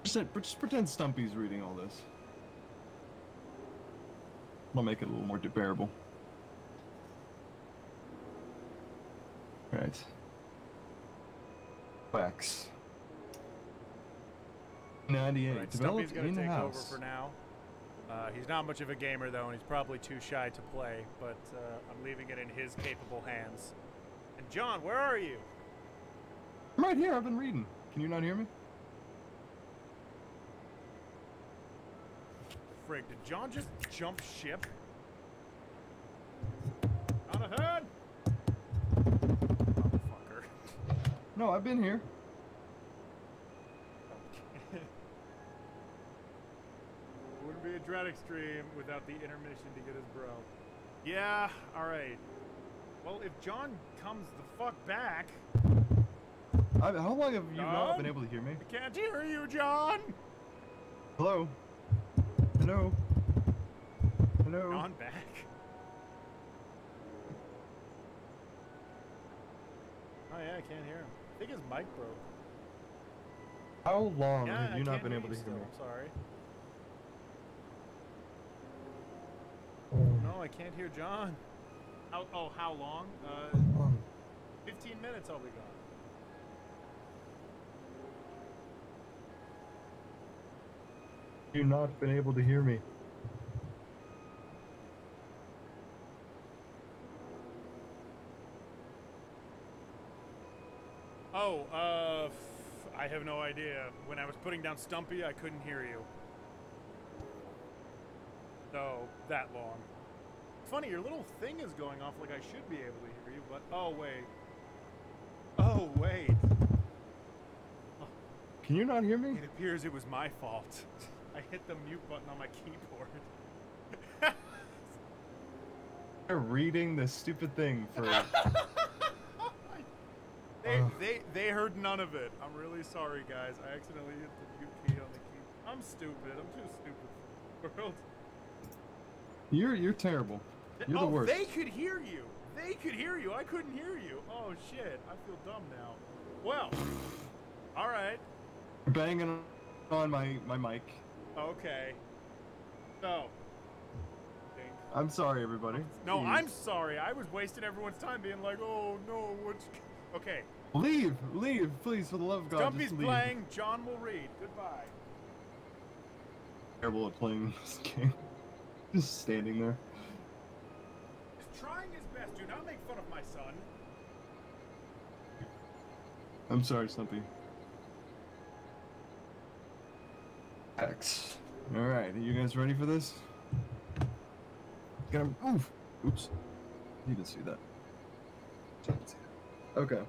Just pretend Stumpy's reading all this. I'll make it a little more bearable. Right. Wax. 98. Right, Developed Stumpy's gonna take over in-house. for now. He's not much of a gamer though, and he's probably too shy to play, but I'm leaving it in his capable hands. And John, where are you? I'm right here. I've been reading. Can you not hear me? Frig, did John just jump ship? On ahead! Motherfucker. No, I've been here. Wouldn't be a Dreadic stream without the intermission to get his bro. Yeah, alright. Well, if John comes the fuck back... How long have you not John? been able to hear me? I can't hear you, John! Hello? Hello? Hello? John back? Oh yeah, I can't hear him. I think his mic broke. How long Yeah, have you I not can't been hear able you to hear still, me? I'm sorry. No, I can't hear John. How long? 15 minutes I'll be gone. You've not been able to hear me. Oh, I have no idea. When I was putting down Stumpy, I couldn't hear you. So, that long. It's funny, your little thing is going off like I should be able to hear you, but... Oh, wait. Oh, wait. Can you not hear me? It appears it was my fault. I hit the mute button on my keyboard. They're reading this stupid thing for... They heard none of it. I'm really sorry, guys. I accidentally hit the mute key on the key. I'm stupid. I'm too stupid for the world. You're terrible. You're the worst. They could hear you. They could hear you. I couldn't hear you. Oh, shit. I feel dumb now. Well, all right. Banging on my mic. Okay. So. I'm sorry, everybody. No, Jeez. I'm sorry. I was wasting everyone's time being like, oh, no, what's... Okay. Leave, please, for the love of God. Stumpy's just leave. playing. John will read. Goodbye. Terrible at playing this game. Just standing there. He's trying his best. Do not make fun of my son. I'm sorry, Stumpy. X. Alright, are you guys ready for this? Gonna oof. Oops. You didn't see that. Didn't see that. Okay.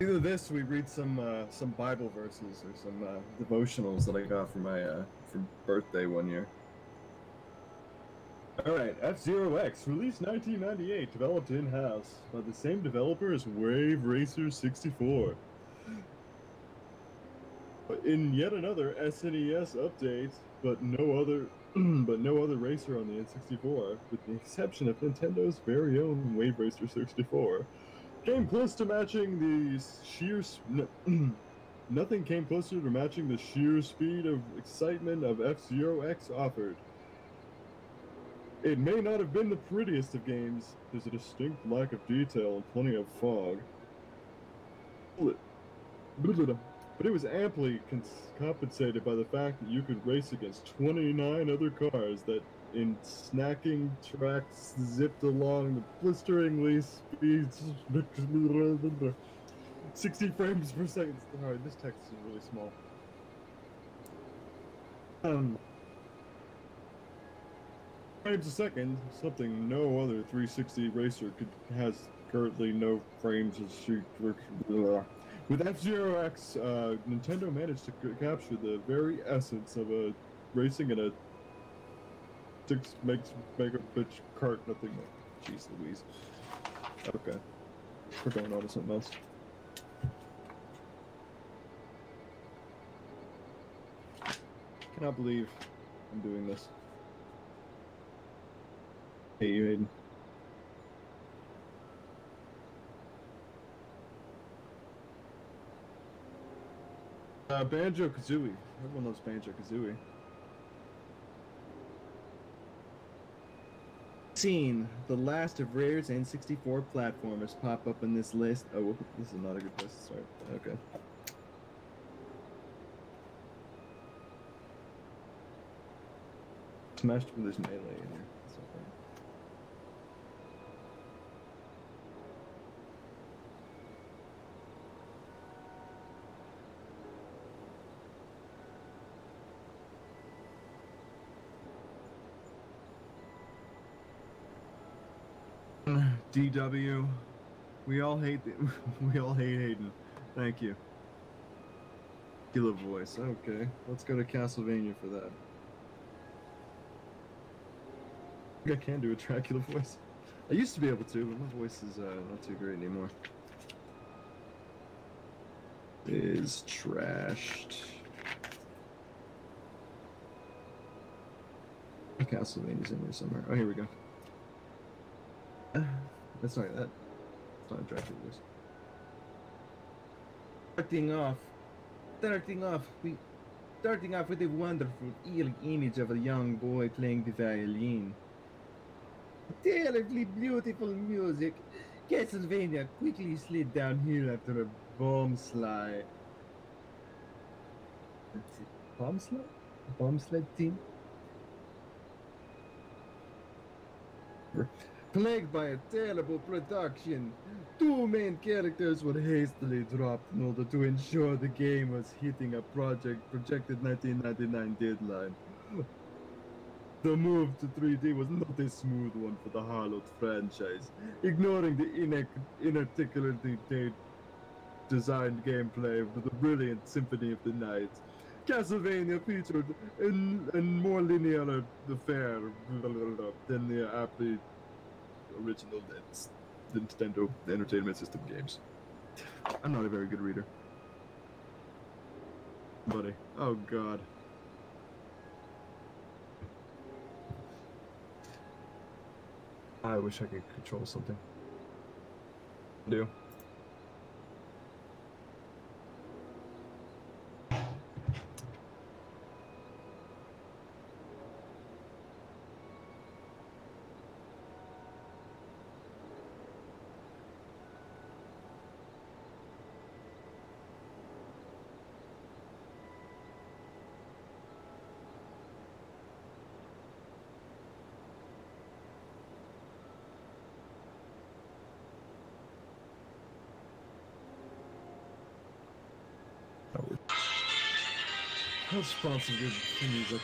Either this, we read some Bible verses or some devotionals that I got for my for birthday one year. Alright, F-Zero X, released 1998, developed in-house by the same developer as Wave Racer 64. In yet another SNES update, but no other racer on the N64, with the exception of Nintendo's very own Wave Racer 64. Came close to matching the sheer... Nothing came closer to matching the sheer speed of excitement of F-Zero X offered. It may not have been the prettiest of games, there's a distinct lack of detail and plenty of fog. But it was amply compensated by the fact that you could race against 29 other cars that, in snacking tracks, zipped along the blisteringly speeds 60 frames per second. Sorry, this text is really small. Frames a second, something no other 360 racer has currently no frames of shoot. With F-Zero X, Nintendo managed to capture the very essence of a racing in a 6 megabit cart. Nothing. Jeez Louise. Okay, we're going on to something else. Cannot believe I'm doing this. Hey, you, Hayden. Banjo-Kazooie. Everyone loves Banjo-Kazooie. Scene. The last of Rare's N64 platformers pop up in this list. Oh, this is not a good place to start. Okay. Smash Brothers Melee in here. That's not bad. DW, we all hate Hayden. Thank you. Killer voice. Okay, let's go to Castlevania for that. I think I can do a Dracula voice. I used to be able to, but my voice is not too great anymore. Is trashed. Castlevania's in there somewhere. Oh, here we go. That's not that. It's not a Dracula voice. Starting off with a wonderful, eerie image of a young boy playing the violin. Terribly beautiful music. Castlevania quickly slid downhill after a bomb slide. Bomb slide? Bomb slide team? Plagued by a terrible production, two main characters were hastily dropped in order to ensure the game was hitting a projected 1999 deadline. The move to 3D was not a smooth one for the Harlot franchise, ignoring the inarticulately designed gameplay of the brilliant Symphony of the Night. Castlevania featured a more linear affair than the aptly original Nintendo Entertainment System games. I'm not a very good reader. Buddy. Oh god. I wish I could control something. I do. How sponsored for music?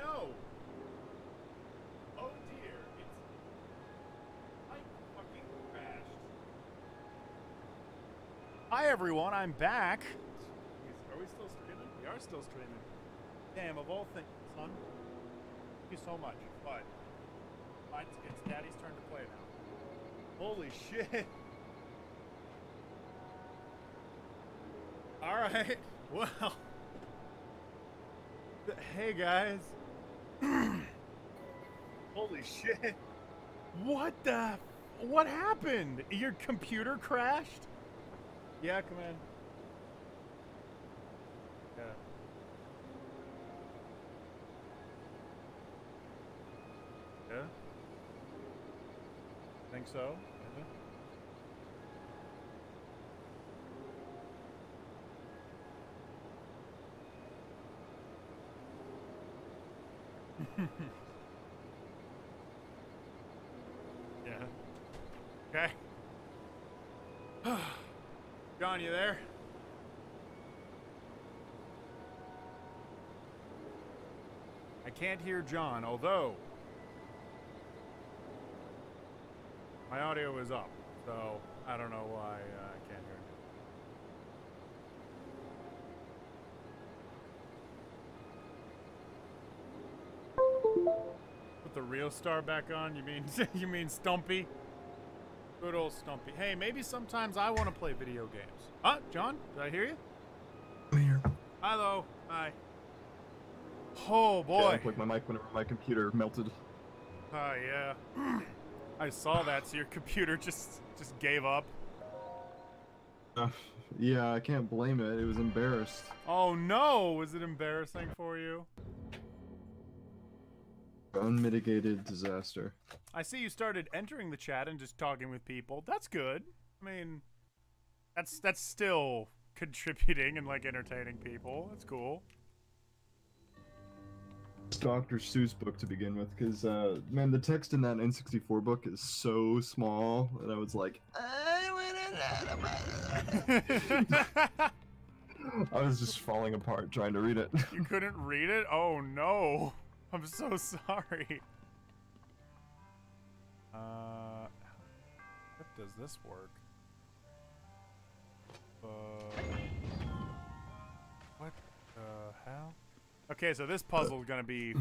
no! Oh dear, I fucking crashed. Hi everyone, I'm back. Are we still streaming? We are still streaming. Damn, of all things, son. Thank you so much, but it's Daddy's turn to play now. Holy shit! All right, well. Hey guys. Holy shit. What happened? Your computer crashed? Yeah, come in. Yeah. Yeah? Think so? Yeah. Okay. John, you there? I can't hear John, although my audio is up, so I don't know why I can't hear him. Put the real star back on? You mean you mean Stumpy? Good old Stumpy. Hey, maybe sometimes I want to play video games. Huh, John? Did I hear you? I'm here. Hello. Hi. Oh boy. Yeah, like my mic whenever my computer melted. Oh yeah. I saw that. So your computer just gave up. Yeah, I can't blame it. It was embarrassed. Oh no! Was it embarrassing for you? Unmitigated disaster. I see you started entering the chat and just talking with people. That's good. I mean, that's still contributing and like entertaining people. That's cool. Dr. Seuss book to begin with, because man, the text in that N64 book is so small, and I was like, I was just falling apart trying to read it. You couldn't read it? Oh no! I'm so sorry. What does this work? What the hell? Okay, so this puzzle is gonna be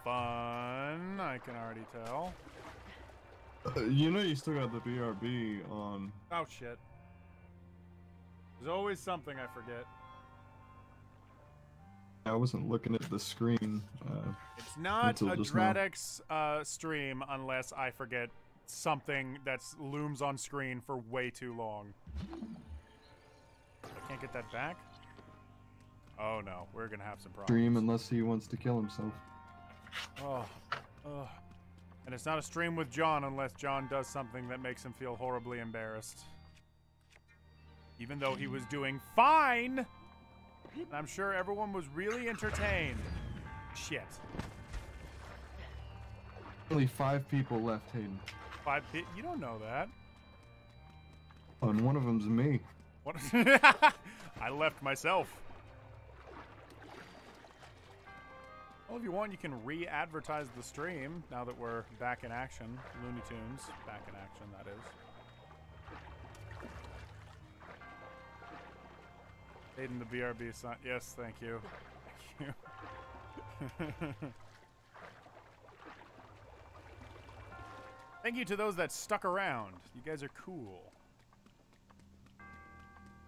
fun. I can already tell. You know, you still got the BRB on. Oh shit! There's always something I forget. I wasn't looking at the screen. It's not a until just now. Dradex stream unless I forget something that looms on screen for way too long. I can't get that back? Oh no, we're gonna have some problems. Stream unless he wants to kill himself. Oh, ugh. And it's not a stream with John unless John does something that makes him feel horribly embarrassed. Even though he was doing fine! And I'm sure everyone was really entertained. Shit. Only 5 people left, Hayden. You don't know that. Oh, and one of them's me. What? I left myself. Well, if you want, you can re-advertise the stream now that we're back in action. Looney Tunes, back in action, that is. Aiden the BRB sign. Yes, thank you. Thank you. Thank you to those that stuck around. You guys are cool.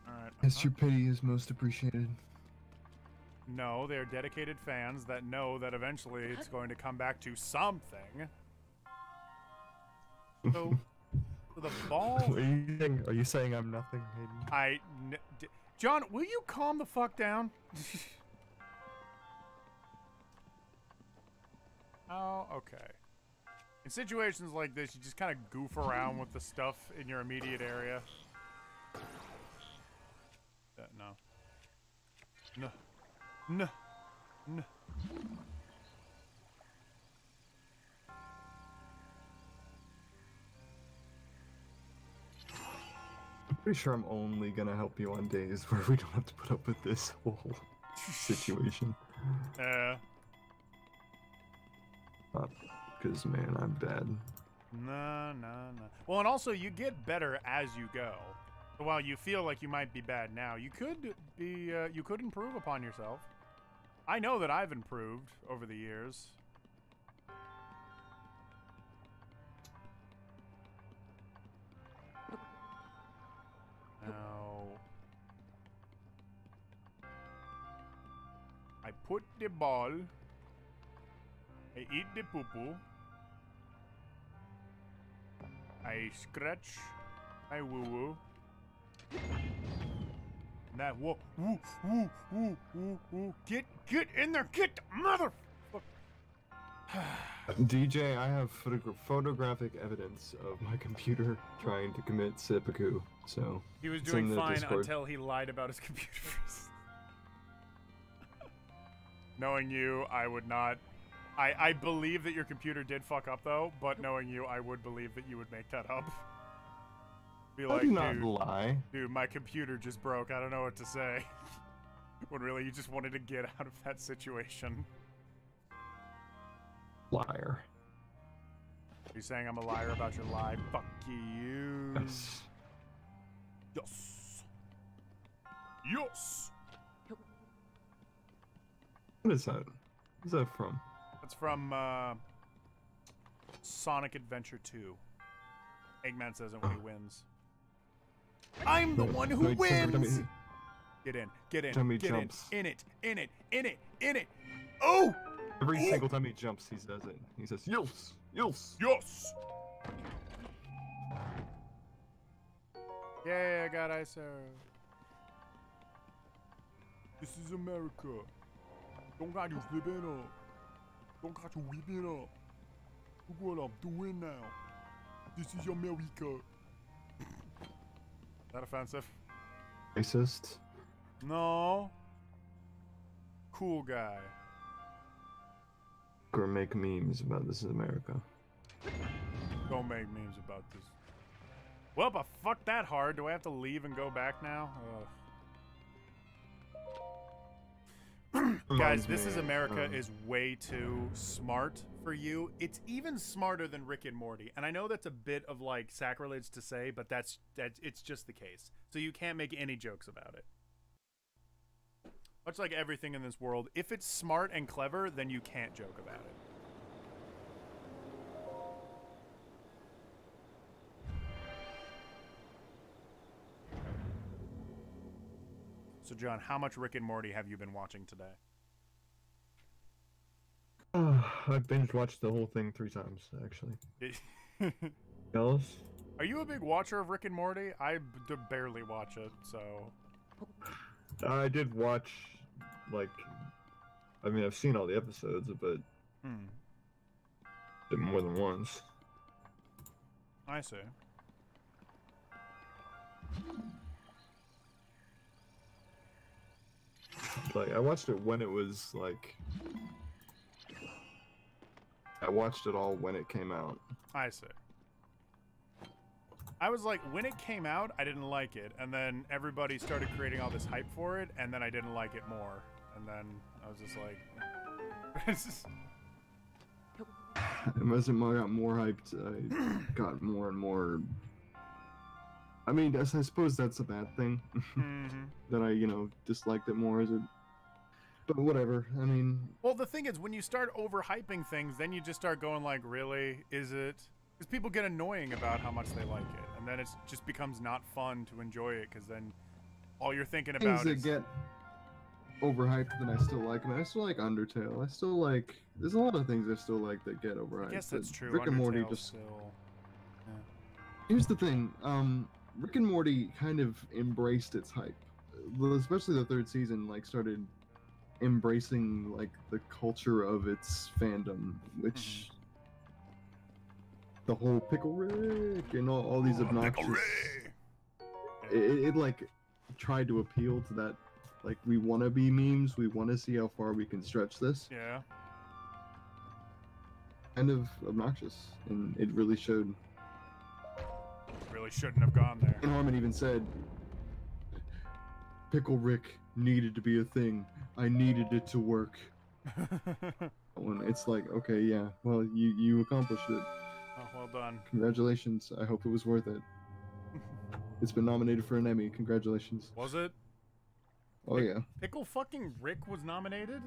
Alright. Yes, your pity is most appreciated. No, they're dedicated fans that know that eventually it's going to come back to something. So, the ball... Are you saying I'm nothing, Hayden? John, will you calm the fuck down? Oh, okay. In situations like this, you just kind of goof around with the stuff in your immediate area. No. No. No. No. I'm pretty sure I'm only gonna help you on days where we don't have to put up with this whole situation. Because man, I'm bad. No. Well, and also you get better as you go. So while you feel like you might be bad now, you could be you could improve upon yourself. I know that I've improved over the years. Now, I put the ball. I eat the poo-poo. I scratch my woo-woo. Now, whoa, woo. Get in there, get the mother. DJ, I have photographic evidence of my computer trying to commit seppuku, so... He was it's in doing the fine Discord. until he lied about his computer. Knowing you, I would not... I believe that your computer did fuck up, though, but knowing you, I would believe that you would make that up. Be like, I do not dude, lie. dude, my computer just broke. I don't know what to say. When really you just wanted to get out of that situation. Liar. Are you saying I'm a liar about your lie? Fuck you. Yes. Yes. Yes. What is that? What's that from? That's from Sonic Adventure 2. Eggman says it when he wins. I'm the one who wins! Get in, get Tummy in, get jumps. in it, in it. Oh! Every single time he jumps, he says it. He says, yes, yes. Yes! Yeah, I got ice. This is America. Don't got you flipping up. Don't got you whipping up. Look what I'm doing now. This is America. Is that offensive? Racist. No. Cool guy. Or make memes about this is America. Don't make memes about this. Well, but fuck that hard. Do I have to leave and go back now? Guys, This Is America is way too smart for you. It's even smarter than Rick and Morty. And I know that's a bit of like sacrilege to say, but that's it's just the case. So you can't make any jokes about it. Much like everything in this world, if it's smart and clever, then you can't joke about it. So, John, how much Rick and Morty have you been watching today? I binge watched the whole thing 3 times, actually. Jealous? Are you a big watcher of Rick and Morty? I barely watch it, so... I did watch, like... I mean, I've seen all the episodes, but... more than once. I see. Like, I watched it when it was, like... I watched it all when it came out. I see. I was like, when it came out, I didn't like it. And then everybody started creating all this hype for it, and then I didn't like it more. And then I was just like... As it got more hyped, I got more and more... I mean, I suppose that's a bad thing. That I, disliked it more as it... But whatever, I mean... Well, the thing is, when you start overhyping things, then you just start going like, really? Is it? Because people get annoying about how much they like it. And then it just becomes not fun to enjoy it, because then all you're thinking about things that get overhyped, then I still like them. I still like Undertale. I still like... There's a lot of things I still like that get overhyped. I guess that's true. Rick and Morty Undertale's just... still... Yeah. Here's the thing, Rick and Morty kind of embraced its hype. Especially the 3rd season, like, started embracing, like, the culture of its fandom, which... The whole Pickle Rick and all these obnoxious... It, like, tried to appeal to that, like, we want to be memes, we want to see how far we can stretch this. Yeah. Kind of obnoxious, and it really showed. Really shouldn't have gone there. And Harmon even said, Pickle Rick needed to be a thing. I needed it to work. it's like, okay, yeah, well, you accomplished it. Oh, well done. Congratulations. I hope it was worth it. It's been nominated for an Emmy. Congratulations. Was it? Oh yeah. Pickle fucking Rick was nominated?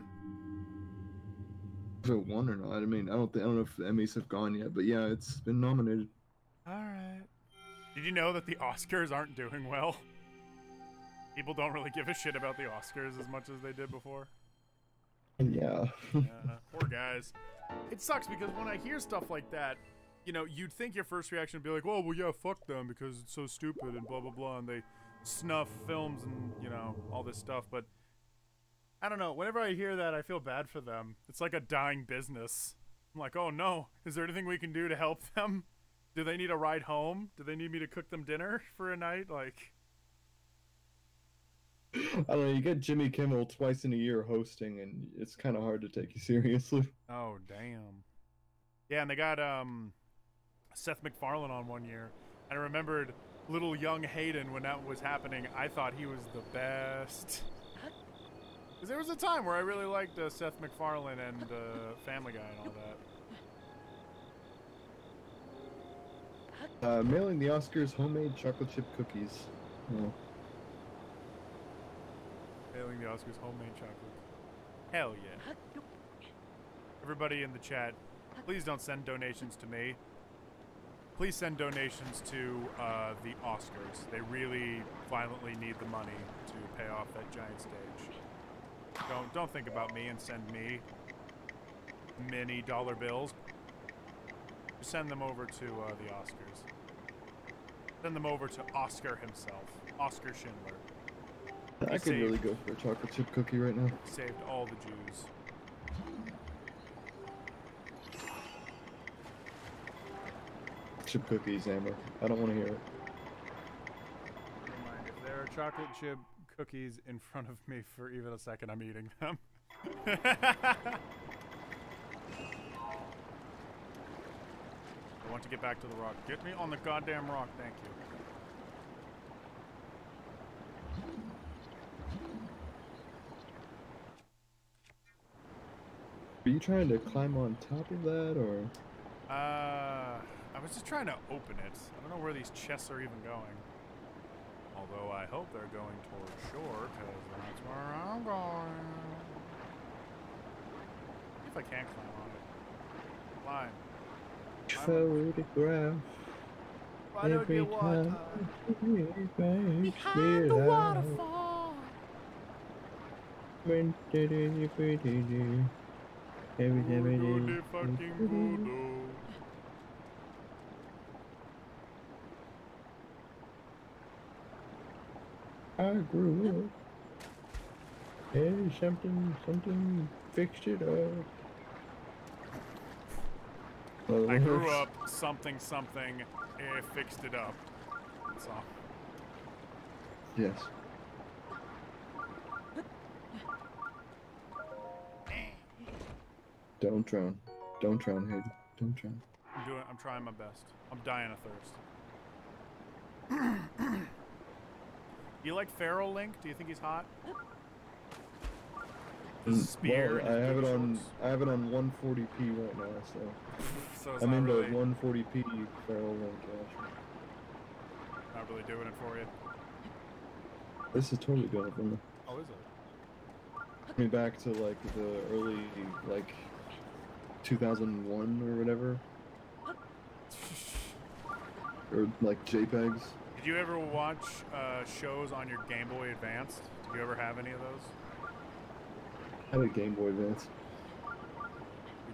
If it won or not, I mean, I don't know if the Emmys have gone yet, but yeah, it's been nominated. Alright. Did you know that the Oscars aren't doing well? People don't really give a shit about the Oscars as much as they did before. Yeah. Yeah, poor guys. It sucks because when I hear stuff like that, you know, you'd think your first reaction would be like, oh, well, yeah, fuck them because it's so stupid and blah, blah, blah, and they snuff films and, you know, all this stuff. But I don't know. Whenever I hear that, I feel bad for them. It's like a dying business. I'm like, oh, no. Is there anything we can do to help them? Do they need a ride home? Do they need me to cook them dinner for a night? Like... I don't know, you get Jimmy Kimmel twice in a year hosting, and it's kind of hard to take you seriously. Oh, damn. Yeah, and they got Seth MacFarlane on one year. And I remembered little young Hayden when that was happening. I thought he was the best. Because there was a time where I really liked Seth MacFarlane and Family Guy and all that. Mailing the Oscars homemade chocolate chip cookies. Oh. Mailing the Oscars homemade chocolate. Hell yeah. Everybody in the chat, please don't send donations to me. Please send donations to the Oscars. They really violently need the money to pay off that giant stage. Don't think about me and send me many dollar bills. Just send them over to the Oscars. Send them over to Oscar himself, Oscar Schindler. I could really go for a chocolate chip cookie right now. Saved all the Jews. Chip cookies, Amber. I don't want to hear it. Never mind. If there are chocolate chip cookies in front of me for even a second, I'm eating them. I want to get back to the rock. Get me on the goddamn rock, thank you. Are you trying to climb on top of that, or? I was just trying to open it. I don't know where these chests are even going. Although I hope they're going towards shore, because that's where I'm going. See if I can climb on it. Climb. Photograph. Why don't you water? Behind the waterfall. Voodoo, fucking voodoo. I grew up. And something fixed it up. I grew up, something, it fixed it up. That's all. Yes. Don't drown. Don't drown, Hayden. Don't drown. I'm trying my best. I'm dying of thirst. You like Feral Link? Do you think he's hot? Spear. Well, I have it on 140p right now, so So I'm into really, 140p Feral Link. not really doing it for you. This is totally good for me. Oh, is it? Take me back to like the early 2001 or whatever, or like JPEGs. Did you ever watch shows on your Game Boy Advance? Did you ever have any of those? I had a Game Boy Advance.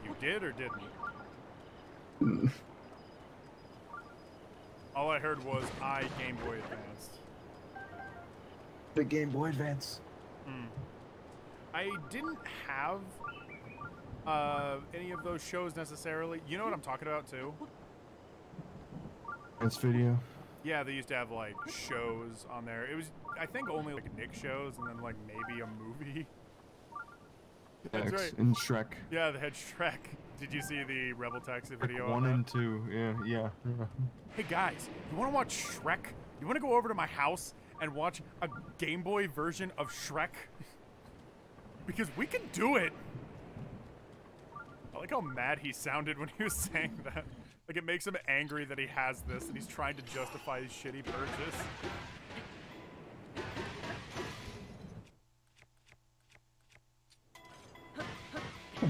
You did or didn't? All I heard was Game Boy Advance. The Game Boy Advance. I didn't have any of those shows necessarily. You know what I'm talking about too? That's video. Yeah, they used to have like shows on there. It was, I think, only like Nick shows and then like maybe a movie. That's right. And Shrek. Yeah, they had Shrek. Did you see the Rebel Taxi video? 1 and 2. Yeah. Hey guys, you want to watch Shrek? You want to go over to my house and watch a Game Boy version of Shrek? Because we can do it. Oh like how mad he sounded when he was saying that. Like, it makes him angry that he has this, and he's trying to justify his shitty purchase.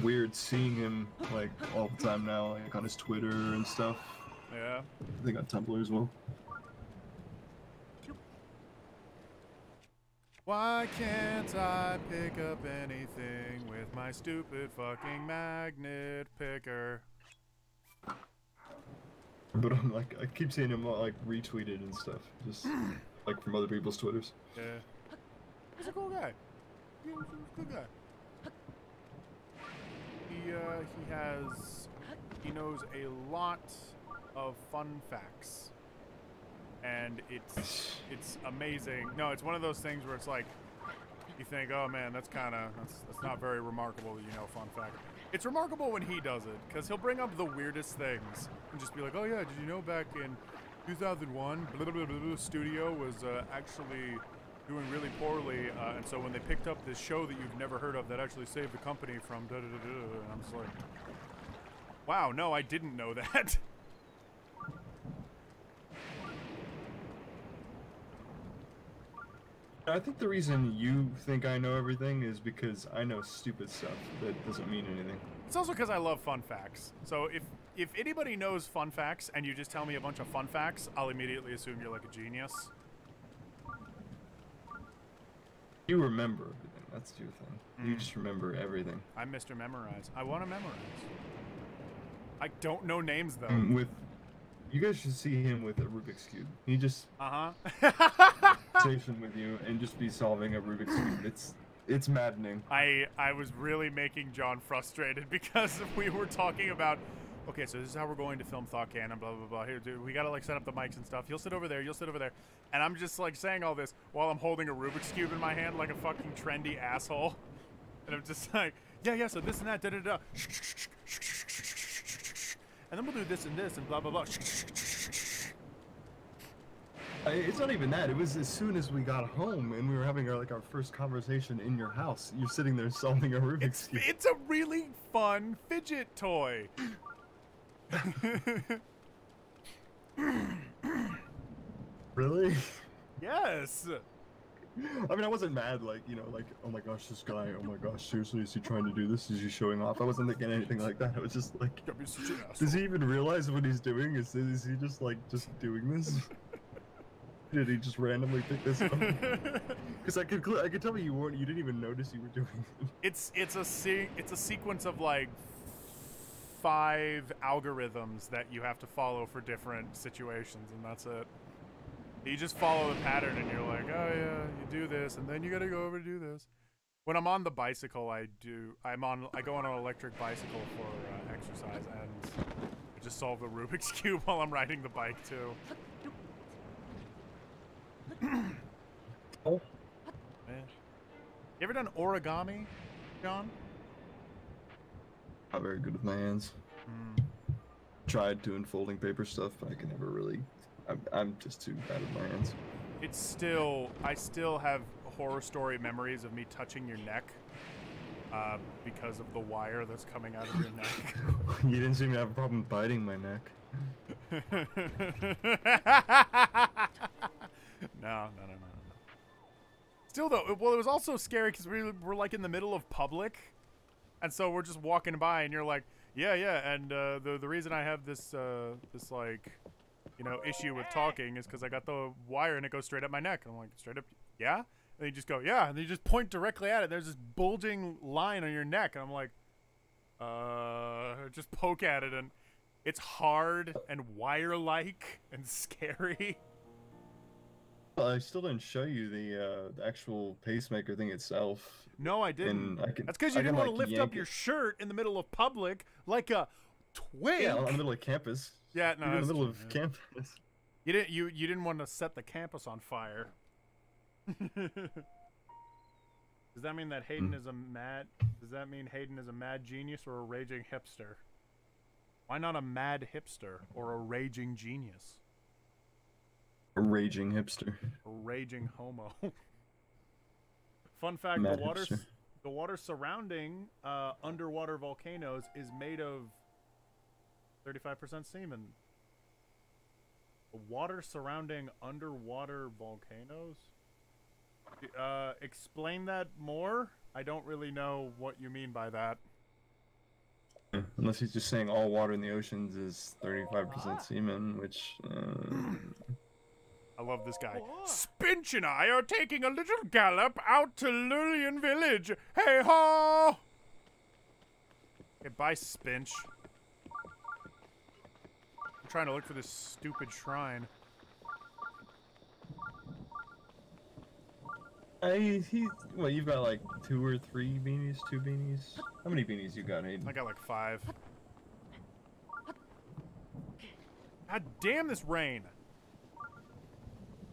Weird seeing him, like, all the time now, like, on his Twitter and stuff. Yeah. They got Tumblr as well. Why can't I pick up anything with my stupid fucking magnet picker? But I'm like, I keep seeing him, like, retweeted and stuff. Just, like, from other people's Twitters. Yeah. He's a cool guy. He's a good guy. He knows a lot of fun facts. And it's amazing. No, it's one of those things where it's like, you think, oh man, that's not very remarkable that you know fun fact. It's remarkable when he does it, because he'll bring up the weirdest things and just be like, oh yeah, did you know back in 2001, blah, blah, blah, blah, studio was actually doing really poorly, and so when they picked up this show that you've never heard of that actually saved the company from da da da da, and I'm just like, wow, no, I didn't know that. I think the reason you think I know everything is because I know stupid stuff that doesn't mean anything. It's also because I love fun facts. So if anybody knows fun facts and you just tell me a bunch of fun facts, I'll immediately assume you're like a genius. You remember everything. That's your thing. You just remember everything. I'm Mr. Memorize. I want to memorize. I don't know names though. You guys should see him with a Rubik's Cube. He just conversation with you and just be solving a Rubik's Cube. It's maddening. I was really making John frustrated because we were talking about, okay, so this is how we're going to film Thought Cannon, blah blah blah. Here, dude, we gotta like set up the mics and stuff. You'll sit over there. You'll sit over there. And I'm just like saying all this while I'm holding a Rubik's Cube in my hand like a fucking trendy asshole. And I'm just like, yeah, so this and that, da da da. And then we'll do this and this and blah blah blah. It's not even that. It was as soon as we got home and we were having our first conversation in your house. You're sitting there solving a Rubik's Cube. It's a really fun fidget toy. Really? Yes. I mean, I wasn't mad, like, you know, like, oh my gosh, this guy, oh my gosh, seriously, is he trying to do this? Is he showing off? I wasn't thinking anything like that. I was just like, does he even realize what he's doing? Is he just, like, just doing this? Did he just randomly pick this up? Because I could tell you didn't even notice you were doing it. It's a sequence of, like, 5 algorithms that you have to follow for different situations, and that's it. You just follow the pattern and you're like, oh yeah, you do this and then you gotta go over to do this. When I'm on the bicycle, I go on an electric bicycle for exercise, and I just solve the Rubik's Cube while I'm riding the bike too. Oh. Yeah. You ever done origami, John? Not very good with my hands. Tried doing folding paper stuff, but I can never really. I'm just too bad with my hands. I still have horror story memories of me touching your neck because of the wire that's coming out of your neck. You didn't seem to have a problem biting my neck. No. Still though, well, it was also scary because we were like in the middle of public, and so we're just walking by, and you're like, yeah, and the reason I have this like, you know, issue with talking is because I got the wire and it goes straight up my neck. And I'm like, straight up, yeah? And you just go, yeah. And you just point directly at it. There's this bulging line on your neck. And I'm like, just poke at it. And it's hard and wire-like and scary. Well, I still didn't show you the actual pacemaker thing itself. No, I didn't. That's because you didn't want to lift up your shirt in the middle of public like a twink. Yeah, in the middle of campus. Yeah, no, in the middle of campus. You didn't want to set the campus on fire. Does that mean that Hayden is a mad? Does that mean Hayden is a mad genius or a raging hipster? Why not a mad hipster or a raging genius? A raging hipster. A raging homo. Fun fact: Mad the water. hipster. The water surrounding underwater volcanoes is made of 35% semen. The water surrounding underwater volcanoes? Explain that more? I don't really know what you mean by that. Unless he's just saying all water in the oceans is 35% semen, which... I love this guy. Spinch and I are taking a little gallop out to Lillian Village. Hey ho! Okay, bye, Spinch. I'm trying to look for this stupid shrine. Well, you've got like 2 or 3 beanies, 2 beanies. How many beanies you got, Aiden? I got like 5. God damn this rain!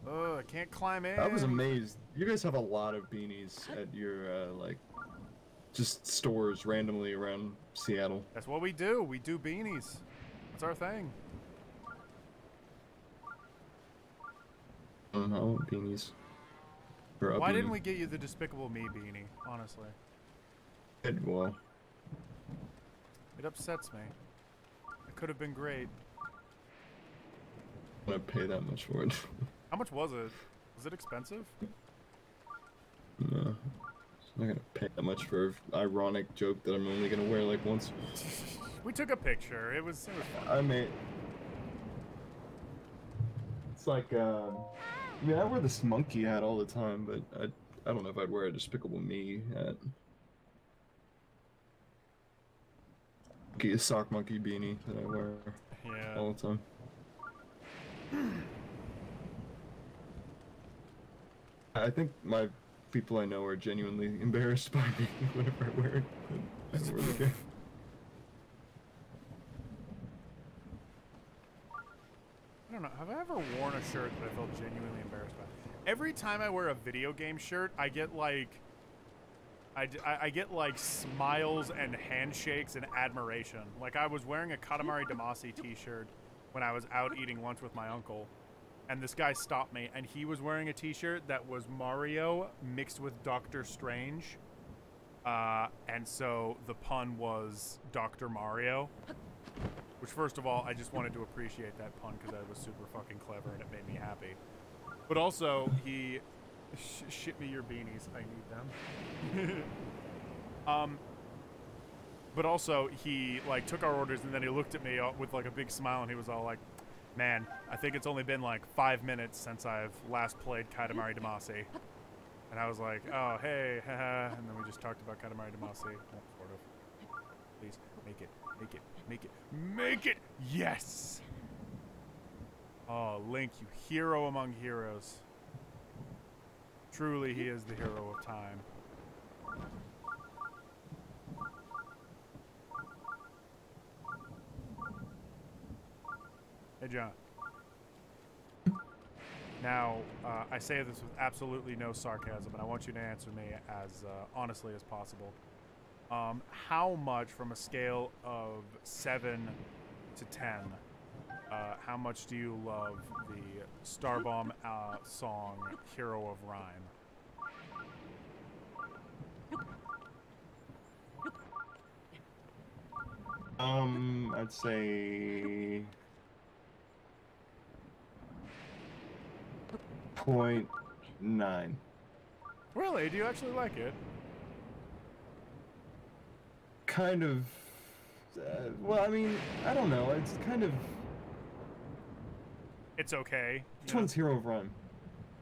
Ugh, I can't climb in. I was amazed. You guys have a lot of beanies at your, like, just stores randomly around Seattle. That's what we do. We do beanies. That's our thing. I want beanies. Why didn't we get you the Despicable Me beanie, honestly? Well, It upsets me. It could have been great. I'm gonna pay that much for it. How much was it? Was it expensive? No. I'm not gonna pay that much for an ironic joke that I'm only gonna wear like once. We took a picture. It was fun. I mean... It's like, I mean, I wear this monkey hat all the time, but I don't know if I'd wear a Despicable Me hat. A sock monkey beanie that I wear all the time. I think my people I know are genuinely embarrassed by me whenever I wear it. But I don't really care. I don't know. Have I ever worn a shirt that I felt genuinely embarrassed by? Every time I wear a video game shirt, I get like... I get like smiles and handshakes and admiration. Like I was wearing a Katamari Damacy t-shirt when I was out eating lunch with my uncle. And this guy stopped me, and he was wearing a t-shirt that was Mario mixed with Doctor Strange. And so the pun was Dr. Mario. Which, first of all, I just wanted to appreciate that pun because that was super fucking clever and it made me happy. But also, he... ship me your beanies. I need them. But also, he, like, took our orders and then he looked at me with, like, a big smile and he was all like, man, I think it's only been, like, 5 minutes since I've last played Katamari Damacy. And I was like, oh, hey, haha. And then we just talked about Katamari Damacy. Well, sort of. Please, make it. Make it. Make it. Make it! Yes! Oh, Link, you hero among heroes. Truly, he is the hero of time. Hey, John. Now, I say this with absolutely no sarcasm, and I want you to answer me as honestly as possible. How much, from a scale of 7 to 10, how much do you love the Starbomb song Hero of Rhyme? I'd say 0.9. Really? Do you actually like it? Kind of. Well, I mean, I don't know. It's kind of. It's okay. Which one's Hero of Rhyme?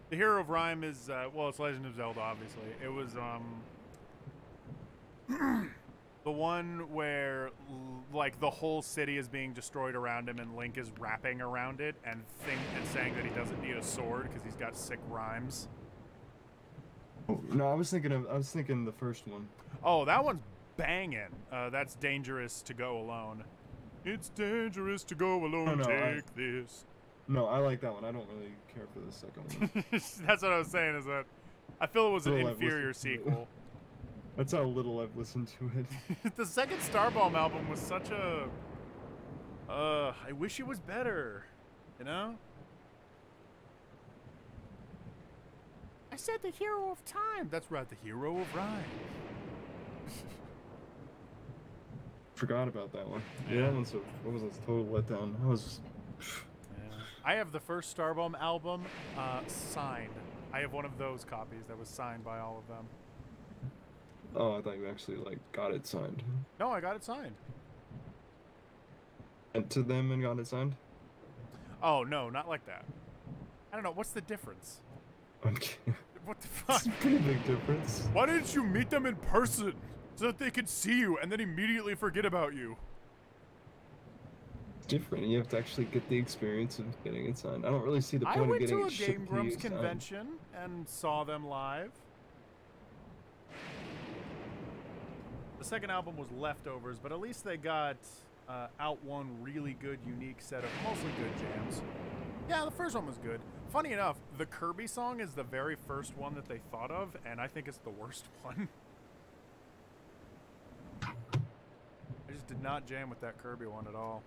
The Hero of Rhyme is, well, it's Legend of Zelda, obviously. It was, the one where, like, the whole city is being destroyed around him and Link is rapping around it and saying that he doesn't need a sword because he's got sick rhymes. Oh, no, I was thinking the first one. Oh, that one's banging. That's Dangerous to Go Alone. It's dangerous to go alone, take this. No, I like that one. I don't really care for the second one. That's what I was saying, is that I feel it was an inferior sequel. That's how little I've listened to it. The second Starbomb album was such a... I wish it was better. You know? I said the Hero of Time. That's right, the Hero of Rhyme. Forgot about that one. Yeah, that one's what was this total letdown? That was. Yeah. I have the first Starbomb album signed. I have one of those copies that was signed by all of them. Oh, I thought you actually like got it signed. No, I got it signed. Went to them and got it signed. Oh no, not like that. I don't know. What's the difference? Okay. What the fuck? It's a pretty big difference. Why didn't you meet them in person so that they could see you and then immediately forget about you? It's different. You have to actually get the experience of getting it signed. I don't really see the I point of went getting to a it shipped Game to you Grumps signed. convention and saw them live. The second album was Leftovers, but at least they got out one really good, unique set of mostly good jams. Yeah, the first one was good. Funny enough, the Kirby song is the very first one that they thought of, and I think it's the worst one. I just did not jam with that Kirby one at all.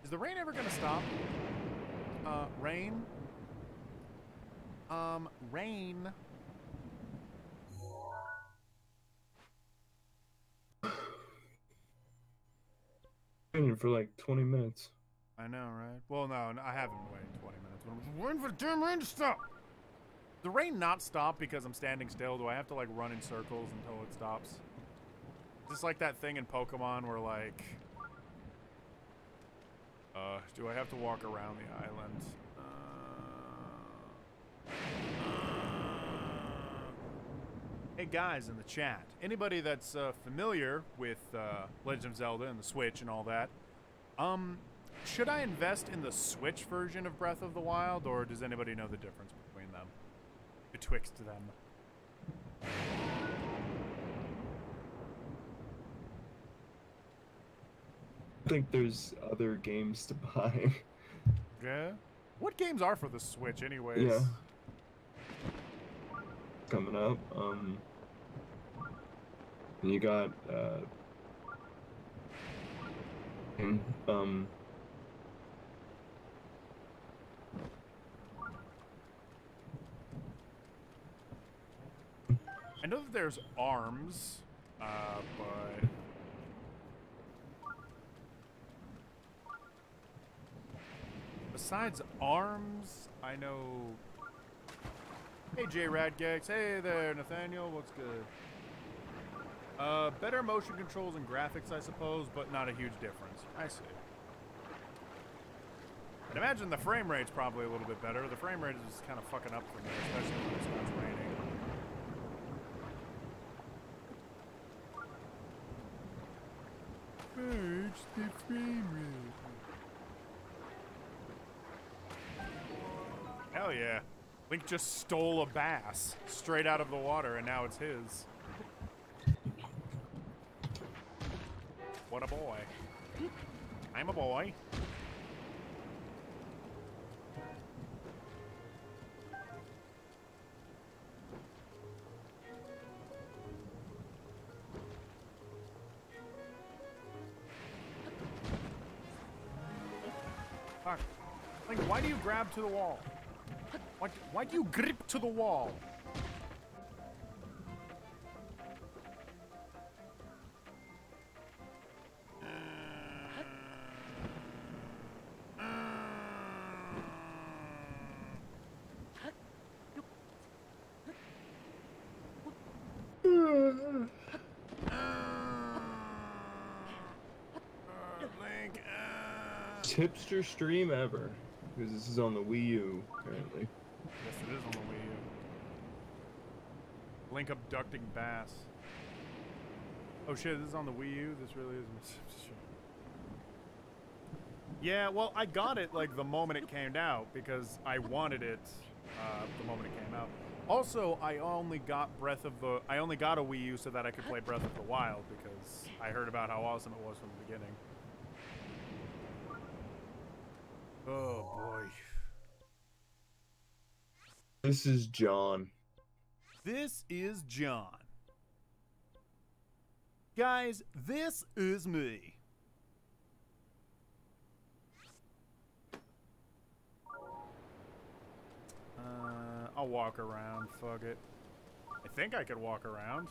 Is the rain ever gonna stop? Rain? Rain. Been for like 20 minutes. I know, right? Well, no, I haven't been waiting 20 minutes. But I'm waiting for the damn rain to stop. The rain not stop because I'm standing still? Do I have to like run in circles until it stops? Just like that thing in Pokemon where like, do I have to walk around the island? Hey guys in the chat, anybody that's familiar with Legend of Zelda and the Switch and all that, should I invest in the Switch version of Breath of the Wild, or does anybody know the difference between them? Betwixt them. I think there's other games to buy. Yeah? What games are for the Switch anyways? Yeah. Coming up, and you got, I know that there's ARMS, but... Besides ARMS, I know... Hey, J-Radgex. Hey there, Nathaniel. What's good? Better motion controls and graphics, I suppose, but not a huge difference. I see. I'd imagine the frame rate's probably a little bit better. The frame rate is kind of fucking up for me, especially when it starts raining. It's the frame rate. Hell yeah. Link just stole a bass straight out of the water, and now it's his. What a boy. I'm a boy. Fuck. Link, why do you grab to the wall? Why do you grip to the wall? Link, Tipster stream ever. Because this is on the Wii U, apparently. Yes, it is on the Wii U. Link abducting bass. Oh shit, this is on the Wii U? This really is. Yeah, well, I got it like the moment it came out because I wanted it the moment it came out. Also, I only got a Wii U so that I could play Breath of the Wild because I heard about how awesome it was from the beginning. Oh boy. This is John. This is John. Guys, this is me. I'll walk around. Fuck it. I think I could walk around.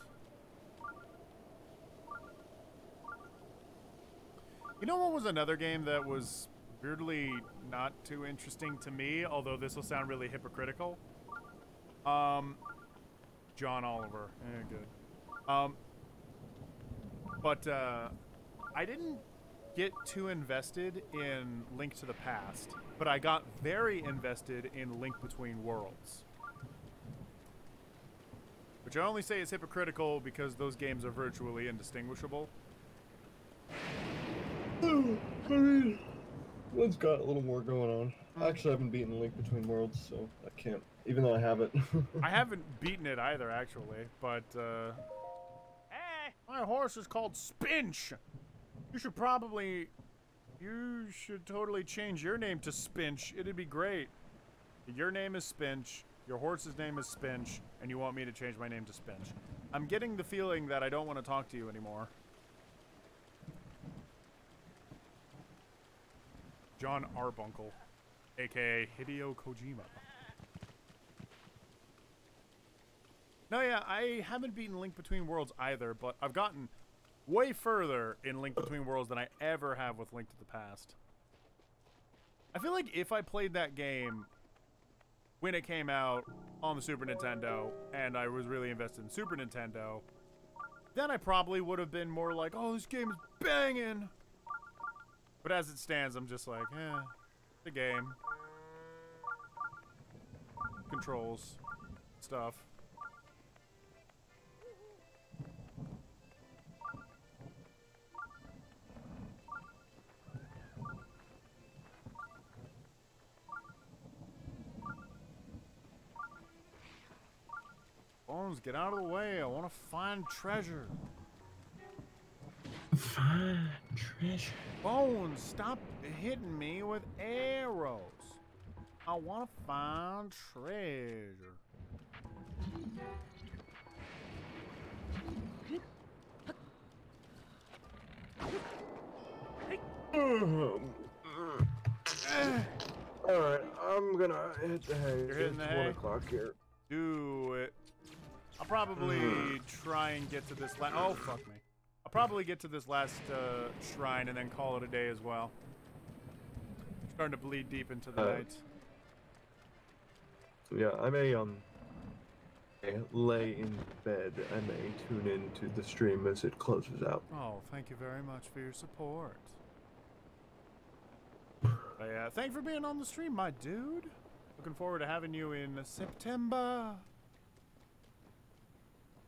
You know what was another game that was weirdly not too interesting to me, although this will sound really hypocritical? John Oliver. Good. But I didn't get too invested in Link to the Past, but I got very invested in Link Between Worlds. Which I only say is hypocritical because those games are virtually indistinguishable. I mean, one's got a little more going on. Actually, I haven't beaten Link Between Worlds, so I can't, even though I have it. I haven't beaten it either, actually, but, Hey! My horse is called Spinch! You should totally change your name to Spinch. It'd be great. Your name is Spinch, your horse's name is Spinch, and you want me to change my name to Spinch. I'm getting the feeling that I don't want to talk to you anymore. John Arbuncle, aka Hideo Kojima. No, yeah, I haven't beaten Link Between Worlds either, but I've gotten way further in Link Between Worlds than I ever have with Link to the Past. I feel like if I played that game when it came out on the Super Nintendo, and I was really invested in Super Nintendo, then I probably would have been more like, oh, this game is banging! But as it stands, I'm just like, the game. Controls. Stuff. Bones, get out of the way. I want to find treasure. Find treasure. Bones, stop hitting me with arrows. I want to find treasure. Alright, I'm gonna hit the hay. You're hitting the It's hay? 1 o'clock here. Do it. I'll probably try and get to this last... Oh, fuck me. I'll probably get to this last shrine and then call it a day as well. Starting to bleed deep into the night. Yeah, I may lay in bed. I may tune into the stream as it closes out. Oh, thank you very much for your support. But yeah, thanks for being on the stream, my dude. Looking forward to having you in September.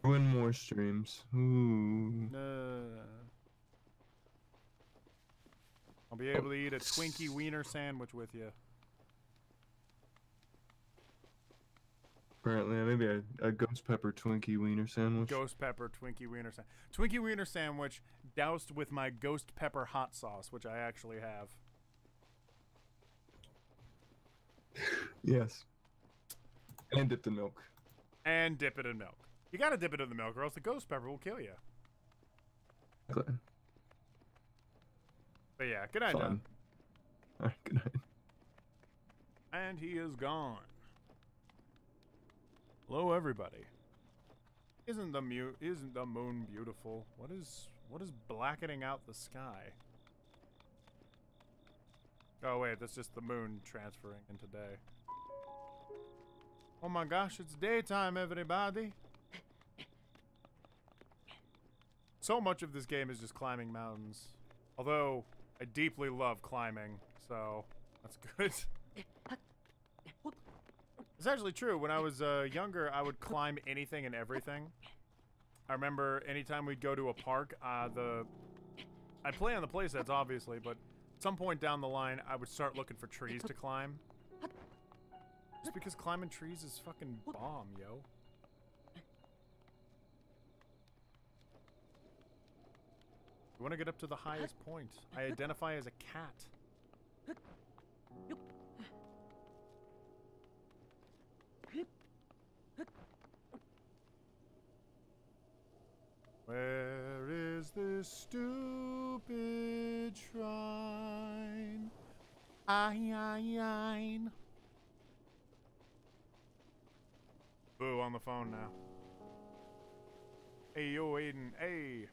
One more streams. Ooh. I'll be able to eat a Twinkie wiener sandwich with you. Apparently, maybe a ghost pepper Twinkie wiener sandwich. Ghost pepper Twinkie wiener sandwich. Twinkie wiener sandwich doused with my ghost pepper hot sauce, which I actually have. Yes. And dipped in milk. And dip it in milk. You gotta dip it in the milk or else the ghost pepper will kill you. Okay. But yeah, good night, John. Alright, good night. And he is gone. Hello, everybody. Isn't the moon beautiful? What is blackening out the sky? Oh wait, that's just the moon transferring into day. Oh my gosh, it's daytime, everybody. So much of this game is just climbing mountains. Although, I deeply love climbing, so that's good. It's actually true. When I was younger, I would climb anything and everything. I remember anytime we'd go to a park, I'd play on the playsets, obviously, but at some point down the line, I would start looking for trees to climb. Just because climbing trees is fucking bomb, yo. I want to get up to the highest point. I identify as a cat. Where is this stupid shrine? Boo on the phone now. Hey, yo, Aiden. Hey.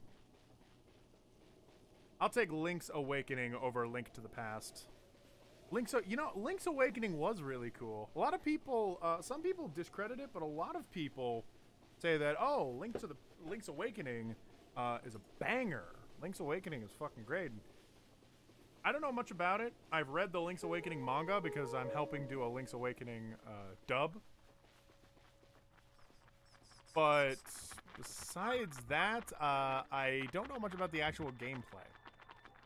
I'll take Link's Awakening over Link to the Past. Link's Awakening was really cool. A lot of people, some people discredit it, but a lot of people say that, oh, Link's Awakening is a banger. Link's Awakening is fucking great. I don't know much about it. I've read the Link's Awakening manga because I'm helping do a Link's Awakening dub. But besides that, I don't know much about the actual gameplay.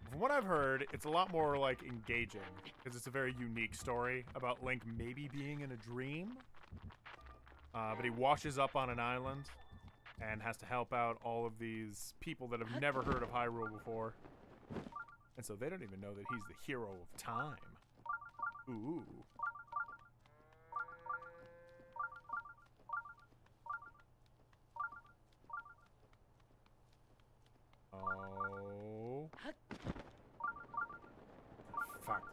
From what I've heard, it's a lot more, like, engaging, because it's a very unique story about Link maybe being in a dream. But he washes up on an island and has to help out all of these people that have never heard of Hyrule before. And so they don't even know that he's the hero of time. Ooh. Oh. Fuck,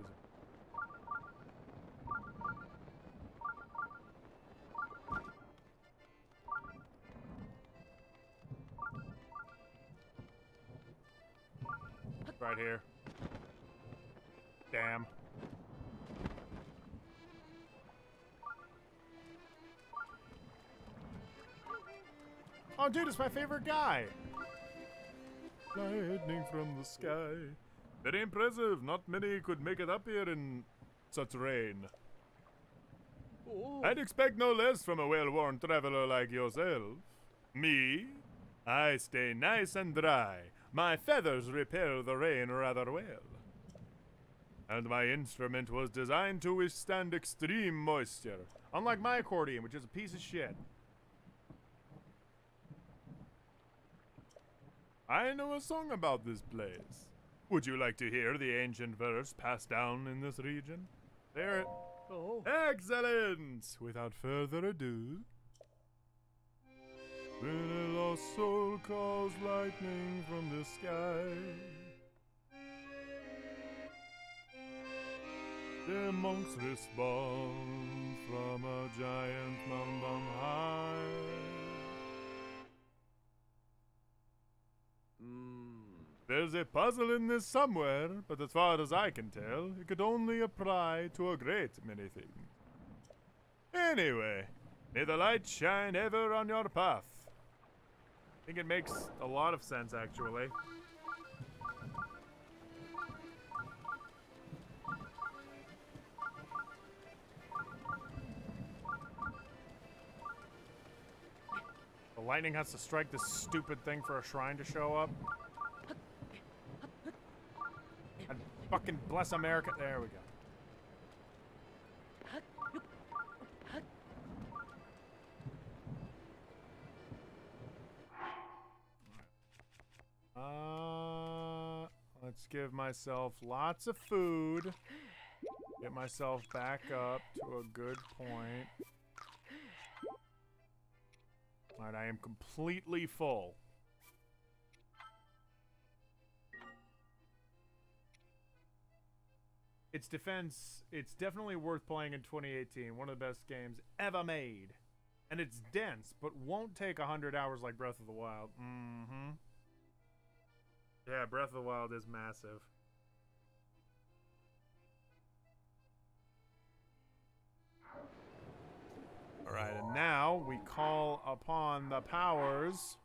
there's right here. Damn. Oh, dude, it's my favorite guy. Lightning from the sky. Very impressive. Not many could make it up here in such rain. Oh. I'd expect no less from a well-worn traveler like yourself. Me? I stay nice and dry. My feathers repel the rain rather well. And my instrument was designed to withstand extreme moisture. Unlike my accordion, which is a piece of shit. I know a song about this place. Would you like to hear the ancient verse passed down in this region? There it. Oh. Excellent! Without further ado. When a lost soul calls lightning from the sky, the monks respond from a giant mountain high. There's a puzzle in this somewhere, but as far as I can tell, it could only apply to a great many things. Anyway, may the light shine ever on your path. I think it makes a lot of sense, actually. The lightning has to strike this stupid thing for a shrine to show up. And fucking bless America. There we go. Let's give myself lots of food. Get myself back up to a good point. Alright, I am completely full. Its defense, it's definitely worth playing in 2018. One of the best games ever made. And it's dense, but won't take 100 hours like Breath of the Wild. Mm-hmm. Yeah, Breath of the Wild is massive. Alright, and now we call upon the powers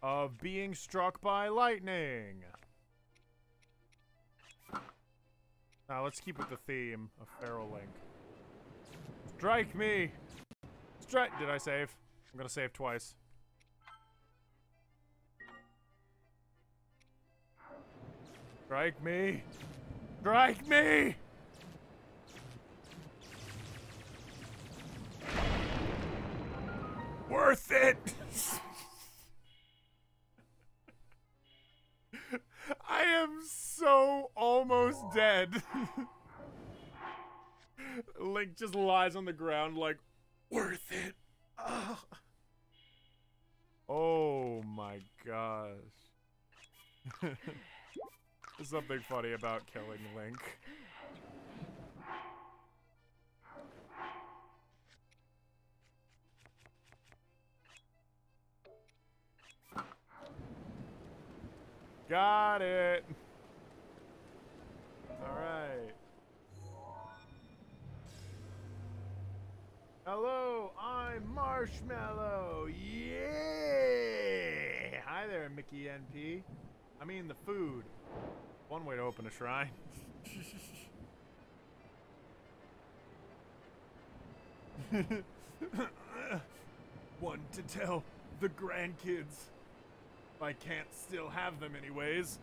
of being struck by lightning. Now let's keep with the theme of Feral Link. Strike me! Strike! Did I save? I'm gonna save twice. Strike me! Strike me! Worth it! I am so almost dead. Link just lies on the ground like, worth it. Ugh. Oh my gosh. There's something funny about killing Link. Got it. All right. Hello, I'm Marshmallow. Yeah. Hi there, Mickey NP. I mean the food. One way to open a shrine. One to tell the grandkids. I can't still have them anyways.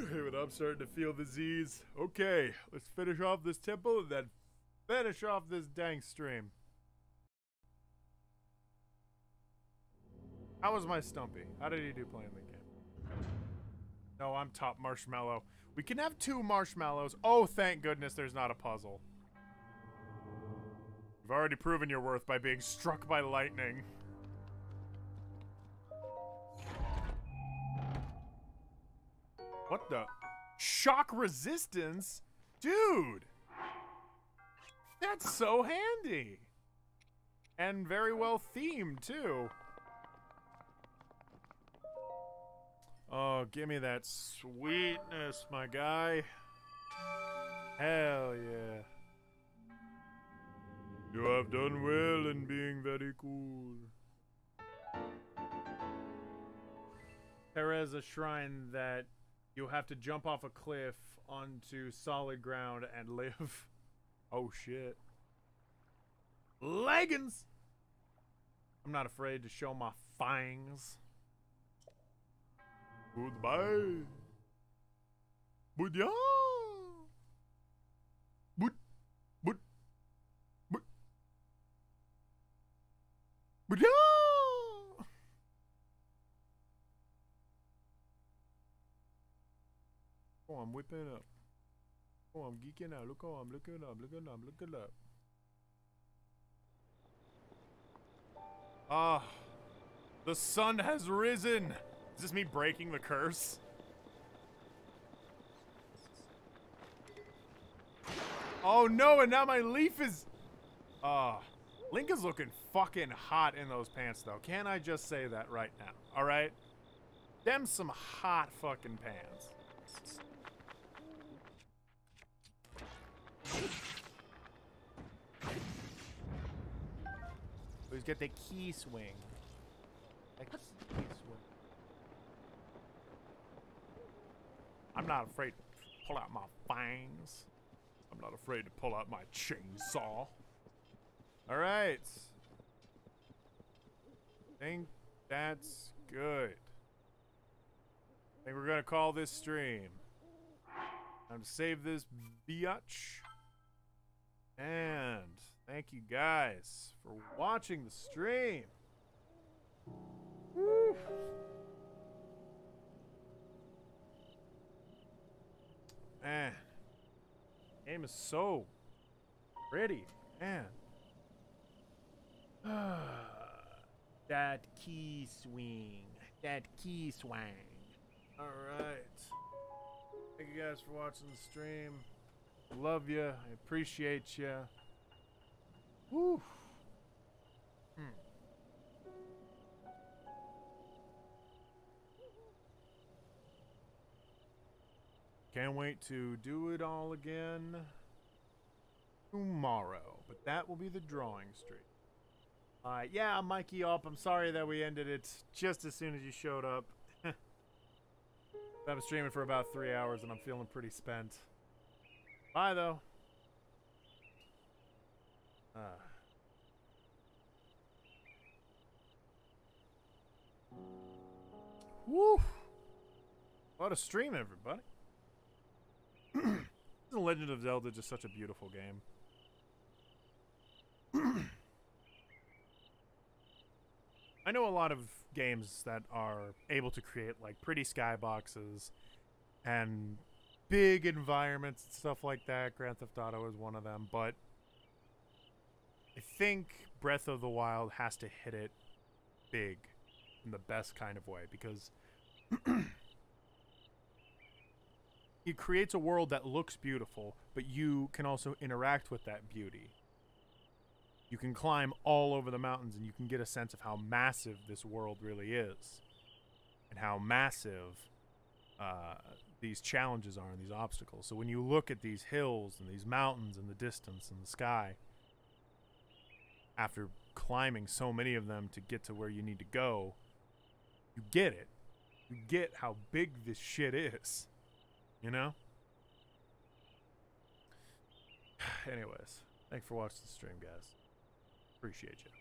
But I'm starting to feel the Z's. Okay, let's finish off this temple and then finish off this dang stream. How was my Stumpy? How did he do playing the game? No, I'm top Marshmallow. We can have 2 marshmallows. Oh, thank goodness there's not a puzzle. You've already proven your worth by being struck by lightning. What the? Shock resistance? Dude! That's so handy! And very well themed, too. Oh, give me that sweetness, my guy. Hell yeah. You have done well in being very cool. There is a shrine that you have to jump off a cliff onto solid ground and live. Oh shit. Leggings! I'm not afraid to show my fangs. Goodbye. But yeah. But. But yeah. Oh, I'm whipping up. Oh, I'm geeking out. Look how I'm looking up. Looking up. Ah. The sun has risen. Is this me breaking the curse? Oh no, and now my leaf is... Link is looking fucking hot in those pants though. Can I just say that right now? Alright? Them some hot fucking pants. He's got the key swing. Key swing. I'm not afraid to pull out my fangs. I'm not afraid to pull out my chainsaw. Alright. Think that's good. I think we're gonna call this stream. Time to save this biatch. And thank you guys for watching the stream. Woo. Man, game is so pretty, man. That key swing. Alright. Thank you guys for watching the stream. Love you. I appreciate you. Woo. Can't wait to do it all again tomorrow, but that will be the drawing stream. Yeah, Mikey up. I'm sorry that we ended it just as soon as you showed up. I've been streaming for about 3 hours and I'm feeling pretty spent. Bye, though. Woo! What a stream, everybody. The Legend of Zelda is just such a beautiful game. I know a lot of games that are able to create like pretty skyboxes and big environments and stuff like that. Grand Theft Auto is one of them, but I think Breath of the Wild has to hit it big in the best kind of way because He creates a world that looks beautiful, but you can also interact with that beauty. You can climb all over the mountains and you can get a sense of how massive this world really is. And how massive these challenges are and these obstacles. So when you look at these hills and these mountains in the distance and the sky, after climbing so many of them to get to where you need to go, you get it. You get how big this shit is. You know? Anyways, thanks for watching the stream, guys. Appreciate you.